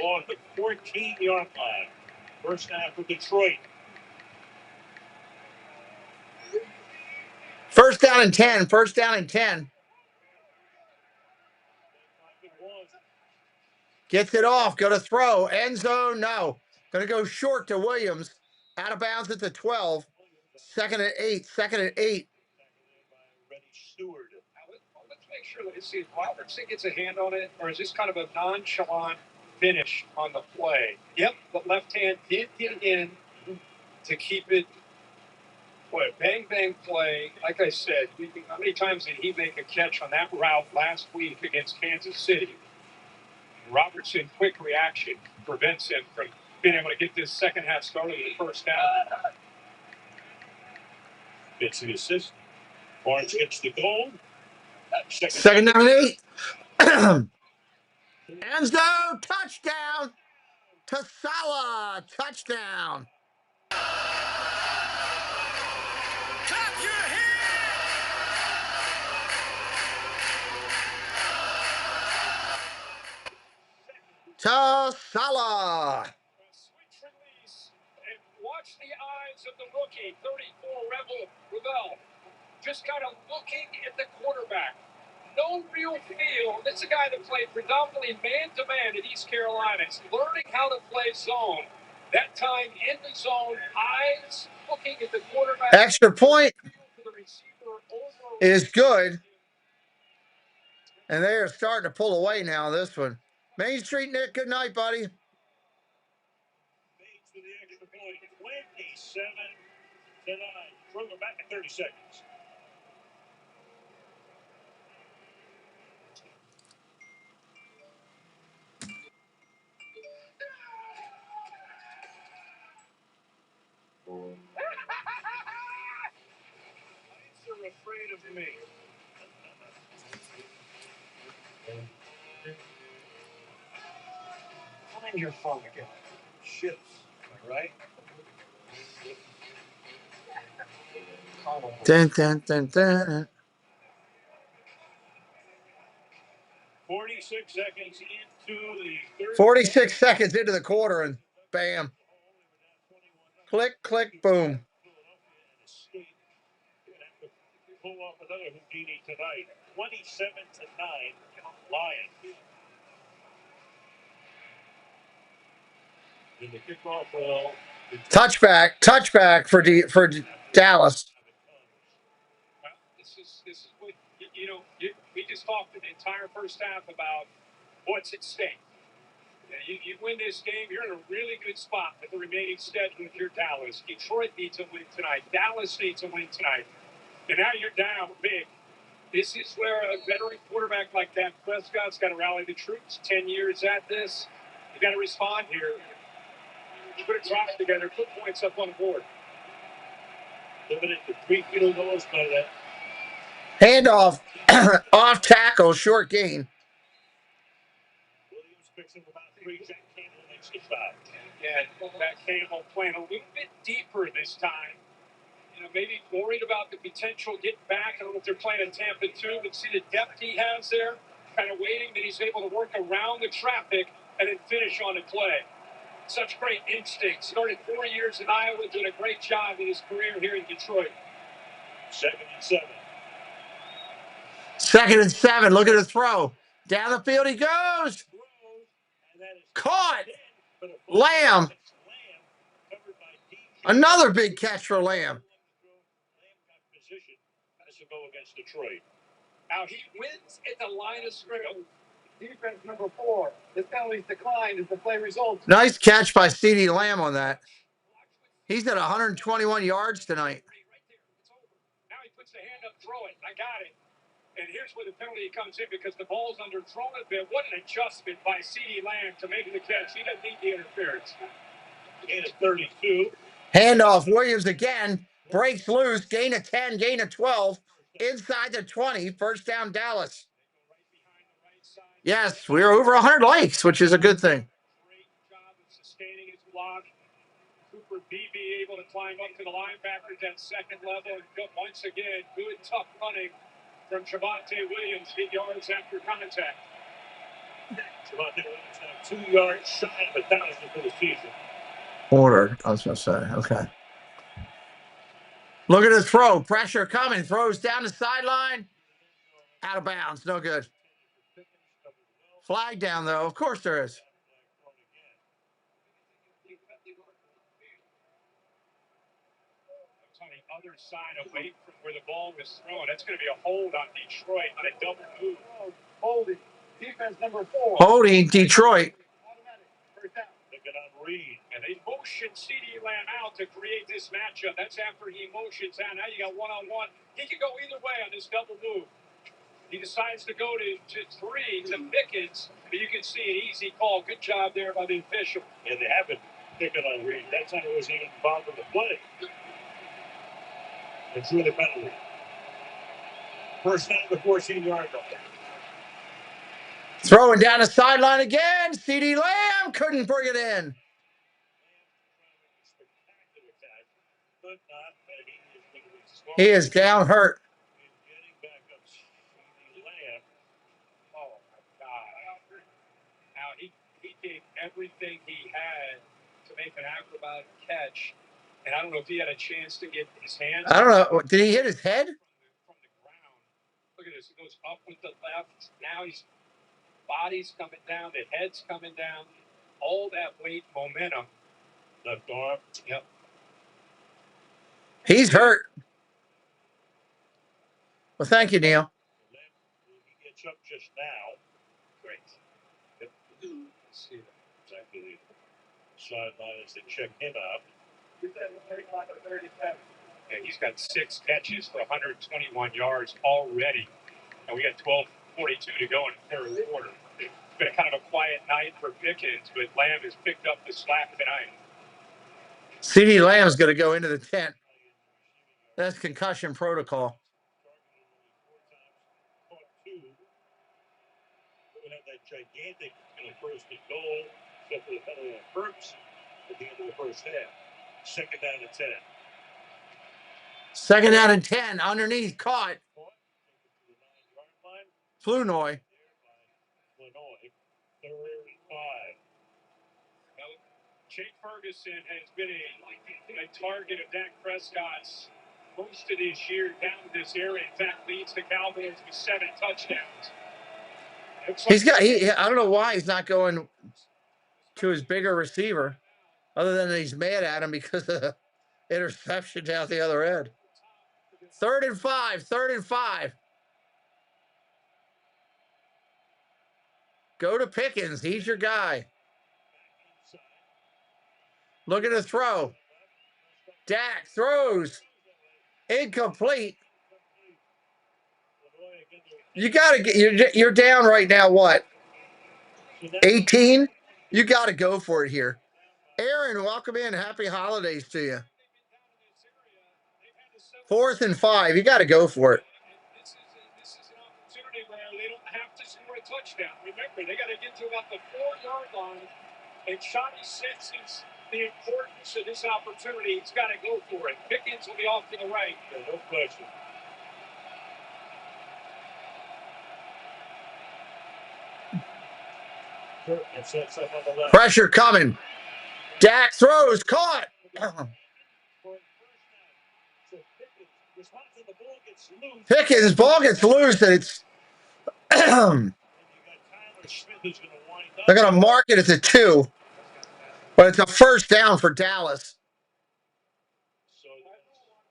on the 14-yard line. First half for Detroit. First down and 10. First down and 10. Gets it off. Go to throw. End zone. No. Going to go short to Williams. Out of bounds at the 12. Second and 8. Second and 8. Let's make sure that see if Robertson gets a hand on it, or is this kind of a nonchalant finish on the play? Yep, the left hand did get in to keep it. Boy, bang play. Like I said, how many times did he make a catch on that route last week against Kansas City? Robertson, quick reaction prevents him from being able to get this second half started in the first down. Gets the assist. Barnes gets the goal. Second down and 8. End zone. Touchdown. To Salah. Touchdown. Clap your hands! to Salah. Switch release. And watch the eyes of the rookie, 34 Revel. Just kind of looking at the quarterback. No real feel. This is a guy that played predominantly man-to-man at East Carolina. He's learning how to play zone. That time in the zone, eyes looking at the quarterback. Extra point is good. And they are starting to pull away now, this one. Main Street, Nick, good night, buddy. Bates with the extra point. 27-9. Throw it back in 30 seconds. They're afraid of me. Find your phone again. Shit. All right? Dun, dun, dun, dun. 46 seconds into the third. 46 seconds into the quarter, and bam. Click, click, boom. Pull off another Houdini tonight. 27-9, Lions. In the kickoff, Touchback for Dallas. This is what, we just talked the entire first half about what's at stake. You win this game, you're in a really good spot with the remaining schedule if you're Dallas. Detroit needs a win tonight. Dallas needs a win tonight. And now you're down big. This is where a veteran quarterback like Dak Prescott's got to rally the troops. 10 years at this. You got to respond here. Put a drive together, put points up on the board. Limited to 3 field goals by that. Handoff, off tackle, short gain. Williams picks up about 3. Jack Campbell makes the 5. Yeah, Jack Campbell playing a little bit deeper this time. Maybe worried about the potential getting back. I don't know if they're playing in Tampa too, but see the depth he has there. Kind of waiting that he's able to work around the traffic and then finish on the play. Such great instinct. Started 4 years in Iowa, did a great job in his career here in Detroit. 2nd and 7. 2nd and 7. Look at the throw. Down the field he goes. Caught. Lamb. Another big catch for Lamb. Has to go against Detroit. Now he wins at the line of scrimmage. Defense number 4. This penalty's declined as the play results. Nice catch by CeeDee Lamb on that. He's at 121 yards tonight. Now he puts the hand up, throw it. I got it. And here's where the penalty comes in because the ball's underthrown a bit. What an adjustment by CeeDee Lamb to make the catch. He doesn't need the interference. Gain of 32. Handoff, Williams again. Breaks loose. Gain of 10, gain of 12. Inside the 20. First down, Dallas. Yes, we're over 100 likes, which is a good thing. Great job of sustaining his block. Cooper Beebe able to climb up to the linebackers at second level. And once again, good, tough running from Javonte Williams, 8 yards after contact. Javonte Williams now 2 yards shy of 1,000 for the season. Order, I was going to say. Okay. Look at his throw. Pressure coming. Throws down the sideline. Out of bounds. No good. Flag down, though. Of course there is. On the other side, away from where the ball was thrown. That's going to be a hold on Detroit on a double move. Holding. Defense number 4. Holding Detroit. Looking on Reed. And they motion CeeDee Lamb out to create this matchup. That's after he motions out. Now you got one-on-one. He can go either way on this double move. He decides to go to 3 to Pickens, but you can see an easy call. Good job there by the official. And they haven't picked on Reed. That time it was even involved in the play. It's really penalty. First down, the 14-yard line. Throwing down the sideline again. CeeDee Lamb couldn't bring it in. He is down hurt. Oh, my God. Now, he gave everything he had to make an acrobatic catch. And I don't know if he had a chance to get his hands. I don't know. Did he hit his head? From the ground. Look at this. He goes up with the left. Now his body's coming down. The head's coming down. All that weight, momentum. Left arm. Yep. He's hurt. Well, thank you, Neil. He gets up just now. Great. Yep. See that. Exactly. Sideline as they check him out. And he's got 6 catches for 121 yards already. And we got 12:42 to go in the third quarter. It's been a kind of a quiet night for Pickens, but Lamb has picked up the slack tonight. CeeDee Lamb's going to go into the tent. That's concussion protocol. We have that gigantic first and goal, except for the penalty on Burks at the end of the first half. Second down and 10. Second down and 10. Underneath, caught. Flournoy. Third and 5. Now, Jake Ferguson has been a target of Dak Prescott's most of this year down to this area. In fact, leads the Cowboys with 7 touchdowns. He's got. I don't know why he's not going to his bigger receiver, other than he's mad at him because of the interception down the other end. 3rd and 5. 3rd and 5. Go to Pickens. He's your guy. Look at the throw. Dak throws. Incomplete. You got to get. You're down right now. What? 18. You got to go for it here. Aaron, welcome in. Happy holidays to you. 4th and 5. You got to go for it. This is an opportunity where they don't have to score a touchdown. Remember, they got to get to about the 4-yard line. And Shotty senses the importance of this opportunity. He's got to go for it. Pickens will be off to the right. Yeah, no question. Sets up on the left. Pressure coming. Dak throws. Caught. Pickens, ball gets loose, and it's they're going to mark it as a 2, but it's a first down for Dallas. So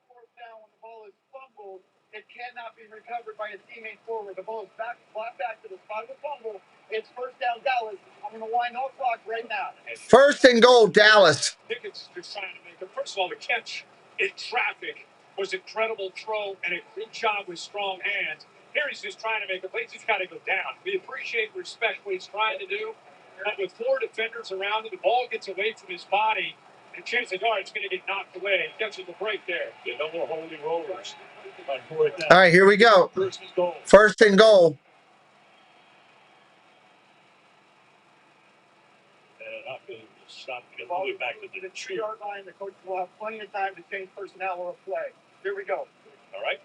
fourth down when the ball is fumbled, it cannot be recovered by a teammate forward. The ball is brought back to the spot of the fumble. It's first down Dallas. I'm going to wind no clock right now. 1st and goal, Dallas. Pickens is trying to make it. First of all, the catch in traffic was incredible throw and a good job with strong hands. Here he's just trying to make a play. He's got to go down. We appreciate and respect what he's trying to do. But with 4 defenders around him, the ball gets away from his body, and chances are it's going to get knocked away. He catches the break there. Yeah, no more holding rollers. All right, here we go. 1st and goal. Stop and move it back to the 2-yard line. The coach will have plenty of time to change personnel or play. Here we go. All right.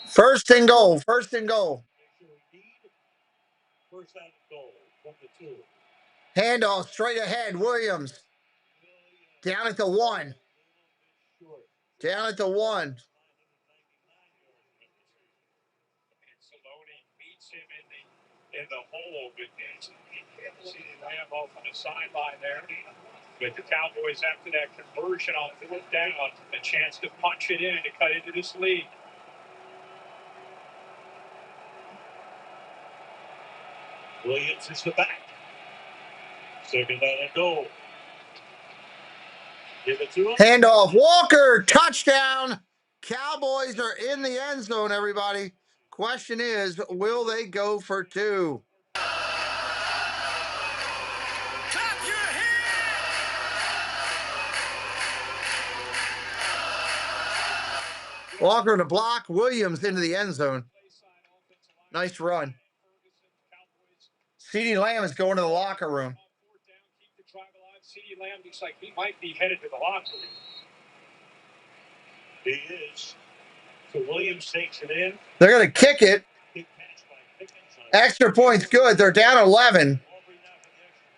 1st and goal. 1st and goal. First down and goal. 1 to 2. Handoff straight ahead. Williams. Down at the 1. Down at the 1. Saloni beats him in the hole, but CeeDee Lamb off on the sideline there. But the Cowboys, after that conversion on 4th down, a chance to punch it in to cut into this lead. Williams is the back. 2nd down and goal. Give it to him. Handoff. Walker. Touchdown. Cowboys are in the end zone, everybody. Question is, will they go for 2? Walker to block. Williams into the end zone. Nice run. CeeDee Lamb is going to the locker room. CeeDee Lamb looks like he might be headed to the locker room. He is. So Williams takes it in. They're going to kick it. Extra points good. They're down 11.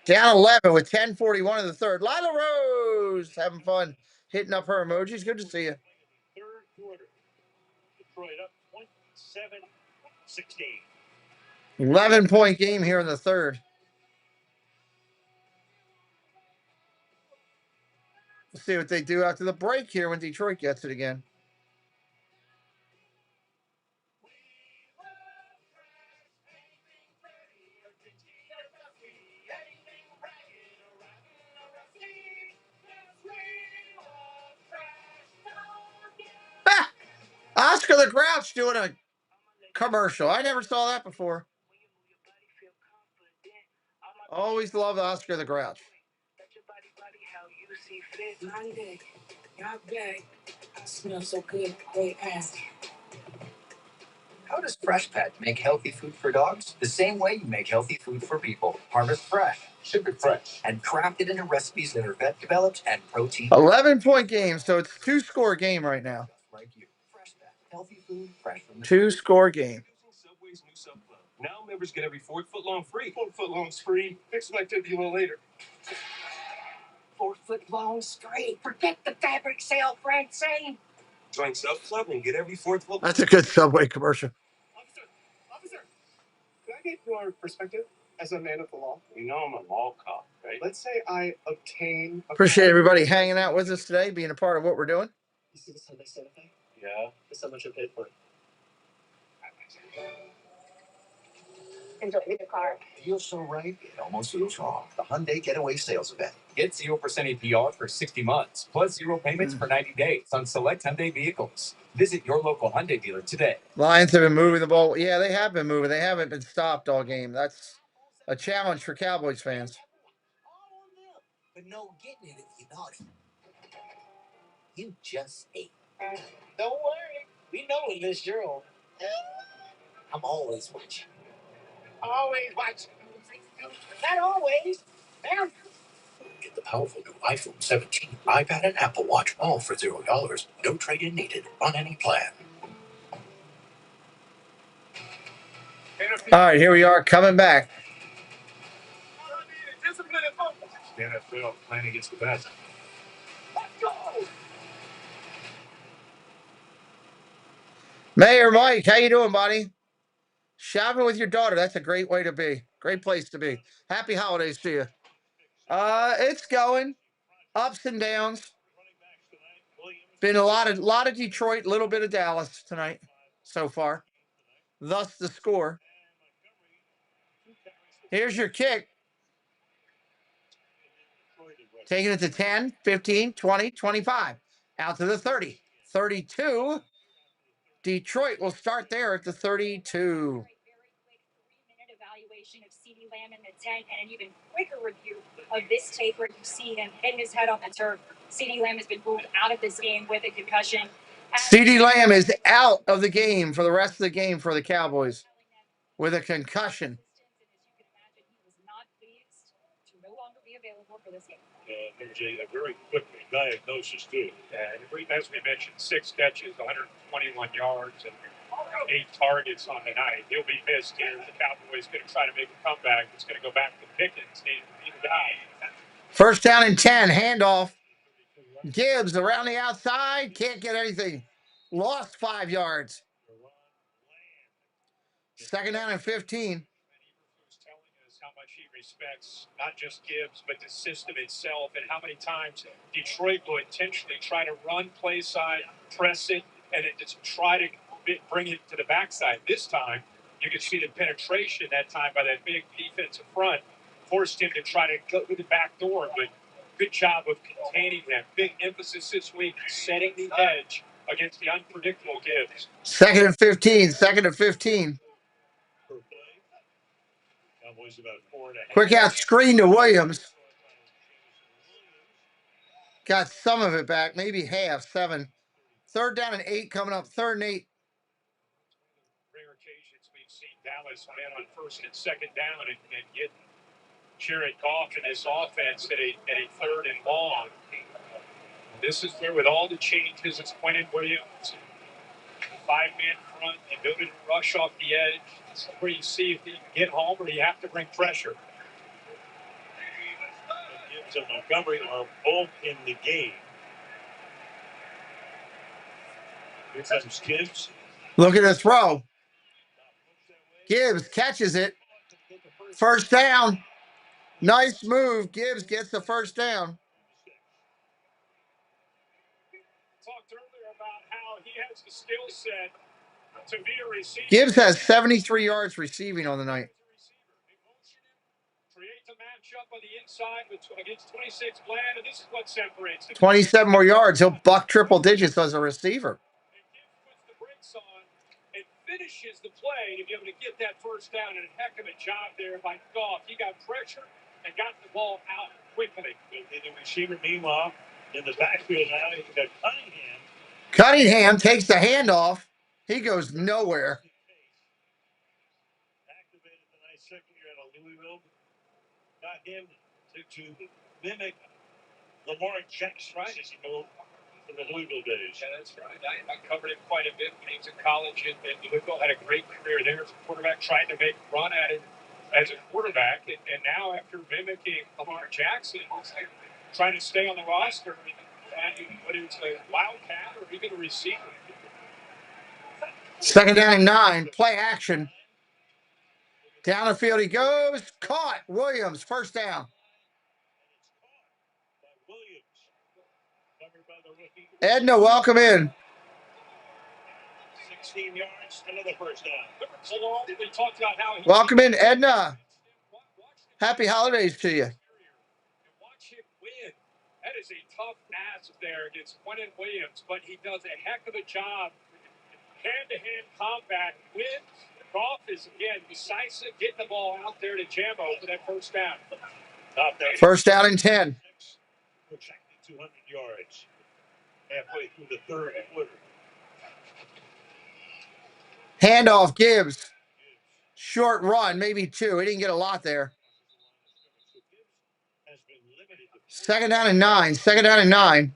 Down 11 with 10:41 in the third. Lila Rose having fun hitting up her emojis. Good to see you. Third quarter. Detroit up 27-16. 11-point game here in the third. We'll see what they do after the break here when Detroit gets it again. Ah! Oscar the Grouch doing a commercial. I never saw that before. Always loved Oscar the Grouch. Monday, y'all back. Smell so good. Great ass. How does Fresh Pet make healthy food for dogs? The same way you make healthy food for people. Harvest fresh, ship it fresh, and craft it into recipes that are vet developed and protein. 11-point game, so it's 2-score game right now. Like you. Fresh Pet. Healthy food, fresh from the 2-score game. Subway's new sub club. Now members get every 4 foot long free. 4 foot long's free. Fix my activity a little later. 4 foot long straight. Forget the fabric sale, Francine. Join sub club and get every 4th foot. That's a good Subway commercial. Officer, can I get your perspective as a man of the law? You know I'm a mall cop, right? Let's say I obtain. Appreciate everybody hanging out with us today, being a part of what we're doing. You see the Sunday sale thing? Yeah. This is how much I paid for it. Enjoy the car. Feels so right, it almost feels wrong. The Hyundai Getaway Sales Event. Get 0% APR for 60 months, plus 0 payments for 90 days on select Hyundai vehicles. Visit your local Hyundai dealer today. Lions have been moving the ball. Yeah, they have been moving. They haven't been stopped all game. That's a challenge for Cowboys fans. But no getting it if you naughty. You just ate. Don't worry. We know what list you're on. I'm always watching. Always watching. Not always. Damn. Get the powerful new iPhone 17, iPad, and Apple Watch all for $0. No trade-in needed on any plan. All right, here we are coming back. The NFL playing against the best. Let's go. Mayor Mike, how you doing, buddy? Shopping with your daughter. That's a great way to be. Great place to be. Happy holidays to you. It's going. Ups and downs. Been a lot of Detroit, a little bit of Dallas tonight so far. Thus the score. Here's your kick. Taking it to 10, 15, 20, 25. Out to the 30. 32. Detroit will start there at the 32. Evaluation of CD Lamb in the 10 and an even quicker review of this tape where you see him hit his head on the turf. CD Lamb has been ruled out of this game with a concussion. CD Lamb is out of the game for the rest of the game for the Cowboys with a concussion. MJ, a very quick diagnosis, too. And as we mentioned, 6 catches, 121 yards, and 8 targets on the night. He'll be missed here. The Cowboys going to try to make a comeback. It's going to go back to Pickens. He's the guy. First down and 10. Handoff. Gibbs around the outside. Can't get anything. Lost 5 yards. Second down and 15. How much he respects not just Gibbs, but the system itself, and how many times Detroit will intentionally try to run play side, press it, and it just try to bring it to the backside. This time, you can see the penetration that time by that big defensive front forced him to try to go to the back door, but good job of containing them. Big emphasis this week, setting the edge against the unpredictable Gibbs. Second and 15. Second and 15. Quick out screen to Williams. Got some of it back, maybe half, 7. Third down and 8 coming up. Third and 8. Rare occasions we've seen Dallas win on first and second down and get Jared Goff in this offense at a third and long. This is where, with all the changes, it's Quentin Williams, 5-man front, the ability to rush off the edge. It's where you see if you can get home or you have to bring pressure. Gibbs and Montgomery are both in the game. Here comes Gibbs. Look at the throw. Gibbs catches it. First down. Nice move. Gibbs gets the first down. Talked earlier about how he has the skill set to be a receiver. Gibbs has 73 yards receiving on the night. Create the matchup on the inside against 26 Bland, and this is what separates him. 27 more yards. He'll buck triple digits as a receiver. And Gibbs puts the brakes on and finishes the play to be able to get that first down, and a heck of a job there by Goff. He got pressure and got the ball out quickly. And the receiver, meanwhile, in the backfield now, he's got Cunningham. Cunningham takes the handoff. He goes nowhere. Activated the nice second year out of Louisville. Got him to mimic Lamar Jackson, right? As you know, from the Louisville days. Yeah, that's right. I covered him quite a bit when he was in college, and Louisville had a great career there as a quarterback, trying to make a run at it as a quarterback. And now, after mimicking Lamar Jackson, he's trying to stay on the roster, whether it's a wildcat or even a receiver. Second down and 9. Play action. Down the field he goes. Caught. Williams. First down. Edna, welcome in. 16 yards, another first down. We talked about how Welcome in, Edna. Happy holidays to you. Watch him win. That is a tough ask there against Quentin Williams, but he does a heck of a job. Hand-to-hand combat wins. Goff is, again, decisive, getting the ball out there to Jambo for that first down. First down and 10. Projected 200 yards. Halfway through the third quarter. Handoff, Gibbs. Short run, maybe 2. He didn't get a lot there. Second down and 9. Second down and 9.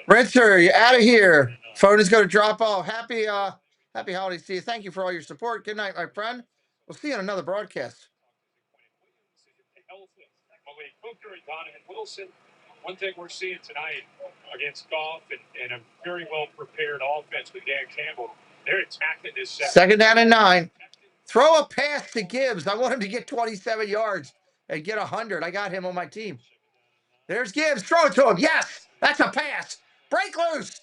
Rinser, you're out of here. Phone is going to drop off. Happy holidays to you. Thank you for all your support. Good night, my friend. We'll see you on another broadcast. Donovan Wilson. One thing we're seeing tonight against Goff and a very well prepared offense with Dan Campbell, they're attacking this second down and 9. Throw a pass to Gibbs. I want him to get 27 yards and get 100. I got him on my team. There's Gibbs. Throw it to him. Yes, that's a pass. Break loose.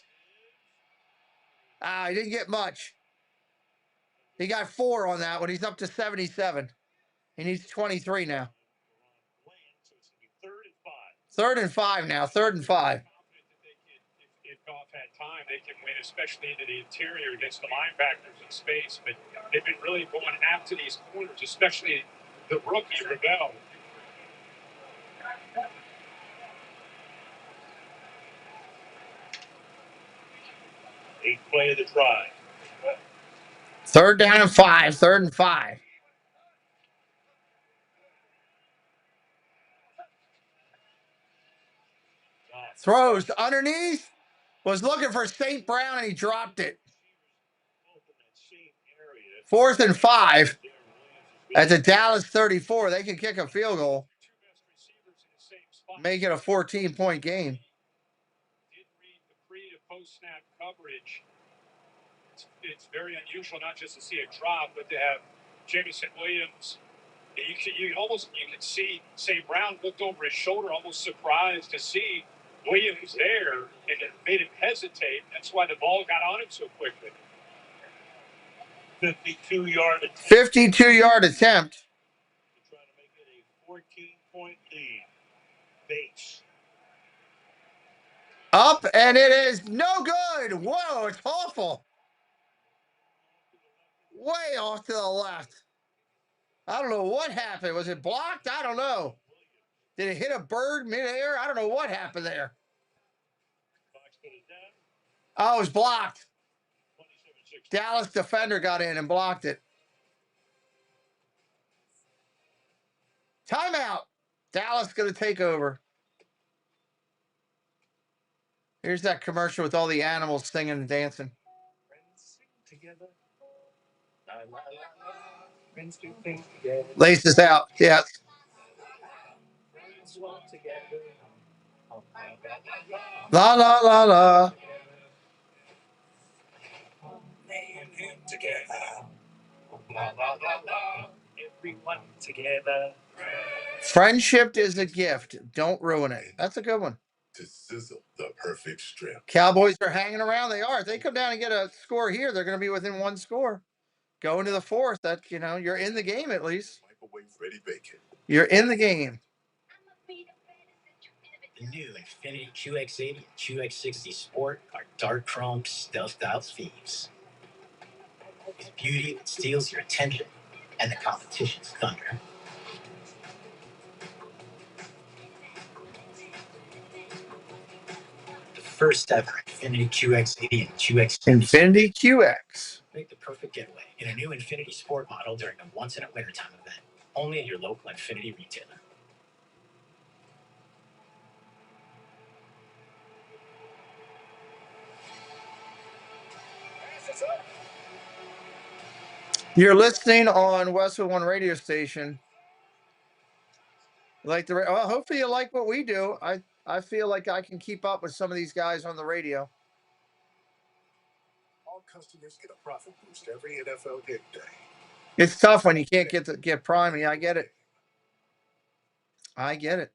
He didn't get much. He got 4 on that one. He's up to 77. He needs 23 now. Third and 5 now. Third and 5. If Goff had time, they can win, especially into the interior against the linebackers in space. But they've been really going after these corners, especially the rookie Ravel. Eighth play of the drive. Third down and 5. Third and 5. Throws underneath. Was looking for St. Brown and he dropped it. 4th and 5. At the Dallas 34. They can kick a field goal. Make it a 14-point game. Did read the pre to post snap coverage. It's very unusual not just to see a drop, but to have Jamison Williams. You can see St. Brown looked over his shoulder, almost surprised to see Williams there, and it made him hesitate. That's why the ball got on him so quickly. 52-yard attempt. 52-yard attempt. To try to make it a 14-point lead. Bates. Up, and it is no good. Whoa, it's awful. Way off to the left. I don't know what happened. Was it blocked? I don't know. Did it hit a bird midair? I don't know what happened there. Oh, it was blocked. Dallas defender got in and blocked it. Timeout. Dallas going to take over. Here's that commercial with all the animals singing and dancing. Laces out. Yes. La, la, la, la. Everyone together. Friendship is a gift. Don't ruin it. That's a good one. To sizzle the perfect strip. Cowboys are hanging around. They are. If they come down and get a score here, they're going to be within one score. Go into the fourth. That, you're in the game at least. Microwave ready bacon. You're in the game. The new Infiniti QX80 and QX60 Sport are dark chrome stealth style thieves. It's beauty that steals your attention and the competition's thunder. The first ever Infiniti QX80 and QX60 Infinity QX. make the perfect getaway in a new Infiniti Sport model during a once-in-a-wintertime event. Only at your local Infiniti retailer. You're listening on Westwood One radio station. Well, hopefully you like what we do. I feel like I can keep up with some of these guys on the radio. All customers get a profit boost every NFL game day. It's tough when you can't get Prime. Yeah, I get it. I get it.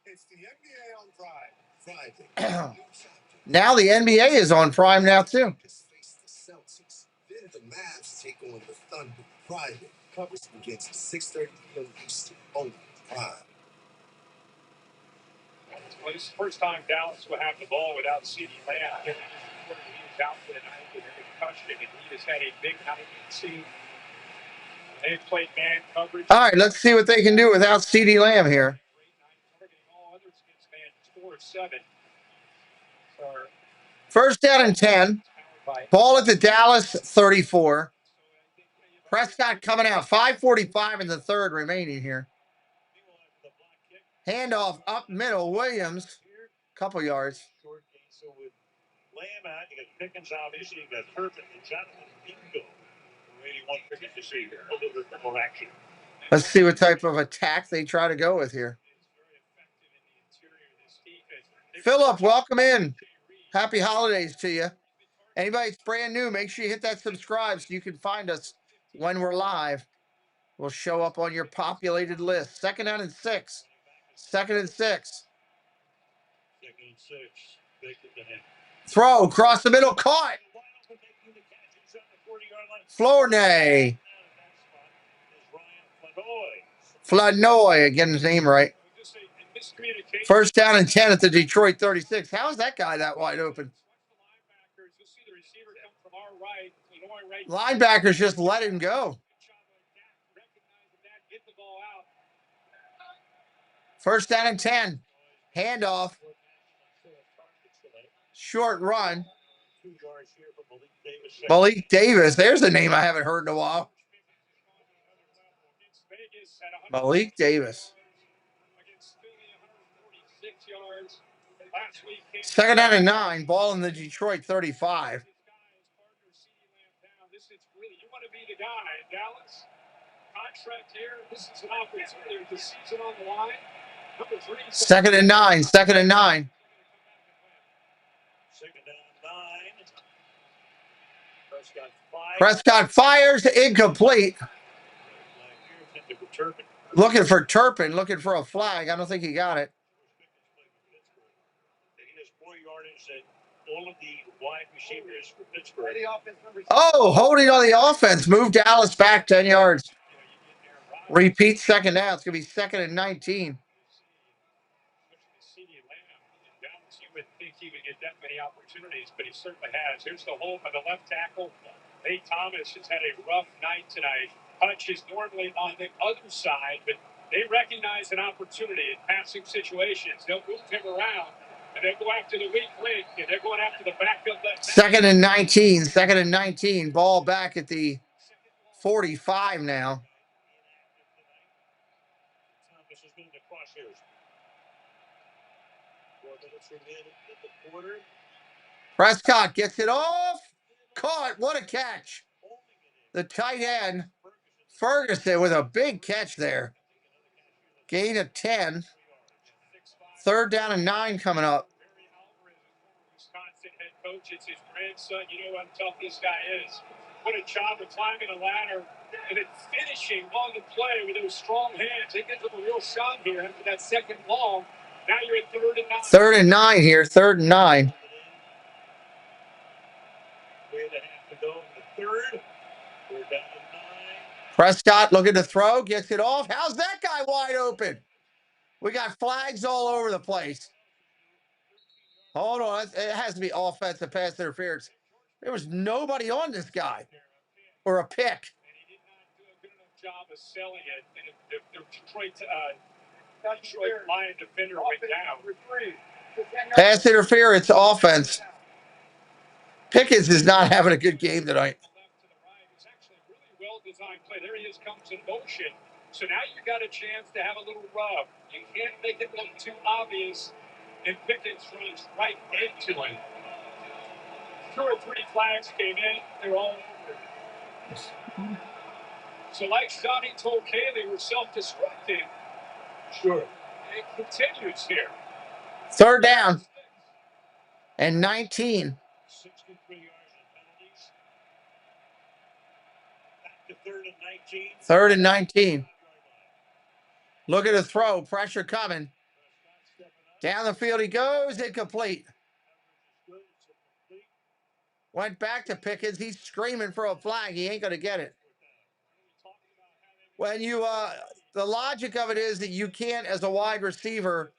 It's the NBA on Prime Friday. Now the NBA is on Prime now too. Face the Celtics. Then the Mavs take on the Thunder Friday. Coverage begins at 6:30 p.m. Eastern. Only Prime. Well, this is the first time Dallas will have the ball without CeeDee Lamb. He was out for the night with a concussion, and he has had a big night. They've played man coverage. All right, let's see what they can do without CeeDee Lamb here. First down and 10. Ball at the Dallas 34. Prescott coming out. 5:45 in the third remaining here. Handoff up middle. Williams. Couple yards. Lamb out. You got Pickens, obviously. You got Turpin and Jonathan Bingo. Really want Pickens to see a little bit more action. Let's see what type of attack they try to go with here. Philip, welcome in. Happy holidays to you. Anybody that's brand new, make sure you hit that subscribe so you can find us when we're live. We'll show up on your populated list. Second down and 6. Second and 6. Throw across the middle, caught. Flournoy. Flournoy, getting his name right. First down and 10 at the Detroit 36. How is that guy that wide open? Linebackers just let him go. First down and 10. Handoff. Short run. Malik Davis. There's a name I haven't heard in a while. Malik Davis. Second down and 9. Ball in the Detroit 35. You want to be the guy, Dallas. Contract here. This is an opportunity. The season on the line. Second and 9. Second and 9. Second down 9. Prescott fires, incomplete. Looking for Turpin, looking for a flag. I don't think he got it. All of the wide receivers for Pittsburgh. Oh, holding on the offense. Move Dallas back 10 yards. Repeat second down. It's going to be second and 19. You would think he would get that many opportunities, but he certainly has. Here's the hole by the left tackle. Nate Thomas has had a rough night tonight. Hutch is normally on the other side, but they recognize an opportunity in passing situations. They'll move him around, and they'll go after the weak link, and they're going after the backup left. Second and 19. Second and 19. Ball back at the 45 now. Thomas has been in the crosshairs. 4 minutes remaining in the quarter. Prescott gets it off. Caught. What a catch. The tight end, Ferguson, with a big catch there. Gain of 10. 3rd down and 9 coming up. Wisconsin head coach, it's his grandson. You know how tough this guy is. What a job of climbing a ladder and then finishing on the play with those strong hands. They get to a real shot here after that second long. Now you're at 3rd and 9. 3rd and 9 here. 3rd and 9. 3.5 to go in the 3rd. We're down to 9. Prescott looking to throw, gets it off. How's that guy wide open? We got flags all over the place. Hold on. It has to be offensive pass interference. There was nobody on this guy. Or a pick. And he did not do a good enough job of selling it. And the Detroit Lion defender went down. Pass interference, offense. Pickens is not having a good game tonight. It's actually a really well-designed play. There he is, comes in motion. So now you got a chance to have a little rub. You can't make it look too obvious. And Pickens runs right into him. 2 or 3 flags came in. They're all over. So like Johnny told Kaylee, we're self-destructing. Sure. It continues here. 3rd down and 19. 63 yards and penalties. Back to 3rd and 19. 3rd and 19. Look at the throw. Pressure coming. Down the field he goes. Incomplete. Went back to Pickens. He's screaming for a flag. He ain't going to get it. When you, the logic of it is that you can't, as a wide receiver,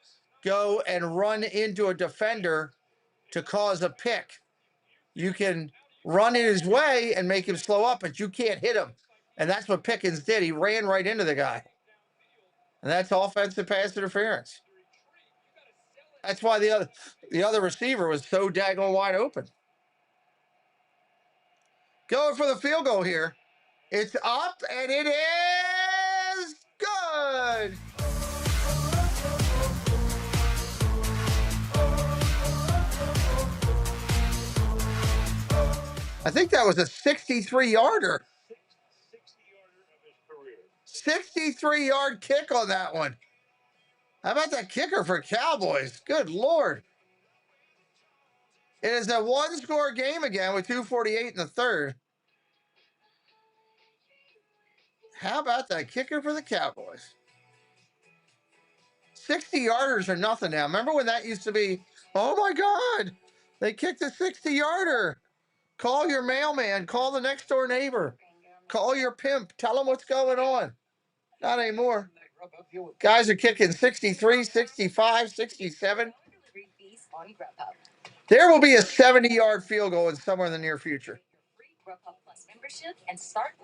go and run into a defender to cause a pick. You can run in his way and make him slow up, but you can't hit him. And that's what Pickens did. He ran right into the guy. And that's offensive pass interference. That's why the other receiver was so daggone wide open. Going for the field goal here. It's up, and it is good. I think that was a 63-yarder. 63-yard kick on that one. How about that kicker for Cowboys? Good Lord. It is a one-score game again with 2:48 in the 3rd. How about that kicker for the Cowboys? 60-yarders are nothing now. Remember when that used to be, oh my God, they kicked a 60-yarder. Call your mailman. Call the next door neighbor. Call your pimp. Tell them what's going on. Not anymore. Guys are kicking 63, 65, 67. There will be a 70-yard field goal in somewhere in the near future.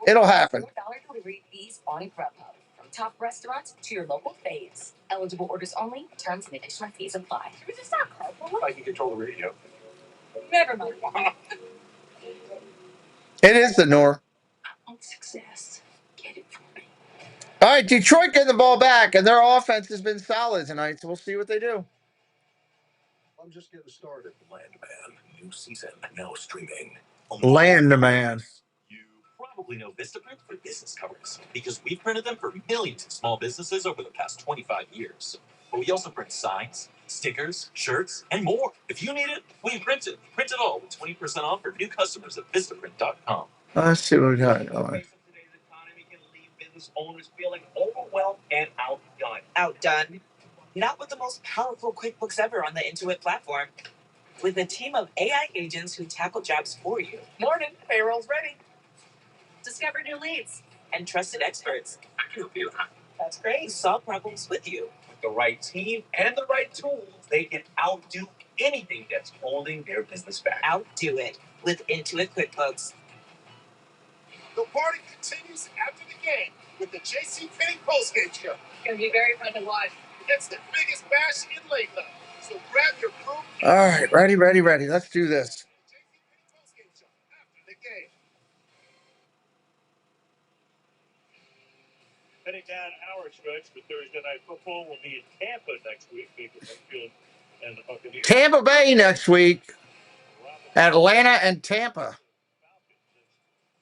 It'll happen. Delivery fees on Grubhub. From top restaurants to your local faves. Eligible orders only. Terms and additional fees apply. Is this not carpool? I can control the radio. Never mind. It is the norm. I want success. Get it for me. All right, Detroit getting the ball back, and their offense has been solid tonight, so we'll see what they do. I'm just getting started. Landman, new season, now streaming. Landman. You probably know Vistaprint for business covers because we've printed them for millions of small businesses over the past 25 years. But we also print signs, stickers, shirts, and more. If you need it, we print it. Print it all with 20% off for new customers at Vistaprint.com. Let's see what we got going. Today's economy can leave business owners feeling overwhelmed and outdone. Outdone. Not with the most powerful QuickBooks ever on the Intuit platform. With a team of AI agents who tackle jobs for you. Morning, payroll's ready. Discover new leads. And trusted experts. I can help you. That's great. Who solve problems with you. With the right team and the right tools, they can outdo anything that's holding their business back. Outdo it with Intuit QuickBooks. The party continues after the game with the JCPenney postgame show. It's going to be very fun to watch. It's the biggest bash in Lakeland. So grab your crew. All right, ready. Let's do this. JCPenney postgame show after the game. Heading down our stretch for Thursday Night Football will be in Tampa next week. Baker Mayfield and the Buccaneers. Tampa Bay next week. Atlanta and Tampa.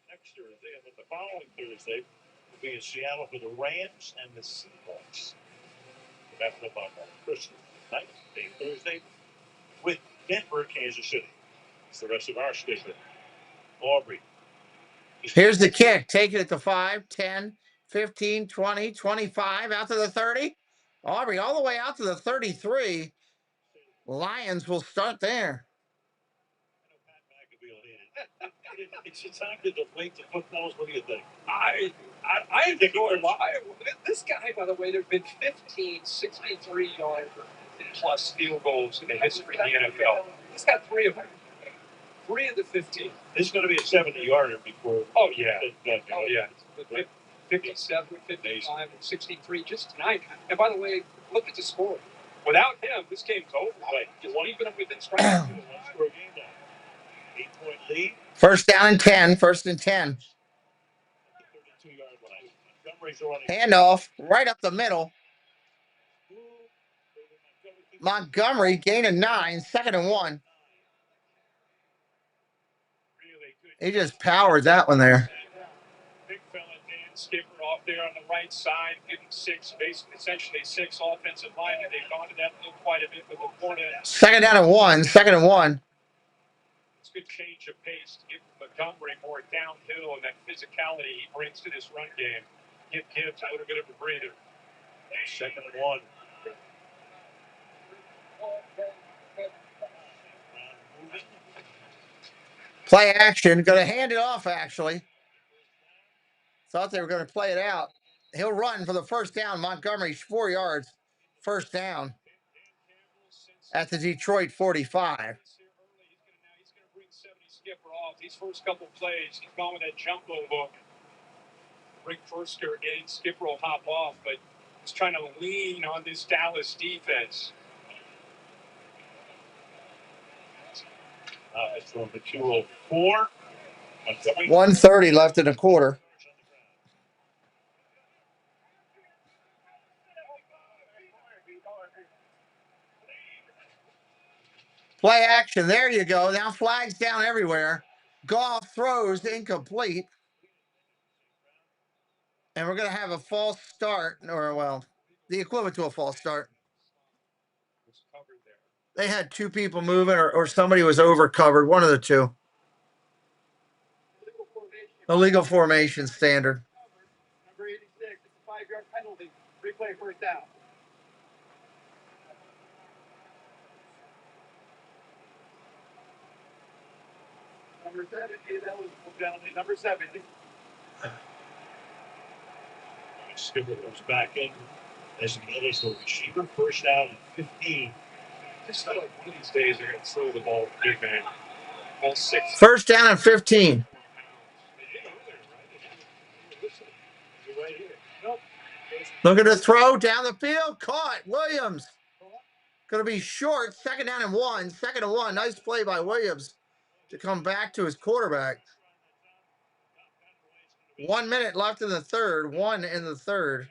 Next Thursday, and then the following Thursday will be in Seattle for the Rams and the Seahawks. That's about Christmas. Night, Thursday, with Denver, Kansas City. It's the rest of our schedule. Aubrey. Here's the kick. Taking it to 5, 10, 15, 20, 25, out to the 30. Aubrey all the way out to the 33. Lions will start there. It's time to deflate the footballs. What do you think? I think this guy, by the way, there have been 15 63-yard plus field goals in the history of the NFL. He's got 3 of them. 3 of the 15. This is going to be a 70-yarder before. Oh, yeah. 57, 55, and 63 just tonight. And by the way, look at the score. Without him, this game's over. Right. Just leaving him within strike. 8-point lead. First down and 10. First and 10. 32-yard line. Handoff right up the middle. Montgomery gain of 9. 2nd and 1. He just powered that one there. Big fella Dan Skipper off there on the right side, getting 6, basically essentially 6 offensive line, and they've gone to that field quite a bit with the corner. 2nd down and 1. 2nd and 1. It's a good change of pace to give Montgomery more downhill and that physicality he brings to this run game. Give Gibbs a little bit of a breather. 2nd and 1. Play action. Going to hand it off, actually. Thought they were going to play it out. He'll run for the first down. Montgomery's 4 yards. First down at the Detroit 45. He's going to bring 70 Skipper off. These first couple plays, he's going with that jumbo hook. Rick Furster getting Skipper will hop off, but he's trying to lean on this Dallas defense. It's from the 204. 1:30 left in the quarter. Play action. There you go. Now flags down everywhere. Goff throws incomplete. And we're going to have a false start, or, well, the equivalent to a false start. They had 2 people moving, or somebody was over covered. One of the 2. Illegal formation standard. Number 86, it's a 5-yard penalty. Replay first down. Number 70, that was penalty. Number 70. Skipper goes back in as an initial receiver. First down and 15. Just feel like one of these days they're going to throw the ball big man. All 6. First down and 15. Look at the throw down the field. Caught. Williams. Going to be short. 2nd down and 1. 2nd and 1. Nice play by Williams to come back to his quarterback. 1 minute left in the third. 1 in the third.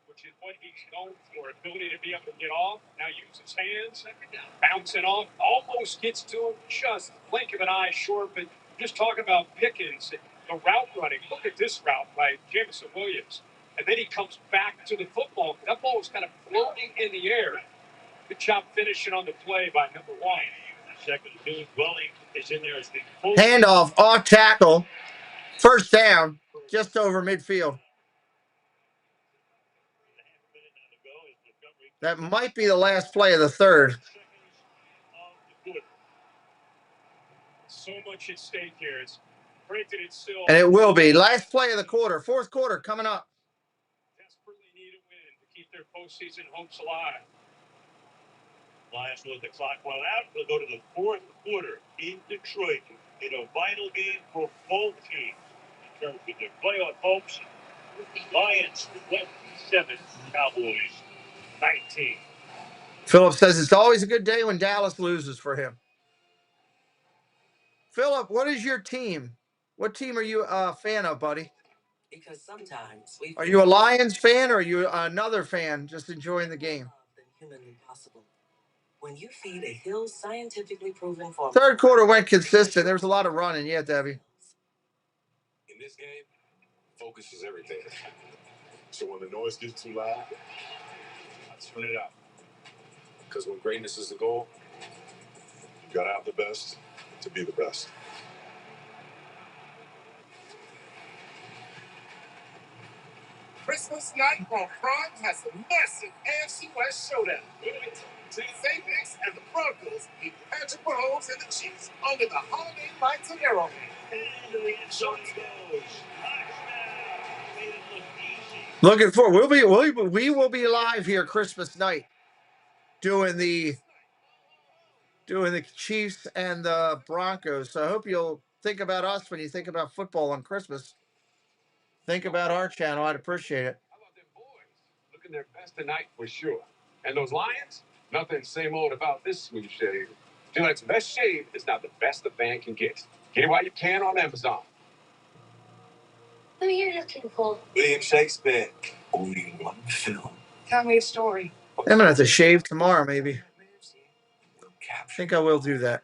Which is what he's known for, ability to be able to get off. Now use his hands, bouncing off, almost gets to him, just blink of an eye short. But just talking about Pickens, the route running. Look at this route by Jameson Williams, and then he comes back to the football. That ball was kind of floating in the air. Good job finishing on the play by number 1. 2nd and 2. Welling is in there as the handoff off tackle. First down, just over midfield. That might be the last play of the third. So much at stake here. It's still. And it will be. Last play of the quarter. 4th quarter coming up. Desperately need a win to keep their postseason hopes alive. Lions will let the clock run out. We'll go to the 4th quarter in Detroit in a vital game for both teams in terms of their playoff hopes. Lions 27, Cowboys 19. Philip says it's always a good day when Dallas loses for him. Philip, what is your team? What team are you a fan of, buddy? Because sometimes are you a Lions fan or are you another fan just enjoying the game? Humanly possible. When you feed a Hill scientifically proven formula. 3rd quarter went consistent. There was a lot of running. Yeah, Debbie. In this game, focus is everything. So when the noise gets too loud, Let's turn it out. Because when greatness is the goal, you got to have the best to be the best. Christmas night on Prime has a massive AFC West showdown. Fanatics and the Broncos meet Patrick Mahomes and the Chiefs under the holiday lights in Arrowhead. Looking forward. We will be live here Christmas night doing the Chiefs and the Broncos. So I hope you'll think about us when you think about football on Christmas. Think about our channel. I'd appreciate it. How about them boys? Looking their best tonight for sure. And those Lions? Nothing same old about this sweet shave. Gillette's best shave is now the best the band can get. Get it while you can on Amazon. Who are you looking for? William Shakespeare. Only one film. Tell me a story. I'm gonna have to shave tomorrow, maybe. I think I will do that.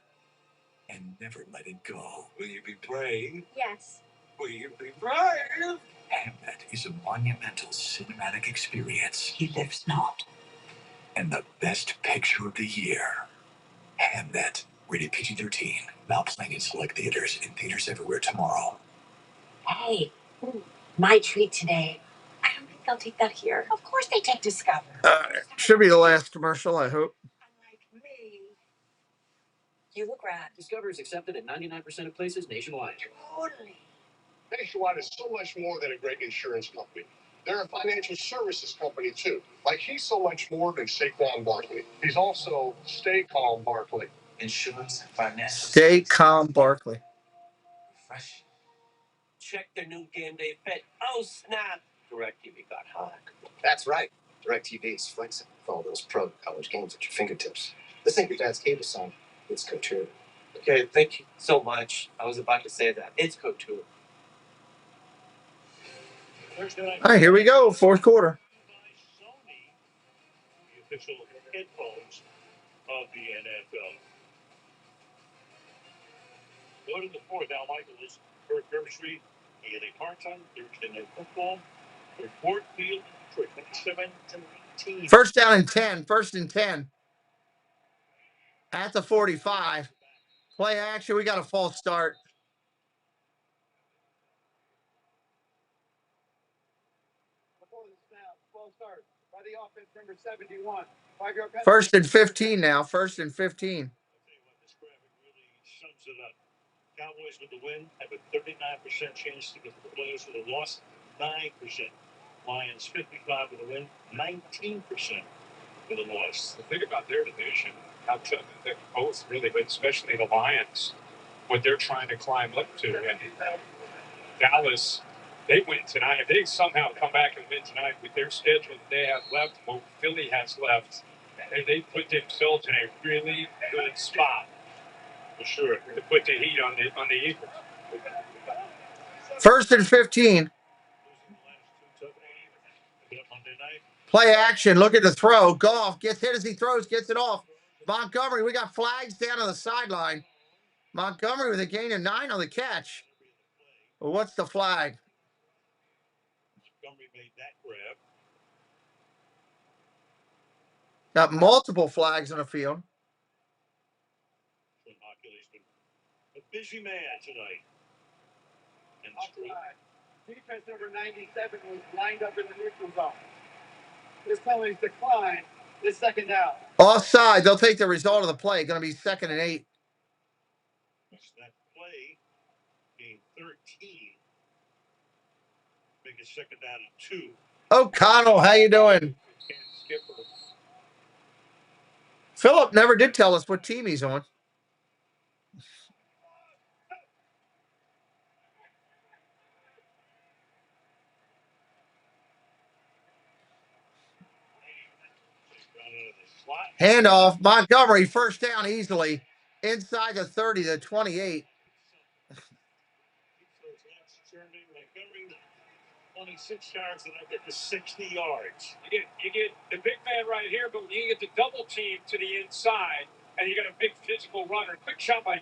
And never let it go. Will you be brave? Yes. Will you be brave? Hamlet is a monumental cinematic experience. He lives not. And the best picture of the year. Hamlet. Rated PG-13. Now playing in select theaters. In theaters everywhere tomorrow. Hey, my treat today. I don't think they'll take that here. Of course they take Discover. Should be the last commercial, I hope. Unlike me. You look rad. Discover is accepted at 99% of places nationwide. Totally. Nationwide is so much more than a great insurance company. They're a financial services company, too. Like, he's so much more than Saquon Barkley. He's also Stay Calm Barkley. Insurance and financial. Stay calm, Barkley. Fresh. Check their new game day fit. Oh, snap. DirecTV got hot. That's right. DirecTV is flexible with all those pro college games at your fingertips. This ain't your dad's cable song. It's couture. Okay, thank you so much. I was about to say that. It's couture. All right, here we go. Fourth quarter. Sony, the official headphones of the NFL. Go to the fourth. Al Michaels, Kurt Herbstreit, Haley Parton, Thursday Night Football. For Ford Field, Detroit, 27-19. First down and 10. First and 10. At the 45. Play action. We got a false start. Before the snap, false start by the offense, number 71. 5-yard penalty. First and 15 now. First and 15. I'll tell you what, this graphic really sums it up. Cowboys with the win have a 39% chance to get the playoffs with a loss, 9%. Lions 55 with a win, 19% with a loss. The thing about their division, how tough they're both really, but especially the Lions, what they're trying to climb up to. And Dallas, they win tonight. If they somehow come back and win tonight with their schedule that they have left, what Philly has left, they put themselves in a really good spot for sure to put the heat on the Eagles. First and 15. Play action. Look at the throw. Goff gets hit as he throws, gets it off. Montgomery, we got flags down on the sideline. Montgomery with a gain of 9 on the catch. Well, what's the flag? Montgomery made that grab. Got multiple flags on the field. A busy man tonight. And Defense number 97 was lined up in the neutral zone. This penalty's declined. This second down. Offside. They'll take the result of the play. Going to be 2nd and 8. That play being 13. Make it 2nd down and 2. O'Connell, how you doing? Philip never did tell us what team he's on. Handoff. Montgomery, first down easily. Inside the 30 to 28. 26 yards and I get to 60 yards. You get the big man right here, but when you get the double team to the inside and you got a big physical runner, quick shot by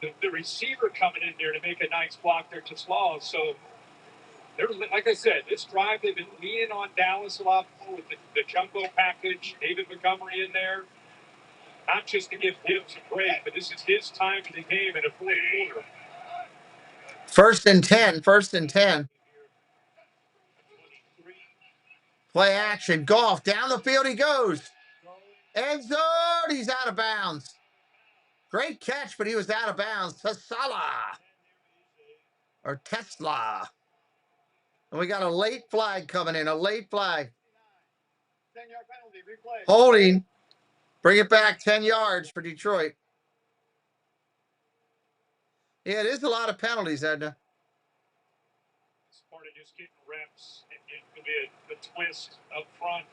the receiver coming in there to make a nice block there to Slaw. So Like I said, this drive, they've been leaning on Dallas a lot more with the jumbo package, David Montgomery in there. Not just to give Gibbs a break, but this is his time in the game in a fourth quarter. 1st and 10. 1st and 10. Play action. Goff down the field he goes. End zone. He's out of bounds. Great catch, but he was out of bounds. Tesla. And we got a late flag coming in. A late flag. 10-yard penalty. Replay. Holding. Bring it back 10 yards for Detroit. Yeah, it is a lot of penalties, Edna. It's part of just getting reps and getting the twist up front.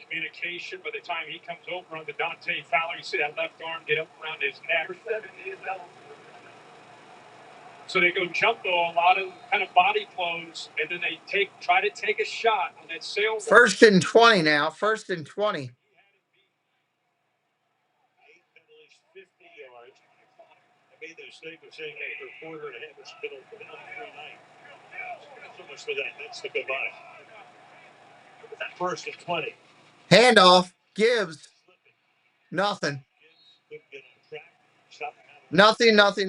Communication by the time he comes over on the Dante Fowler, you see that left arm get up around his neck. So they go jumbo, a lot of kind of body close, and then they try to take a shot on that sail. 1st and 20 now. 1st and 20. 8 penalties, 50 yards. I made the mistake of saying after a quarter and a half, it's been on 3-9. So much for that. That's the goodbye. 1st and 20. Handoff. Gibbs. Nothing. Nothing. The logic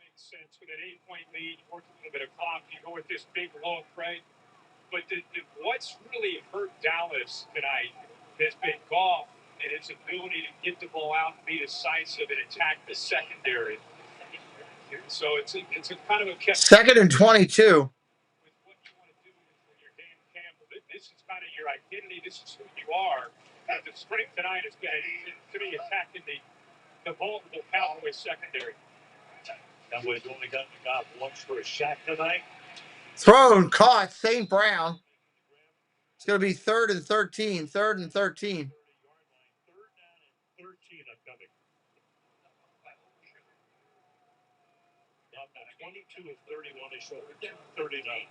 makes sense with an 8-point lead, work a little bit of clock. You go with this big look, right? But what's really hurt Dallas tonight has been Goff and its ability to get the ball out and be decisive and attack the secondary. So it's a kind of a catch. 2nd and 22. This is kind of your identity. This is who you are. The strength tonight is going to be attacking the vulnerable Cowboys secondary. Cowboys only got the Goff once for a sack tonight. Thrown, caught, St. Brown. It's going to be 3rd and 13. 3rd and 13. 13 upcoming. Now 22 of 31. They showed 39.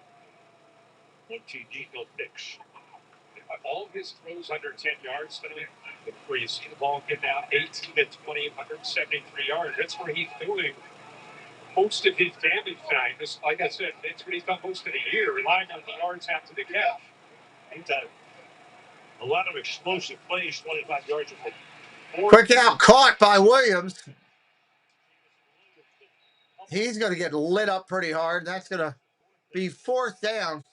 1 TD, no picks. All his throws under 10 yards tonight, where you see the ball get down 18 to 20, 173 yards. That's where he's doing most of his damage tonight. This, like I said, that's what he's done most of the year, relying on the yards after the catch. He's had a lot of explosive plays, 25 yards. Quick out, caught by Williams. He's going to get lit up pretty hard. That's going to be 4th down.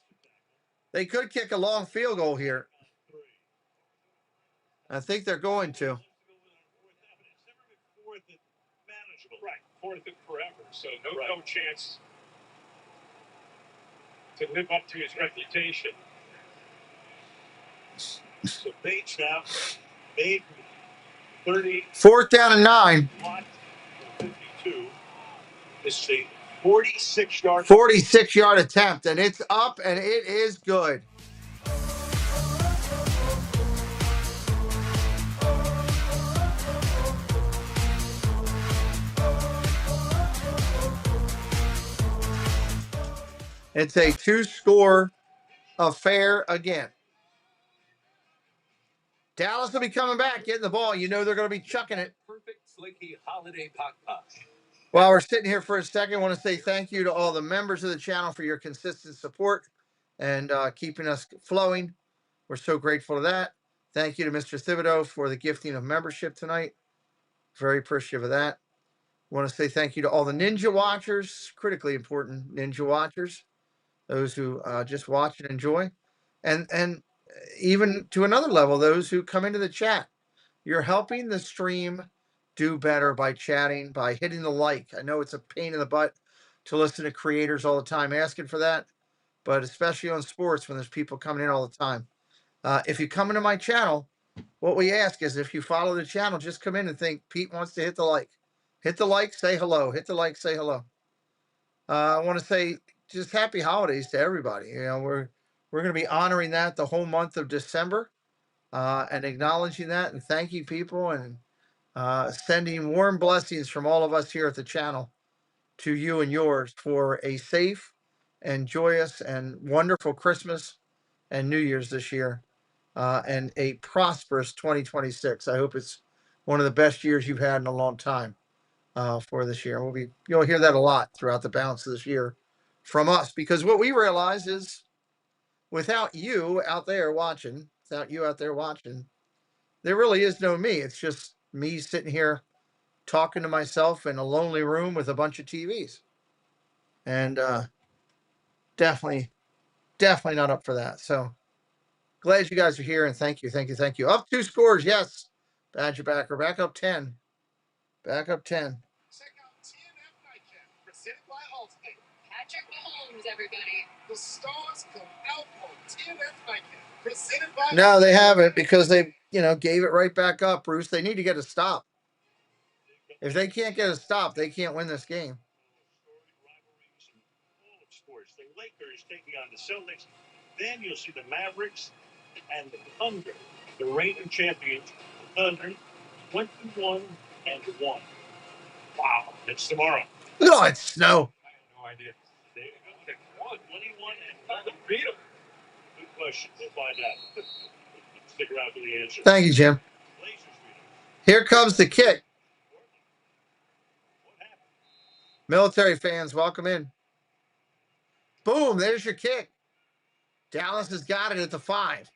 They could kick a long field goal here. I think they're going to. Right, 4th and forever. So no chance to live up to his reputation. So Bates now made 30. 4th down and 9. 52. This is a 46-yard. 46-yard attempt, and it's up, and it is good. It's a 2-score affair again. Dallas will be coming back, getting the ball. You know they're going to be chucking it. Perfect flaky holiday pot pot. While we're sitting here for a second, I want to say thank you to all the members of the channel for your consistent support and keeping us flowing. We're so grateful to that. Thank you to Mr. Thibodeau for the gifting of membership tonight. Very appreciative of that. I want to say thank you to all the Ninja Watchers, critically important Ninja Watchers, those who just watch and enjoy, and even to another level, those who come into the chat. You're helping the stream do better by chatting, by hitting the like. I know it's a pain in the butt to listen to creators all the time asking for that, but especially on sports when there's people coming in all the time. If you come into my channel, what we ask is if you follow the channel, just come in and think Pete wants to hit the like. Hit the like, say hello. Hit the like, say hello. I want to say just happy holidays to everybody. You know, we're going to be honoring that the whole month of December and acknowledging that and thanking people and sending warm blessings from all of us here at the channel to you and yours for a safe and joyous and wonderful Christmas and New Year's this year and a prosperous 2026. I hope it's one of the best years you've had in a long time for this year. You'll hear that a lot throughout the balance of this year from us, because what we realize is without you out there watching, there really is no me. It's just me sitting here talking to myself in a lonely room with a bunch of TVs. And definitely not up for that. So glad you guys are here, and thank you. Up 2 scores, yes. Badger backer, back up 10. Check out TNF Nightcap, presented by Allstate. Patrick Mahomes, everybody. The stars come out on TNF Nightcap, presented by No, they haven't, because they, gave it right back up, Bruce. They need to get a stop. If they can't get a stop, they can't win this game. Sports. The Lakers taking on the Celtics. Then you'll see the Mavericks and the Thunder, the reigning champions. Thunder 21-1. Wow, it's tomorrow. Look at all that snow. I have no idea. They won 21 and Thunder beat them. Good question. We'll find out. Stick around for the answer. Thank you, Jim. Here comes the kick. Military fans, welcome in. Boom, there's your kick. Dallas has got it at the 5.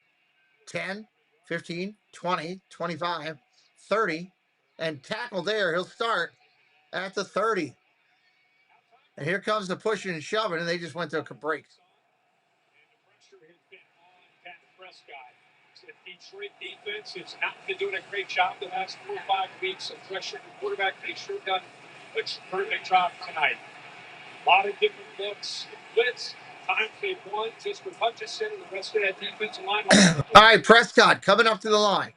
10, 15, 20, 25, 30, and tackle there. He'll start at the 30. And here comes the pushing and shoving, and they just went to a break. The Detroit defense has not been doing a great job the last 4 or 5 weeks of pressuring the quarterback. They sure done a terrific job tonight. A lot of different looks, blitz, times they've won just with Hutchinson and the rest of that defensive line. All right, Prescott coming up to the line.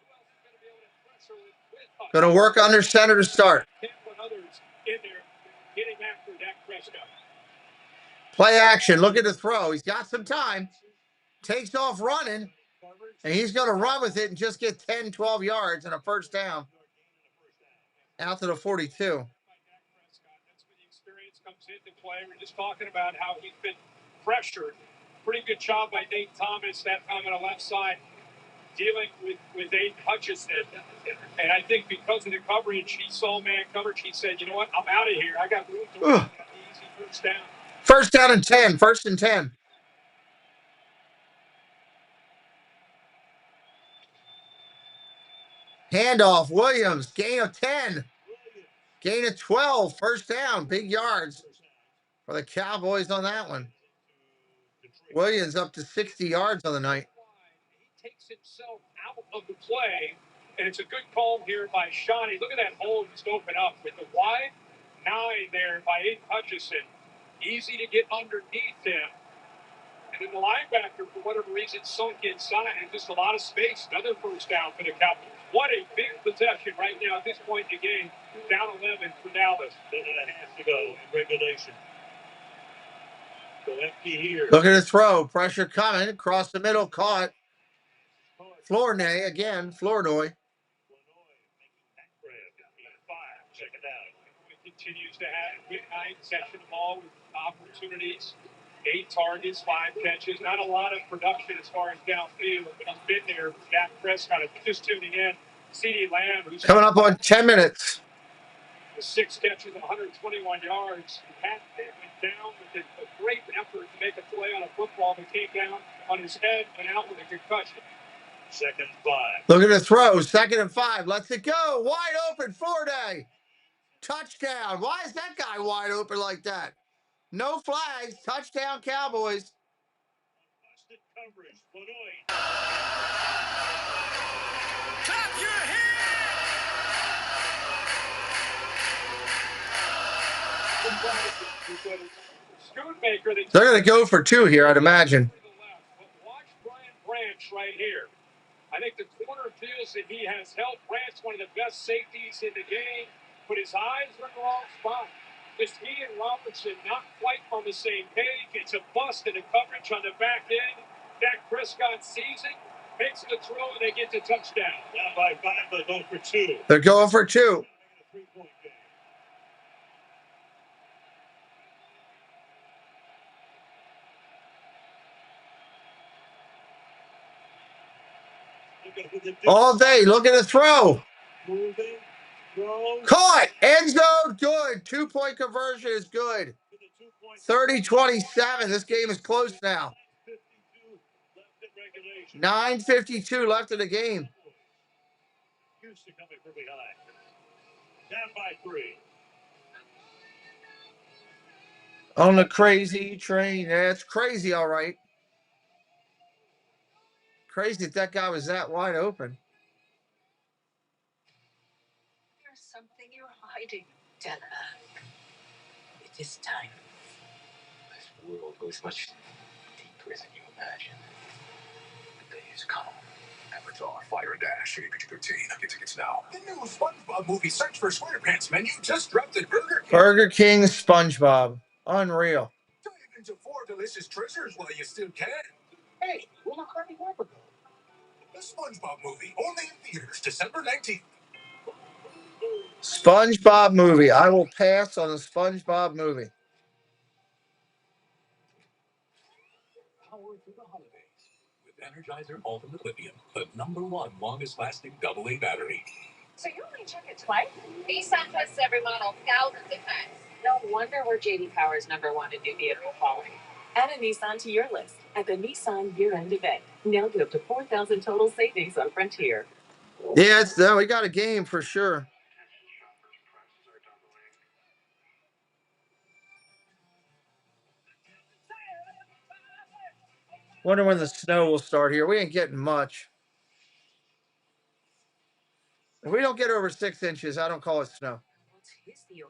Going to work under center to start. Play action. Look at the throw. He's got some time. Takes off running. And he's going to run with it and just get 10, 12 yards and a first down. Out to the 42. That's where the experience comes into play. We're just talking about how he's been pressured. Pretty good job by Nate Thomas that time on the left side, dealing with Aiden Hutchinson. And I think because of the coverage, he saw man coverage. He said, you know what, I'm out of here. I got room to run. Easy first down. First down and 10. First and 10. Handoff, Williams, gain of 10. Gain of 12, first down, big yards for the Cowboys on that one. Williams up to 60 yards on the night. He takes himself out of the play, and it's a good call here by Shawnee. Look at that hole just open up with the wide 9 there by Aiden Hutchinson. Easy to get underneath him. And then the linebacker, for whatever reason, sunk inside, and just a lot of space. Another first down for the Cowboys. What a big possession right now at this point in the game. Down 11 for Dallas. 10.5 to go in regulation. So empty here. Look at the throw. Pressure coming. Across the middle. Caught. Flournoy again. Flournoy. Check it out. Continues to have good night. Catching the ball with opportunities. 8 targets, 5 catches. Not a lot of production as far as downfield, but he's been there. Dak Prescott just tuning in. CeeDee Lamb, who's coming up on 10 minutes. With 6 catches and 121 yards. Pat went down with a great effort to make a play on a football that came down on his head and out with a concussion. 2nd and 5. Look at the throw. 2nd and 5. Let's it go. Wide open. Flournoy. Touchdown. Why is that guy wide open like that? No flags. Touchdown, Cowboys. Coverage. Flournoy. Clap your hands! They're going to go for 2 here, I'd imagine. Watch Brian Branch right here. I think the corner feels that he has helped Branch, one of the best safeties in the game, but his eyes are in the wrong spot. Just he and Robinson not quite on the same page. It's a bust in the coverage on the back end. Dak Prescott sees it, makes the throw, and they get the touchdown. Down by 5, they're going for 2. They're going for 2. All day. Look at the throw. Moving. Throw. Caught. End zone. Good. 2-point conversion is good. 30-27. This game is close now. 9:52 left in the game. Houston coming from behind. Down by 3. On the crazy train. Yeah, it's crazy, all right. Crazy that guy was that wide open. There's something you're hiding, Della. It is time. This world goes much deeper than you imagine. The day is come. Avatar, Fire and Dash, PG-13. Get tickets now. The new SpongeBob movie, Search for SquarePants menu, just dropped at Burger King. Burger King SpongeBob. Unreal. Dive into 4 delicious treasures while you still can. Hey, we'll not hardly ever go. The SpongeBob movie, only in theaters, December 19th. SpongeBob movie. I will pass on the SpongeBob movie. Power through the holidays with Energizer Ultimate Lithium, the #1 longest-lasting AA battery. So you only check it twice? Nissan tests every model thousands of times. No wonder we're JD Power's #1 in new vehicle quality. Add a Nissan to your list at the Nissan year-end event. Now get up to 4,000 total savings on Frontier. Yeah, we got a game for sure. Wonder when the snow will start here. We ain't getting much. If we don't get over 6 inches, I don't call it snow.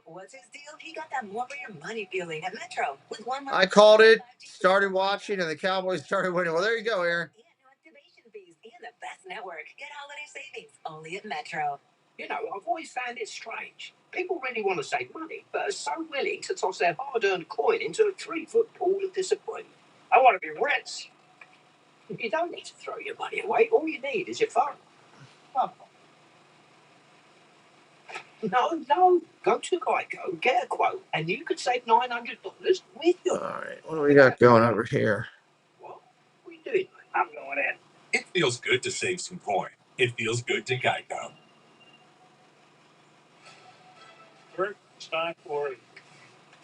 What's his deal? He got that more for your money feeling at Metro. With 1 month I called it, started watching, and the Cowboys started winning. Well, there you go, Aaron. and no activation fees and the best network. Get holiday savings only at Metro. You know, I've always found it strange. People really want to save money, but are so willing to toss their hard-earned coin into a 3-foot pool of disappointment. I want to be rich. You don't need to throw your money away. All you need is your phone. Oh. No. Go to Geico, get a quote, and you could save $900 with your... All right, what do we got going over here? What are you doing? I'm going in. It feels good to save some coin. It feels good to Geico. First, it's time for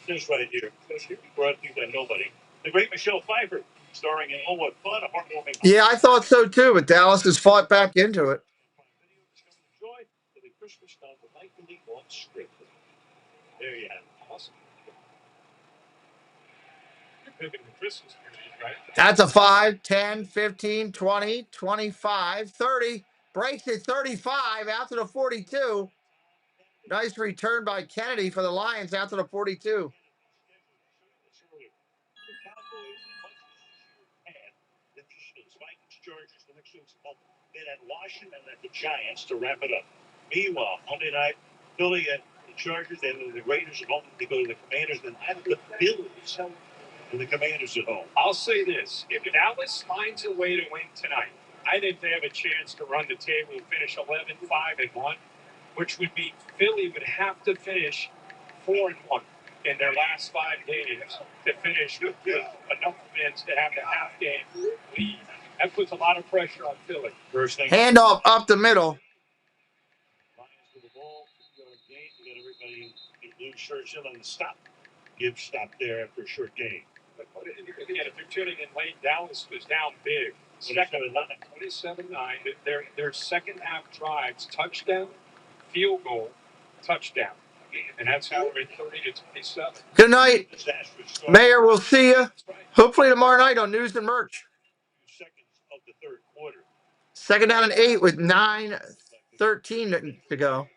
this right here. This here brought to you by nobody. The great Michelle Pfeiffer, starring in Oh What Fun, a heartwarming... Yeah, I thought so too, but Dallas has fought back into it. Joy to the Christmas time with Mike and Lee on script. There you have it. Awesome. You're picking the Christmas movies, right? That's a 5, 10, 15, 20, 25, 30. Breaks at 35 out to the 42. Nice return by Kennedy for the Lions out to the 42. Chargers, the next one's then at Washington and at the Giants to wrap it up. Meanwhile, Monday night, Philly at the Chargers, and the Raiders at home. They go to the Commanders, then at the Bills and the Commanders at home. I'll say this. If Dallas finds a way to win tonight, I think they have a chance to run the table and finish 11-5-1, which would be Philly would have to finish 4-1 in their last 5 games to finish with enough wins to have the half-game lead. That puts a lot of pressure on Philly. First thing. Handoff up the middle. Lions with the ball. Game. You got everybody in blue shirts in on the stop. Gibbs stopped there after a short game. But again, if they're tuning in late, Dallas was down big. 27-9. Their second half drives, touchdown, field goal, touchdown. And that's how we're at 30-27. Good night, Mayor. We'll see you hopefully tomorrow night on News and Merch. Seconds of the third quarter. Second down and 8 with 9:13 to go.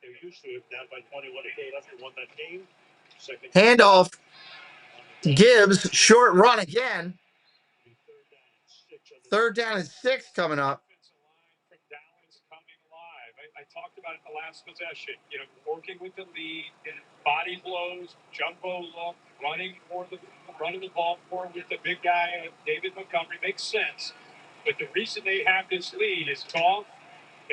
They're used to it. Down by 21 to Philadelphia. Won that game. Second Handoff. Gibbs, short run again. Third down and 6 coming up. I talked about it the last possession. You know, working with the lead, body blows, jumbo look, running the ball forward with the big guy, David Montgomery, makes sense. But the reason they have this lead is Goff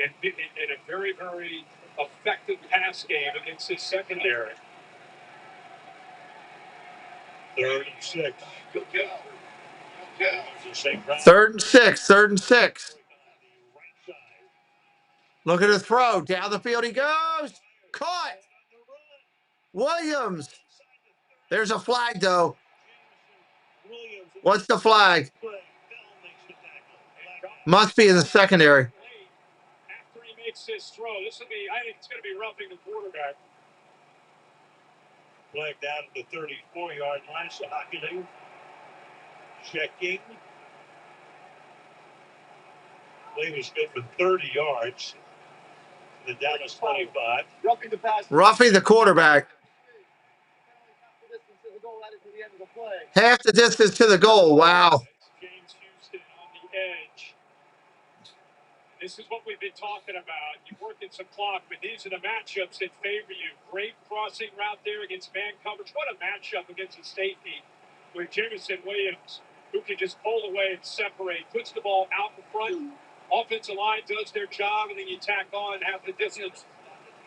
and a very, very effective pass game against his secondary. 3rd and 6. Third and six. Look at the throw. Down the field he goes. Caught. Williams. There's a flag, though. What's the flag? Must be in the secondary. After he makes his throw, I think it's going to be roughing the quarterback. Flag down to the 34-yard line. Stockton checking. Play was good for 30 yards. The Dallas 25. Roughing the pass. Roughing the quarterback. Half the distance to the goal. Wow. James Houston on the edge. This is what we've been talking about. You're working some clock, but these are the matchups that favor you. Great crossing route there against man coverage. What a matchup against the safety with Jamison Williams, who can just pull away and separate, puts the ball out in front. Offensive line does their job, and then you tack on half the distance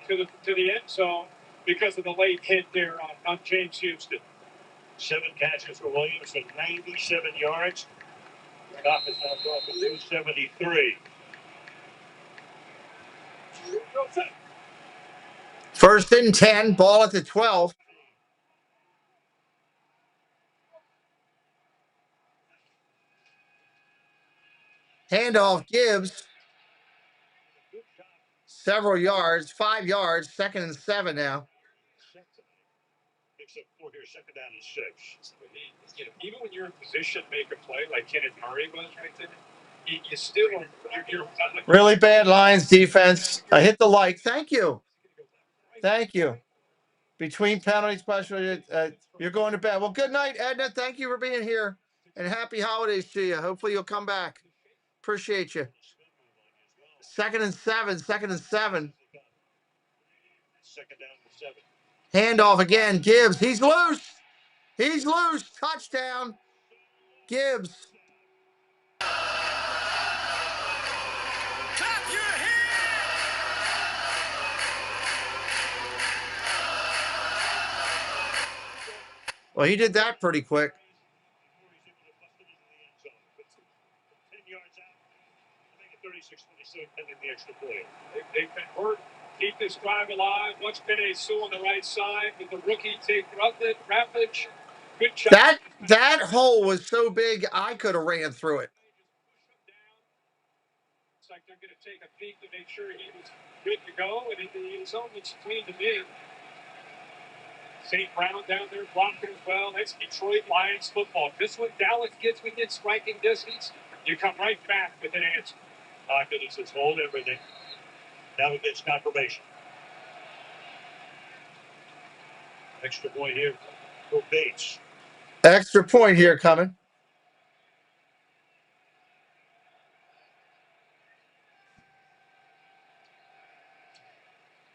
to the end zone because of the late hit there on James Houston. 7 catches for Williams for 97 yards. Stop is now going for 273. First and 10, ball at the 12. Handoff Gibbs. Several yards, 5 yards, 2nd and 7 now. Picks up 4 here, 2nd down and 6. Even when you're in position to make a play like Kenneth Murray was right there, you still you're really bad Lions defense. I hit the like. Thank you. Thank you. Between penalty special, you're going to bed. Well, good night, Edna. Thank you for being here, and happy holidays to you. Hopefully you'll come back. Appreciate you. 2nd and 7. 2nd and 7. 2nd down and 7. Handoff again. Gibbs. He's loose. He's loose. Touchdown. Gibbs. Well, he did that pretty quick. 10 yards out. Make it 36-27 pending the extra point. They've been hurt. Keep this drive alive. What's been a Sue on the right side with the rookie take Ravage. Good job. That hole was so big I could have ran through it. It's like they're going to take a peek to make sure he was good to go, and it's almost clean to me. St. Brown down there blocking as well. That's Detroit Lions football. This one, Dallas gets within striking distance. You come right back with an answer. Goodness, it's hold everything. Now it gets confirmation. Extra point here for Bates. Extra point here coming.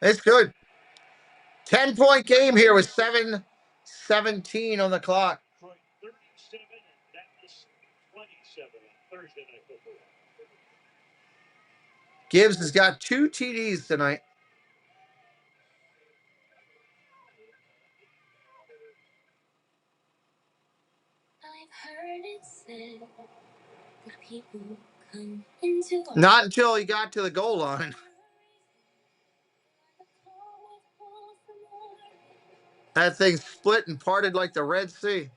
It's good. 10-point game here with 7:17 on the clock. 37 and Dallas 27 on Thursday night football. Gibbs has got 2 TDs tonight. Not until he got to the goal line. That thing split and parted like the Red Sea.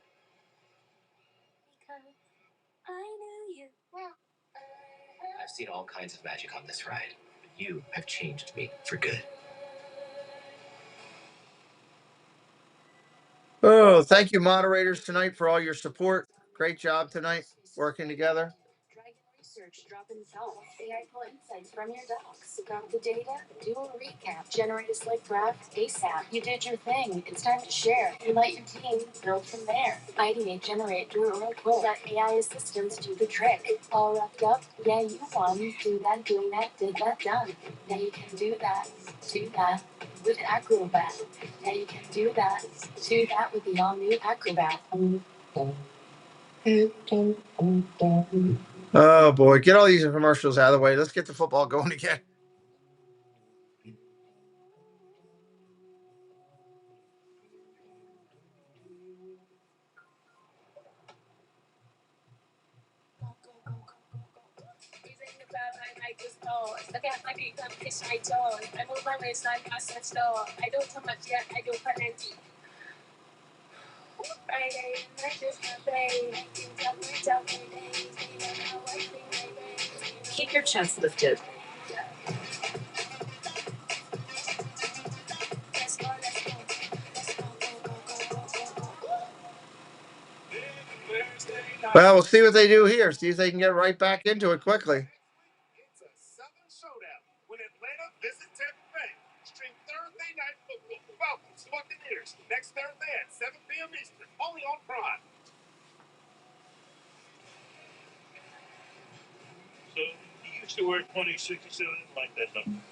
I've seen all kinds of magic on this ride, but you have changed me for good. Oh, thank you, moderators, tonight for all your support. Great job tonight working together. Research dropping self. AI pull insights from your docs. Got the data? Do a recap. Generate a slick draft ASAP. You did your thing. It's time to share. You let your team build from there. Ideate, generate, do it real quick. Let AI assistants do the trick. All wrapped up? Yeah, you won. Do that, doing that, did that, done. Now you can do that. Do that with Acrobat. Now you can do that. Do that with the all-new Acrobat. Oh, boy. Get all these commercials out of the way. Let's get the football going again. I just thought. Look at my big competition, I don't. I move my wrist like I said store. I do too much yet, I do plenty. Friday, I just got paid. Tell me days. Keep your chest lifted. Let's go, let's go. Well, we'll see what they do here. See if they can get right back into it quickly. It's a Southern showdown when Atlanta visits Tampa Bay. Stream Thursday Night Football. Falcons, Buccaneers. Next Thursday at 7 p.m. Eastern. Only on Prime. So he used to wear 26, so I didn't like that number.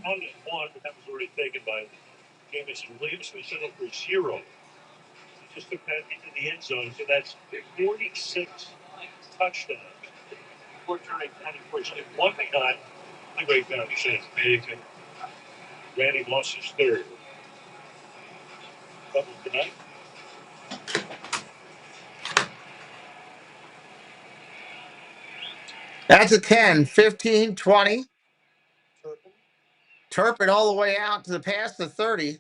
On the one, but that was already taken by Jamison Williams, so he settled for 0. He just took that into the end zone, so that's 46 touchdowns. Before turning 24, so one behind the great foundation. Amazing. Randy lost his third. Couple tonight. That's a 10, 15, 20. Turpin all the way out to the past the 30.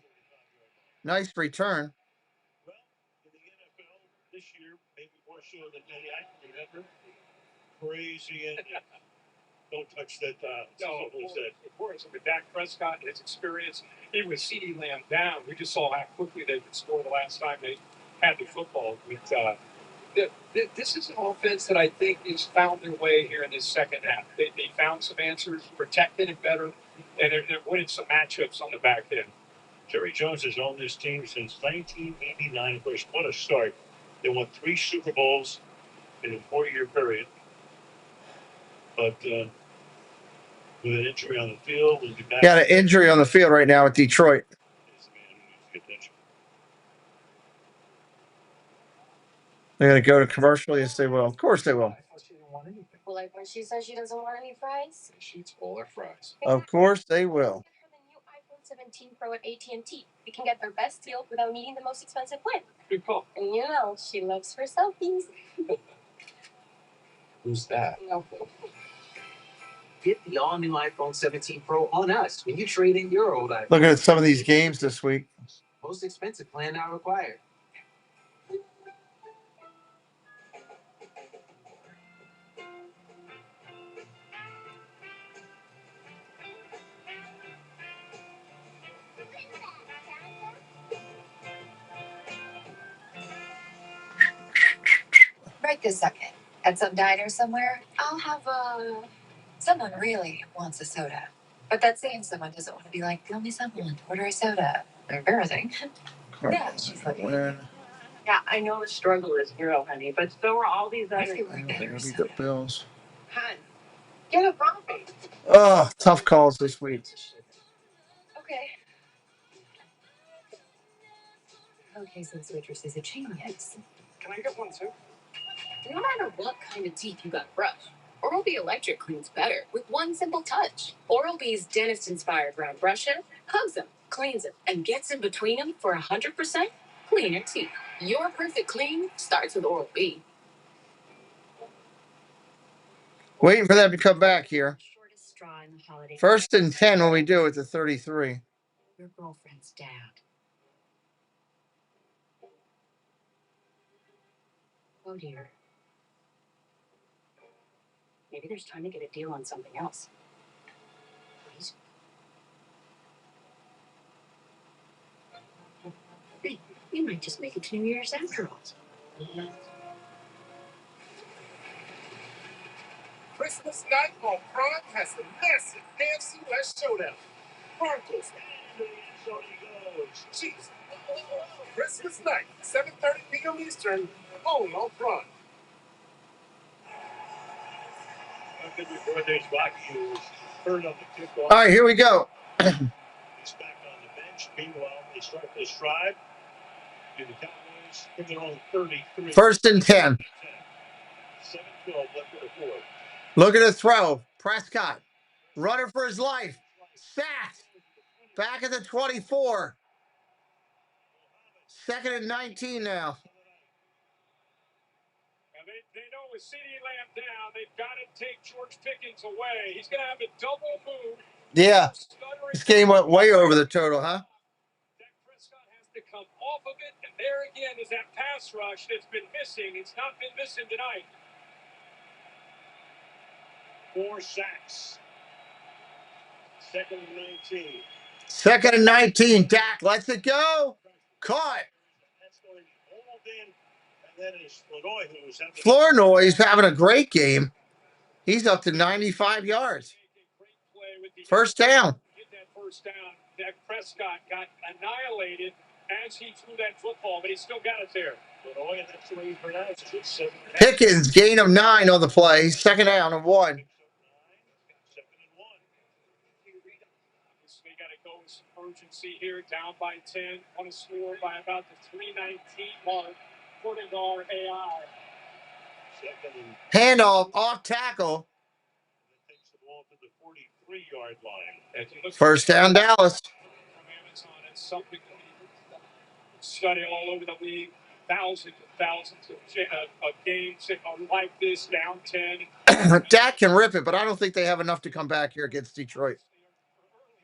Nice return. Well, in the NFL this year, maybe more so than many I can remember. Crazy and don't touch that. No, of course. With Dak Prescott and his experience, even with CeeDee Lamb down, we just saw how quickly they could score the last time they had the football. This is an offense that I think has found their way here in this second half. They found some answers, protected it better, and they're winning some matchups on the back end. Jerry Jones has owned this team since 1989. Of course, what a start. They won 3 Super Bowls in a 4-year period. But with an injury on the field, we'll be back. Got an injury on the field right now with Detroit. They're going to go to commercial. Yes, they will. Of course they will. Well, like when she says she doesn't want any fries. She eats all our fries. Of course they will. For the new iPhone 17 Pro at AT&T, we can get their best deal without needing the most expensive plan. Good call. And you know, she loves her selfies. Who's that? No. Get the all-new iPhone 17 Pro on us when you trade in your old iPhone. Looking at some of these games this week. Most expensive plan not required. Right this second. At some diner somewhere, I'll have someone really wants a soda. But that same someone doesn't want to be like, the only someone, order a soda. They're embarrassing. Yeah, she's looking. Yeah, I know the struggle is real, honey, but so are all these other. I don't think it'll be the Bills. Hun, get a coffee. Oh, tough calls this week. Okay. Okay, so this waitress is a genius. Can I get one too? No matter what kind of teeth you got brushed, Oral-B Electric cleans better with one simple touch. Oral-B's dentist-inspired round brusher hugs them, cleans them, and gets in between them for 100% cleaner teeth. Your perfect clean starts with Oral-B. Waiting for them to come back here. Shortest straw in the holiday. 1st and 10 when we do at the 33. Your girlfriend's dad. Oh dear. Maybe there's time to get a deal on something else. Please. Hey, we might just make it to New Year's after all. Christmas night on Prime has the massive KFC West Showdown. Broncos. Chiefs. Christmas night, 7:30 p.m. Eastern, only on Prime. All right, here we go. He's back on the bench. Meanwhile, they start this drive. And the Cowboys from their own 33. 1st and 10. 7-12 left in the fourth. Look at the throw. Prescott running for his life. Sacked. Back at the 24. 2nd and 19 now. They know with CeeDee Lamb down, they've got to take George Pickens away. He's going to have a double move. Yeah. This game went way over the total, huh? Dak Prescott has to come off of it, and there again is that pass rush that's been missing. It's not been missing tonight. 4 sacks. Second and 19. Second and 19. Dak lets it go. Caught. That's going all in. And then it's Flournoy who's having Flournoy's having a great game. He's up to 95 yards. First down. Get that first down. Dak Prescott got annihilated as he threw that football, but he still got it there. Flournoy, that's the way he pronounces it. Pickens, gain of 9 on the play. Second down and 1. They got to go with some urgency here. Down by 10. Want to score by about the 3:19 mark. Putting our AI. Handoff off tackle. Takes the ball to the 43-yard line. First down, Dallas. From Amazon, it's something to study all over the league. Thousands of games like this, down 10. Dak can rip it, but I don't think they have enough to come back here against Detroit.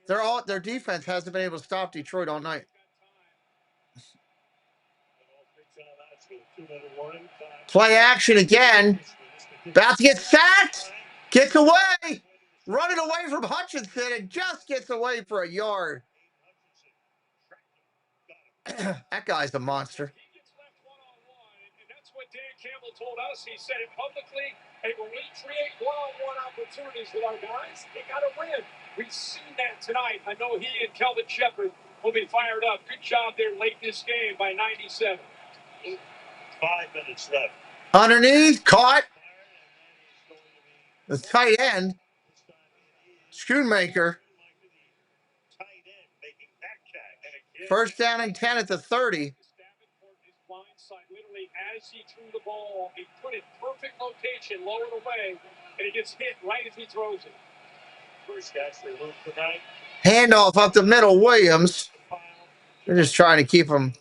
Their defense hasn't been able to stop Detroit all night. Play action again. About to get sacked. Gets away. Running away from Hutchinson and just gets away for a yard. That guy's a monster. He gets left one-on-one, and that's what Dan Campbell told us. He said it publicly. Hey, when we create one-on-one opportunities with our guys, they got to win. We've seen that tonight. I know he and Kelvin Shepard will be fired up. Good job there late this game by 97. 5 minutes left. Underneath, caught. The tight end, Schoonmaker. First down and 10 at the 30. Literally, as he threw the ball, he put it perfect location, lowered away, and he gets hit right as he throws it. First catch they lose tonight. Handoff up the middle, Williams. They're just trying to keep him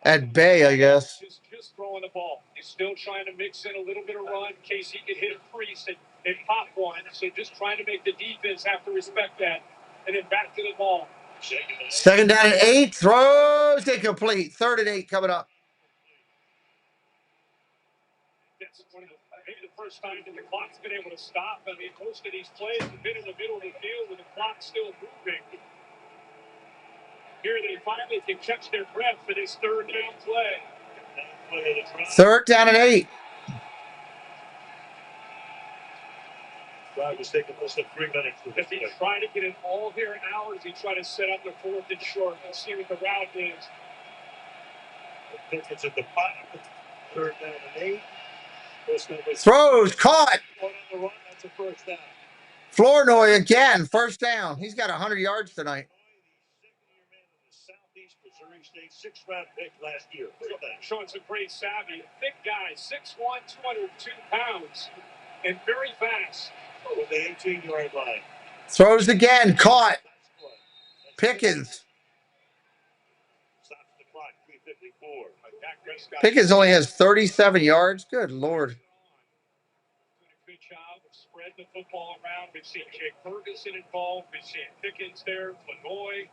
at bay, I guess. Just throwing the ball. He's still trying to mix in a little bit of run in case he could hit a crease and pop one. So just trying to make the defense have to respect that. And then back to the ball. Second down and 8. Throws incomplete. Third and 8 coming up. That's maybe the first time that the clock's been able to stop. I mean, most of these plays have been in the middle of the field with the clock still moving. Here they finally can catch their breath for this third down play. Third down and 8. Drive was taking less than 3 minutes. If he's trying to get it all here in hours, he tried to set up the fourth and short. Let's see what the route is. It's at the bottom. Third down and 8. Throws, caught. That's a first down. Flournoy again, first down. He's got 100 yards tonight. Southeast Missouri State 6th-round pick last year. Showing some great savvy. Big guy, 6'1", 202 pounds, and very fast. With the 18-yard line. Throws again, caught. Pickens. Stops the clock, 3:54. Pickens only has 37 yards. Good Lord. Good job of spreading the football around. We've seen Jake Ferguson involved. We've seen Pickens there, Flournoy.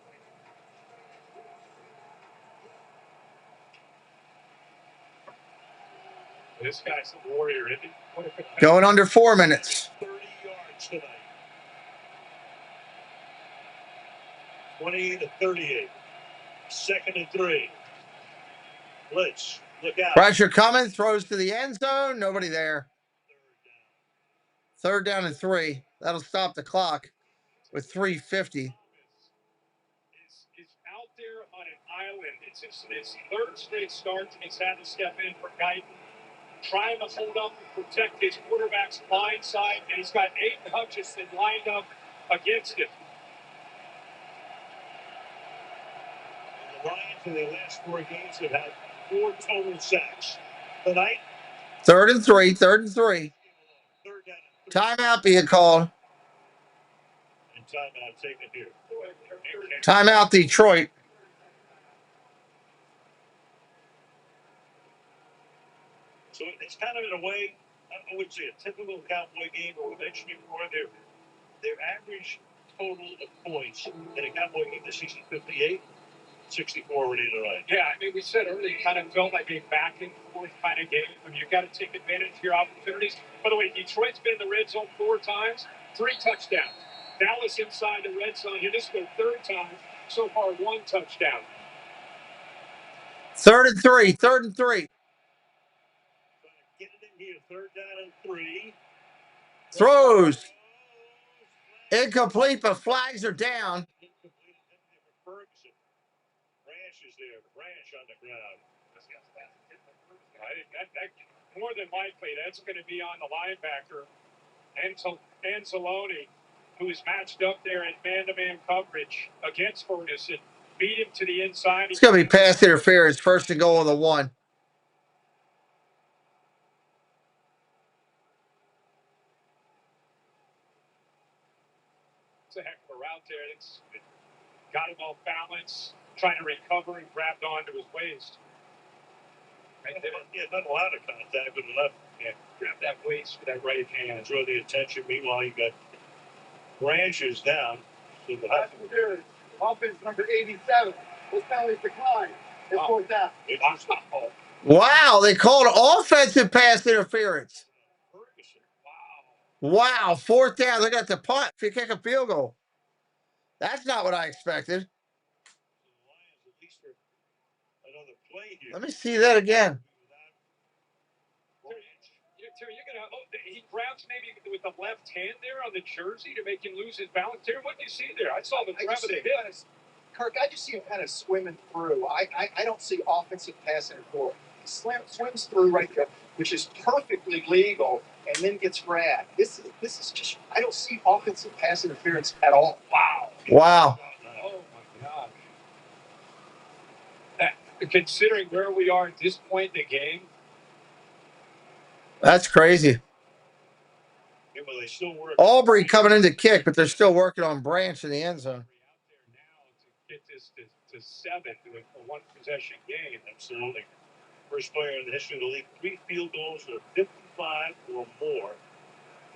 This guy's a warrior, isn't he? Going under 4 minutes. 30 yards tonight. 28-38. Second and 3. Blitz. Look out. Pressure coming. Throws to the end zone. Nobody there. Third down and 3. That'll stop the clock with 3:50. Is out there on an island. It's his third straight start. He's had to step in for guidance. Trying to hold up and protect his quarterback's blind side, and he's got Aiden Hutchinson lined up against him. And the Lions in their last 4 games have had 4 total sacks. Tonight, Third and 3. Timeout being called. and timeout taken here. Timeout Detroit. So it's kind of in a way, I would say a typical Cowboy game, but we mentioned before their average total of points in a Cowboy game this season 58, 64 already to the right. Yeah, I mean, we said earlier, it kind of felt like a back and forth kind of game. I mean, you've got to take advantage of your opportunities. By the way, Detroit's been in the red zone 4 times, 3 touchdowns. Dallas inside the red zone. Here, this is their 3rd time. So far, 1 touchdown. 3rd and 3. 3rd and 3. Get it in here, 3rd down and 3. Throws. Incomplete, but flags are down. Ferguson. Branch is there. Branch on the ground. That, more than likely, that's going to be on the linebacker, Anzalone, who is matched up there in man-to-man coverage against Ferguson. Beat him to the inside. It's going to be pass interference. 1st and goal on the 1. It's a heck of a route there. It's got him off balance, trying to recover, and grabbed onto his waist. Right there. Yeah, not a lot of contact with the left. Yeah, grab that waist with that right hand. Draw the attention. Meanwhile, you got Branches down. So the That's interference. Offense number 87. This penalty's declined. It's 4th down. Wow, they called offensive pass interference. Wow, 4th down. They got the punt if you kick a field goal. That's not what I expected. Let me see that again. He grabs maybe with the left hand there on the jersey to make him lose his balance. Terry, what do you see there? I saw the grab of the hip. Kirk, I just see him kind of swimming through. I don't see offensive pass interference. He swims through right there, which is perfectly legal, and then gets grabbed. This is just, I don't see offensive pass interference at all. Wow. Wow. Oh my God. Considering where we are at this point in the game, that's crazy. Yeah, well, they still work. Aubrey coming in to kick, but they're still working on Branch in the end zone. Get this to 7 to a 1 possession game. Absolutely. First player in the history of the league, 3 field goals of 55 or more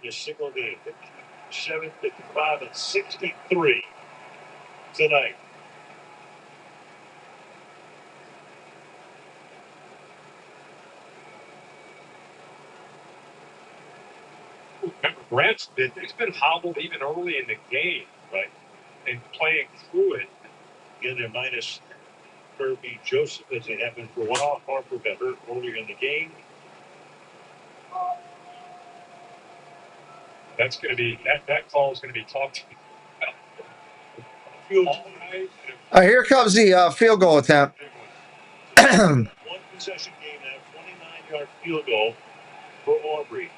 in a single game. 57, 55, and 63 tonight. Remember, Brent's he's been hobbled even early in the game, right? And playing through it. Again, they're minus Kirby Joseph as they happen for one off. Harper got hurt earlier in the game. That's going to be that call is going to be talked about. Here comes the field goal attempt. 1 possession game now, 29-yard field goal for Aubrey.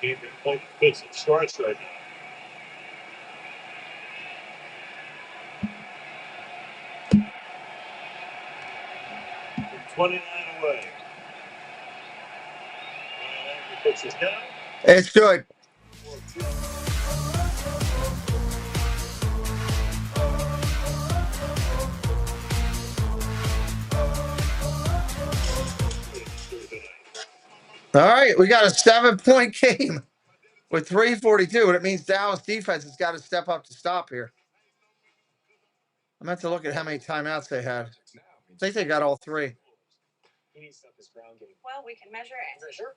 Game point fits it starts right now. 29 away. Puts it down. It's good. All right, we got a 7-point game with 3:42, and it means Dallas defense has got to step up to stop here. I'm going to have to look at how many timeouts they had. I think they got all 3. Well, we can measure and measure.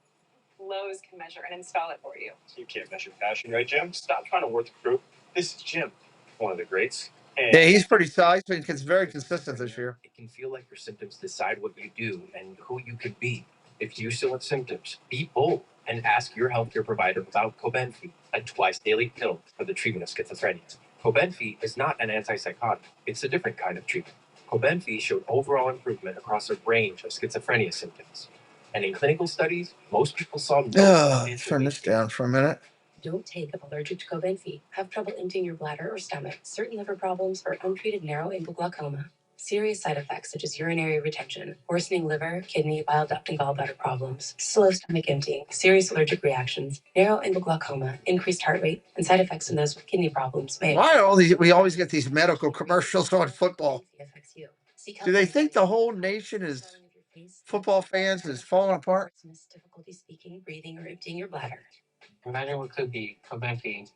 Lowe's can measure and install it for you. You can't measure passion, right, Jim? Stop trying to work the group. This is Jim, one of the greats. And yeah, he's pretty solid. He's very consistent this year. It can feel like your symptoms decide what you do and who you could be. If you still have symptoms, be bold and ask your healthcare provider about Cobenfy, a twice-daily pill for the treatment of schizophrenia. Cobenfy is not an antipsychotic. It's a different kind of treatment. Cobenfy showed overall improvement across a range of schizophrenia symptoms. And in clinical studies, most people saw turn this down for a minute. Don't take if allergic to Cobenfy, have trouble emptying your bladder or stomach, certain liver problems, or untreated narrow angle glaucoma. Serious side effects such as urinary retention, worsening liver, kidney, bile duct, and gallbladder problems, slow stomach emptying, serious allergic reactions, narrow angle glaucoma, increased heart rate, and side effects in those with kidney problems may. Why are all these? We always get these medical commercials on football. Do they think the whole nation is football fans is falling apart? Difficulty speaking, breathing, or emptying your bladder. Imagine what could be. Cobenfy.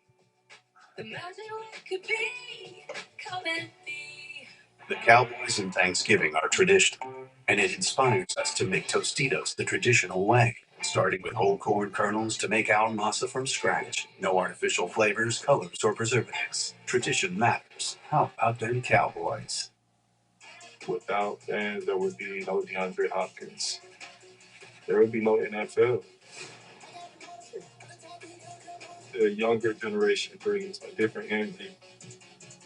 Imagine what could be. Come and be. The Cowboys and Thanksgiving are tradition, and it inspires us to make Tostitos the traditional way, starting with whole corn kernels to make our masa from scratch. No artificial flavors, colors, or preservatives. Tradition matters. How about them Cowboys? Without fans, there would be no DeAndre Hopkins. There would be no NFL. The younger generation brings a different energy.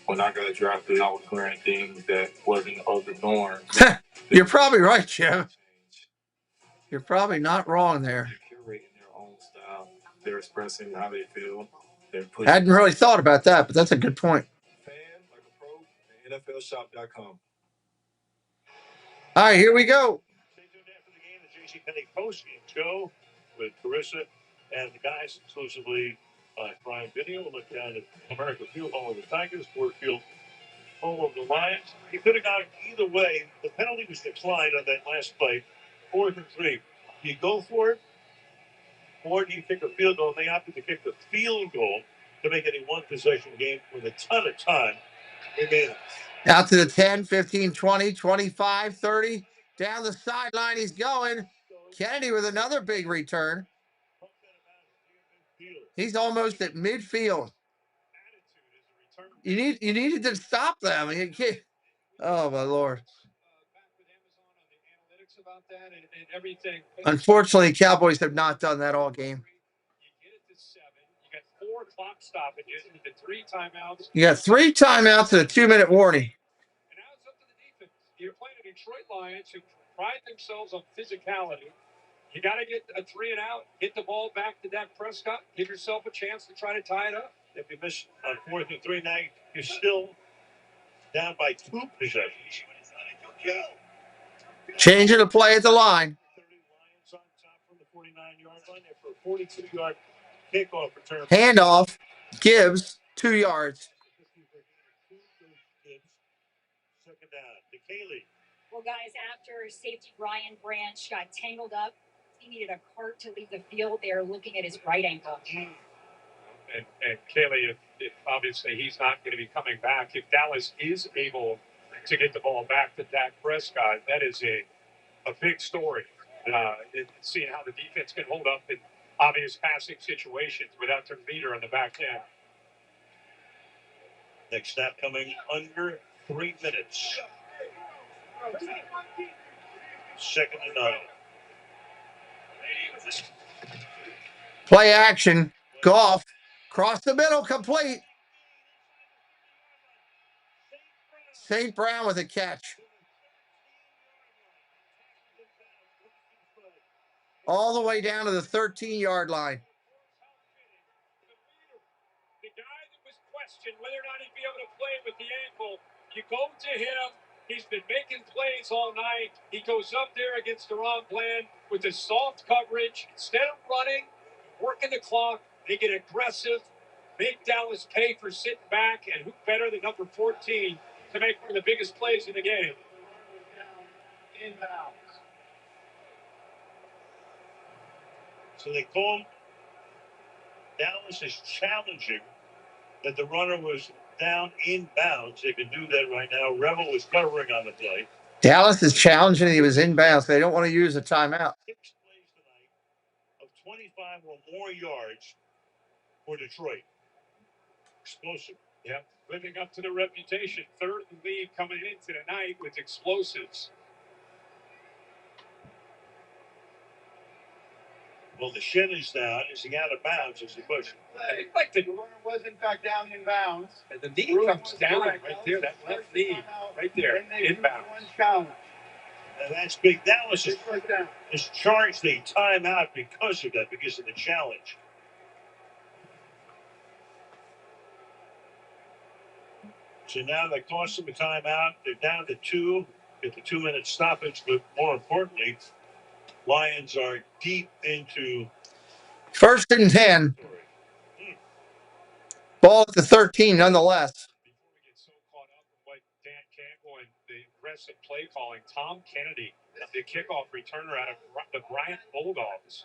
When I got drafted, I was wearing things that wasn't of the norm. You're probably right, Jim. You're probably not wrong there. They're curating their own style. They're expressing how they feel. I hadn't really thought about that, but that's a good point. Fan like a pro, NFLshop.com. All right, here we go. Stay tuned after the game, the JCPenney post-game show with Carissa and the guys exclusively by Brian Video. We'll look down at America Field, home of the Tigers, Ford Field, home of the Lions. He could have gone either way. The penalty was declined on that last play, 4th and 3. Do you go for it, or do you kick a field goal? And they opted to kick the field goal to make it a one-possession game with a ton of time remaining. Out to the 10, 15, 20, 25, 30. Down the sideline, he's going. Kennedy with another big return. He's almost at midfield. You needed to stop them. Oh, my Lord. Unfortunately, Cowboys have not done that all game. You got 4 clock stoppages and 3 timeouts. You got 3 timeouts and a 2-minute warning. And now it's up to the defense. You're playing the Detroit Lions, who pride themselves on physicality. You got to get a 3 and out, get the ball back to Dak Prescott, give yourself a chance to try to tie it up. If you miss on 4th and 3, now you're still down by 2 possessions. Changing the play at the line. 30 Lions on top from the 49-yard line after a 42-yard kickoff return. Handoff. Gibbs, 2 yards. Second down to Kaylee. Well, guys, after safety Ryan Branch got tangled up, he needed a cart to leave the field. They are looking at his right ankle. And Kaylee, if obviously he's not going to be coming back, if Dallas is able to get the ball back to Dak Prescott, that is a big story. Seeing how the defense can hold up in obvious passing situations without their leader on the back end. Next snap coming under 3 minutes. Second and 9. Play action. Goff. Cross the middle. Complete. St. Brown with a catch. All the way down to the 13-yard line. The guy that was questioned whether or not he'd be able to play with the ankle, you go to him. He's been making plays all night. He goes up there against the wrong plan with the soft coverage. Instead of running, working the clock, they get aggressive, make Dallas pay for sitting back, and who better than number 14 to make one of the biggest plays in the game? Inbound. So they call Dallas is challenging that the runner was down inbounds. They can do that right now. Revel was covering on the play. Dallas is challenging. He was inbounds. They don't want to use a timeout. 6 plays tonight of 25 or more yards for Detroit. Explosive. Yeah, living up to the reputation. 3rd lead coming into the night with explosives. Well, the shin is down. Is he out of bounds? Is the question. Like The runner was in fact down in bounds. the knee comes down right there. That left knee right there. And they Inbound. one challenge. And that's big. Dallas is, Right down. is charged a timeout because of that, because of the challenge. So now they cost them a timeout. They're down to 2 at the 2-minute stoppage, but more importantly, Lions are deep into 1st and 10. Ball at the 13, nonetheless. Before we get so caught up with what Dan Campbell and the rest of play calling, Tom Kennedy, the kickoff returner out of the Bryant Bulldogs.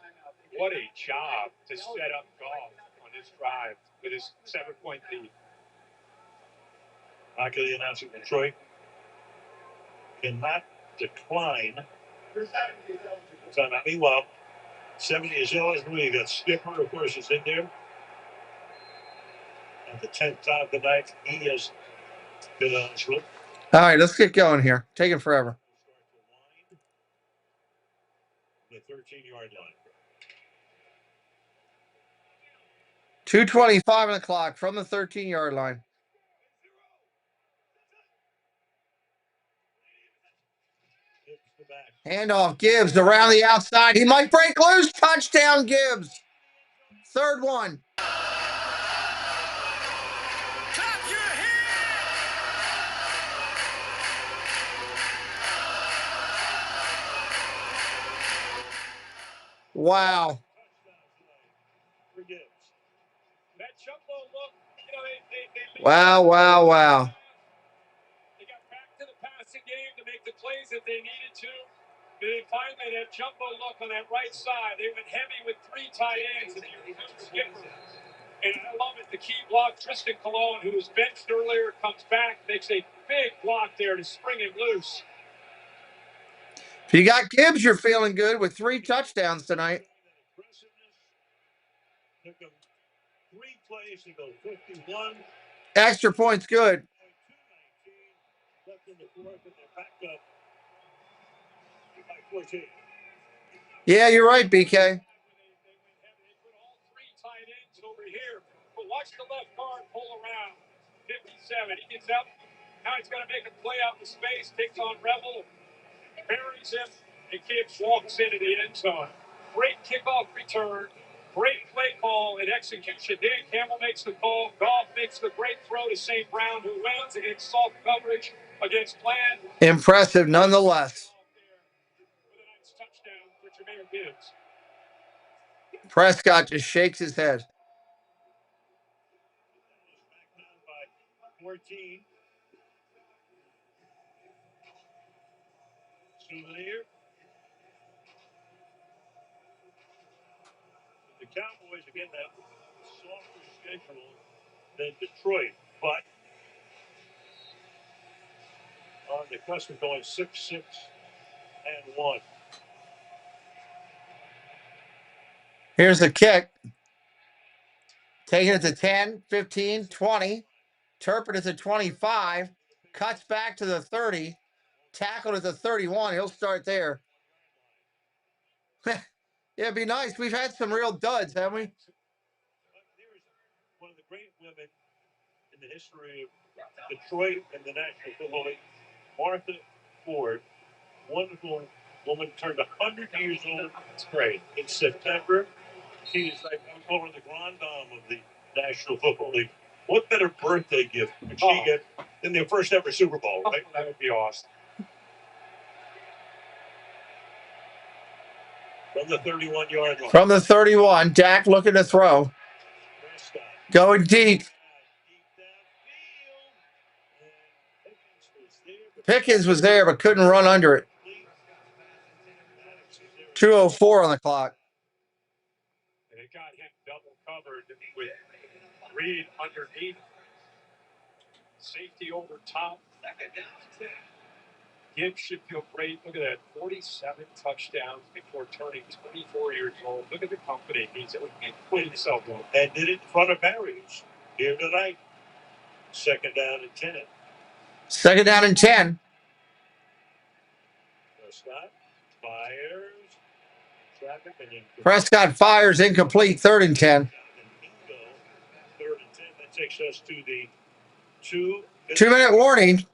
What a job to set up Goff on this drive with his 7-point lead. Luckily announcing Detroit cannot decline. Meanwhile, 70 is eligible. You got Skipper, of course, is in there. At the 10th time of the night, he has been eligible. All right, let's get going here. Taking forever. The 13-yard line. 2:25 on the clock from the 13-yard line. Handoff, Gibbs around the outside. He might break loose. Touchdown, Gibbs. 3rd one. Wow. That jumbo look, you know, they Wow. They got back to the passing game to make the plays that they needed to. They finally that jumbo look on that right side. They went heavy with 3 tight ends and they Skipper. And I love it. The key block, Tristan Colon, who was benched earlier, comes back, makes a big block there to spring him loose. If you got Gibbs, you're feeling good with 3 touchdowns tonight. Took him 3 plays to go 51. Extra points good. Left in the 4th, and they're back up by 14. Yeah, you're right, BK. They put all 3 tight ends over here. But watch the left guard pull around. 57. He gets up. Now he's going to make a play out in space. Takes on Rebel. Buries him. And Gibbs walks into the end zone. Great kickoff return. Great play call and execution. Dan Campbell makes the call. Goff makes the great throw to St. Brown, who wins against soft coverage against plan. Impressive nonetheless. With a nice touchdown for Jahmyr Gibbs. Prescott just shakes his head. By 14. Souvenir. The Cowboys again have a softer schedule than Detroit, but on the cusp of going 6-6-1. Here's the kick. Taking it to 10, 15, 20. Turpin is at 25. Cuts back to the 30. Tackled at the 31. He'll start there. Yeah, it'd be nice. We've had some real duds, haven't we? Here's one of the great women in the history of Detroit and the National Football League, Martha Ford. Wonderful woman, turned 100 years old. It's great. In September, she is like, I'm calling the grand dame of the National Football League. What better birthday gift would she get than their first ever Super Bowl, right? That would be awesome. From the 31-yard line. From the 31, Dak looking to throw. Prescott. Going deep. Pickens was there, but couldn't run under it. 2:04 on the clock. And it got him double covered with Reed underneath. Safety over top. Gibbs should feel great. Look at that. 47 touchdowns before turning 24 years old. Look at the company he's put himself on. And did it in front of barriers here tonight. 2nd down and 10. 2nd down and 10. Prescott fires. Traffic and then Prescott fires incomplete. 3rd and 10. 3rd and 10. That takes us to the 2-minute warning.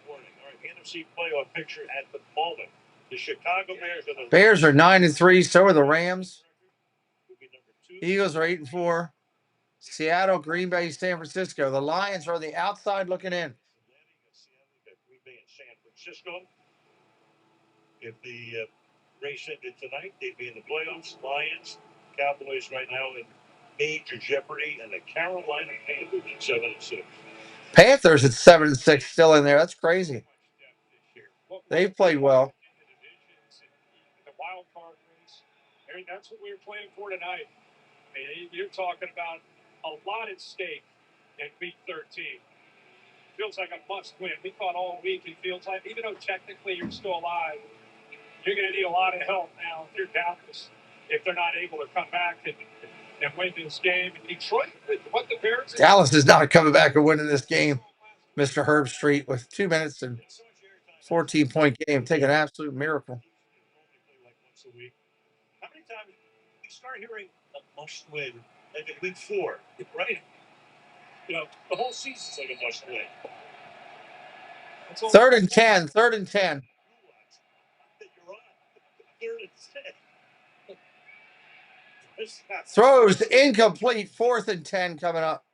All right, NFC playoff picture at the moment. The Chicago Bears Bears are 9-3. So are the Rams. Eagles are 8-4. Seattle, Green Bay, San Francisco. The Lions are on the outside looking in. Green Bay and San Francisco. If the race ended tonight, they'd be in the playoffs. Lions, Cowboys right now in major jeopardy, and the Carolina Panthers at 7-6. Panthers at 7-6 still in there. That's crazy. They've played well. The wild card race. I mean, that's what we were playing for tonight. I mean, you're talking about a lot at stake in week 13. Feels like a must win. We thought all week it feels like, even though technically you're still alive, you're going to need a lot of help now if you're Dallas, if they're not able to come back and win this game. And Detroit, what the Bears... Dallas is not coming back and winning this game. Mr. Herb Street with 2 minutes and 14-point game. Take an absolute miracle. How many times we start hearing a must win like in week 4, right? You know, the whole season's like a must win. 3rd and 10. 3rd and 10. Throws incomplete. 4th and 10 coming up.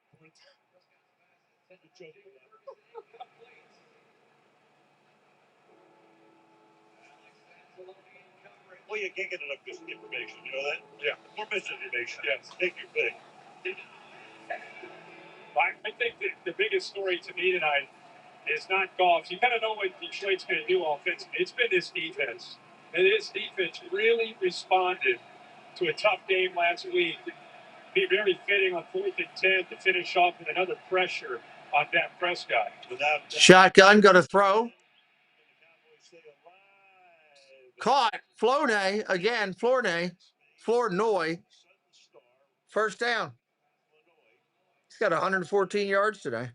Well, you can't get enough good information. You know that? Yeah. More misinformation. Yes. Take your pick. I think the biggest story to me tonight is not Goff. You kind of know what Detroit's going to do offensively. It's been this defense. And this defense really responded to a tough game last week. Be very fitting on 4th and 10 to finish off with another pressure on Dak Prescott. Shotgun, going to throw. Caught. Flournoy again. Flournoy. First down. He's got 114 yards today.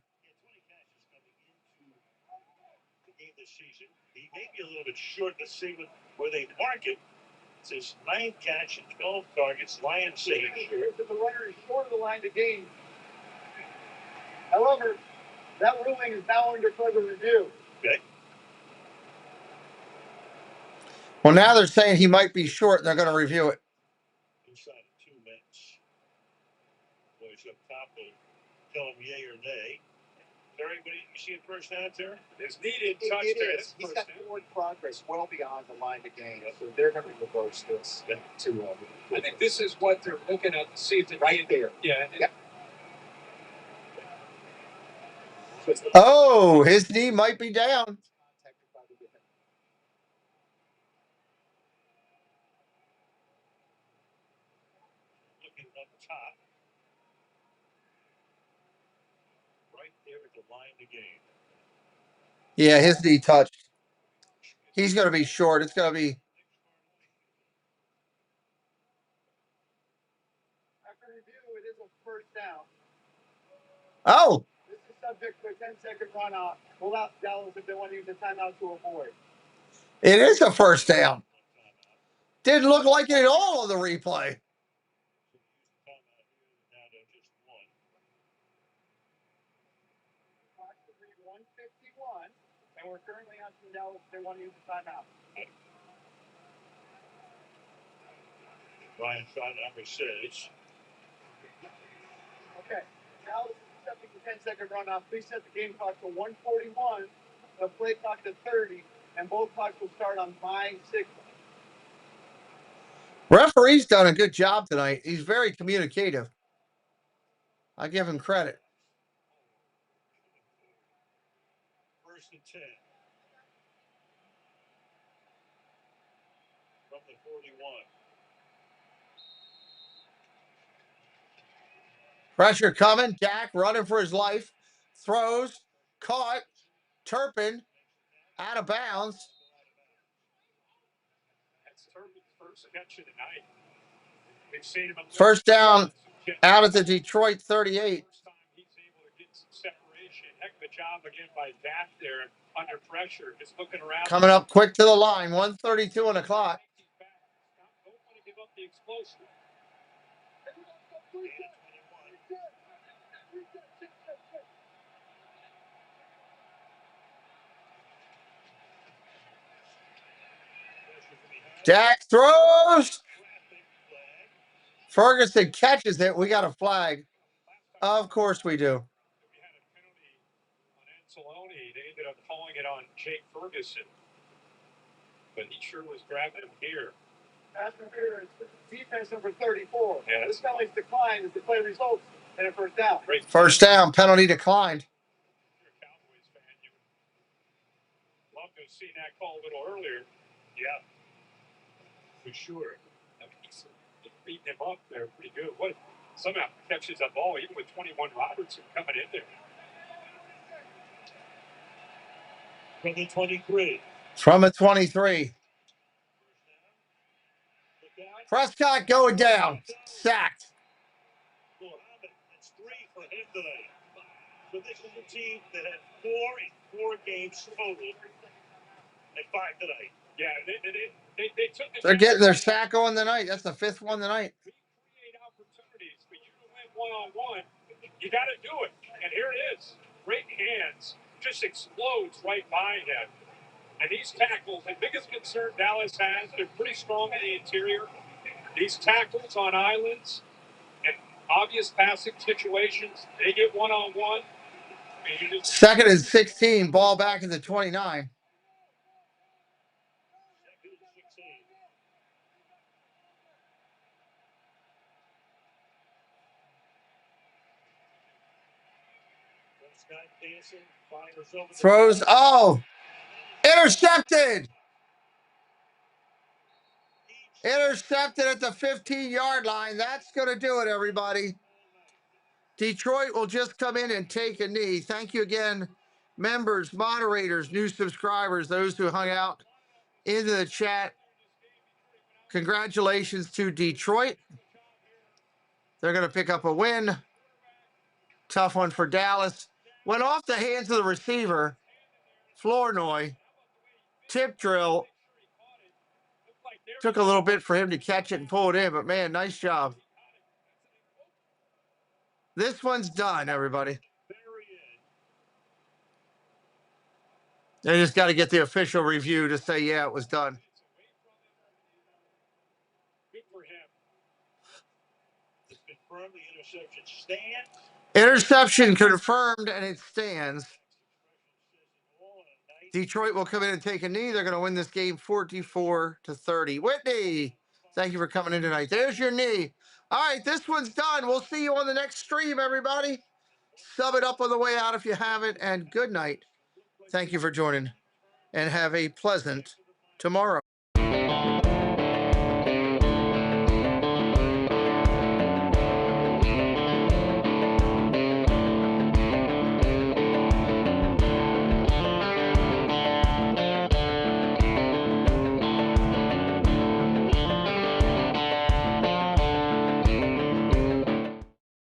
He may be a little bit short. Let's see where they mark it. It says 9 catch and 12 targets. Lions say the runner is short of the line to gain. However, that ruling is now under further review. Okay. Well, now they're saying he might be short, and they're going to review it. Inside of 2 minutes. Boys up top will tell him yay or nay. Everybody, you see a first down there? There's needed touch It there. is. He's got forward progress well beyond the line to gain. So they're going to reverse this. I think this is what they're looking at to see if they right there. Yeah. Yep. Oh, his knee might be down. Looking up top. Right there at the line to gain. Yeah, his knee touched. He's going to be short. It's going to be. After review, it is a first down. Oh. This is subject to a 10-second runoff. Pull out Dallas if they want to use a timeout to avoid. It is a first down. Didn't look like it at all on the replay. And we're currently asking Dallas if they want to use the timeout. Ryan Schottenheimer says. Okay. Dallas is accepting the 10-second runoff. Please set the game clock to 1:41, the play clock to 30, and both clocks will start on my signal. Referee's done a good job tonight. He's very communicative. I give him credit. First and 10. From the 41. Pressure coming. Dak running for his life. Throws. Caught. Turpin. Out of bounds. That's Turpin's first catch of the night. We've seen him First down out at the Detroit 38. First time he's able to get some separation. Heck of a job again by Dak there under pressure. Just looking around. Coming up quick to the line. 1:32 on the clock. Don't want to give up the explosive. Dak throws. Ferguson catches it. We got a flag. Of course we do. We had a penalty on Anzalone. They ended up calling it on Jake Ferguson. But he sure was grabbing him here. That's defense number 34. Yeah, this penalty's declined as the play results in a first down. First down, penalty declined. If you're a Cowboys fan, you would love to have seen that call a little earlier. Yeah, for sure. I mean, he's beating him up there pretty good. What somehow catches a ball even with 21 Robertson coming in there. From the 23. From a 23. Prescott going down. Sacked. That's 3 for him today. So this is a team that had 4 in 4 games total. And 5 tonight. Yeah, they took the They're getting their sack on tonight. That's the 5th one tonight. We create opportunities for you to win one-on-one. You got to do it. And here it is. Great hands. Just explodes right by him. And these tackles, the biggest concern Dallas has, they're pretty strong in the interior. These tackles on islands and obvious passing situations, they get one-on-one. I mean, 2nd and 16, ball back at the 29. Throws. Oh, intercepted. Intercepted at the 15-yard line. That's going to do it, everybody. Detroit will just come in and take a knee. Thank you again, members, moderators, new subscribers, those who hung out into the chat. Congratulations to Detroit. They're going to pick up a win. Tough one for Dallas. Went off the hands of the receiver, Flournoy. Tip drill. Took a little bit for him to catch it and pull it in, but man, nice job. This one's done, everybody. They just got to get the official review to say, yeah, it was done. Good for him. It's confirmed the interception stands. Interception confirmed, and it stands. Detroit will come in and take a knee. They're going to win this game 44-30. Whitney, thank you for coming in tonight. There's your knee. All right, this one's done. We'll see you on the next stream, everybody. Sub it up on the way out if you haven't, and good night. Thank you for joining, and have a pleasant tomorrow.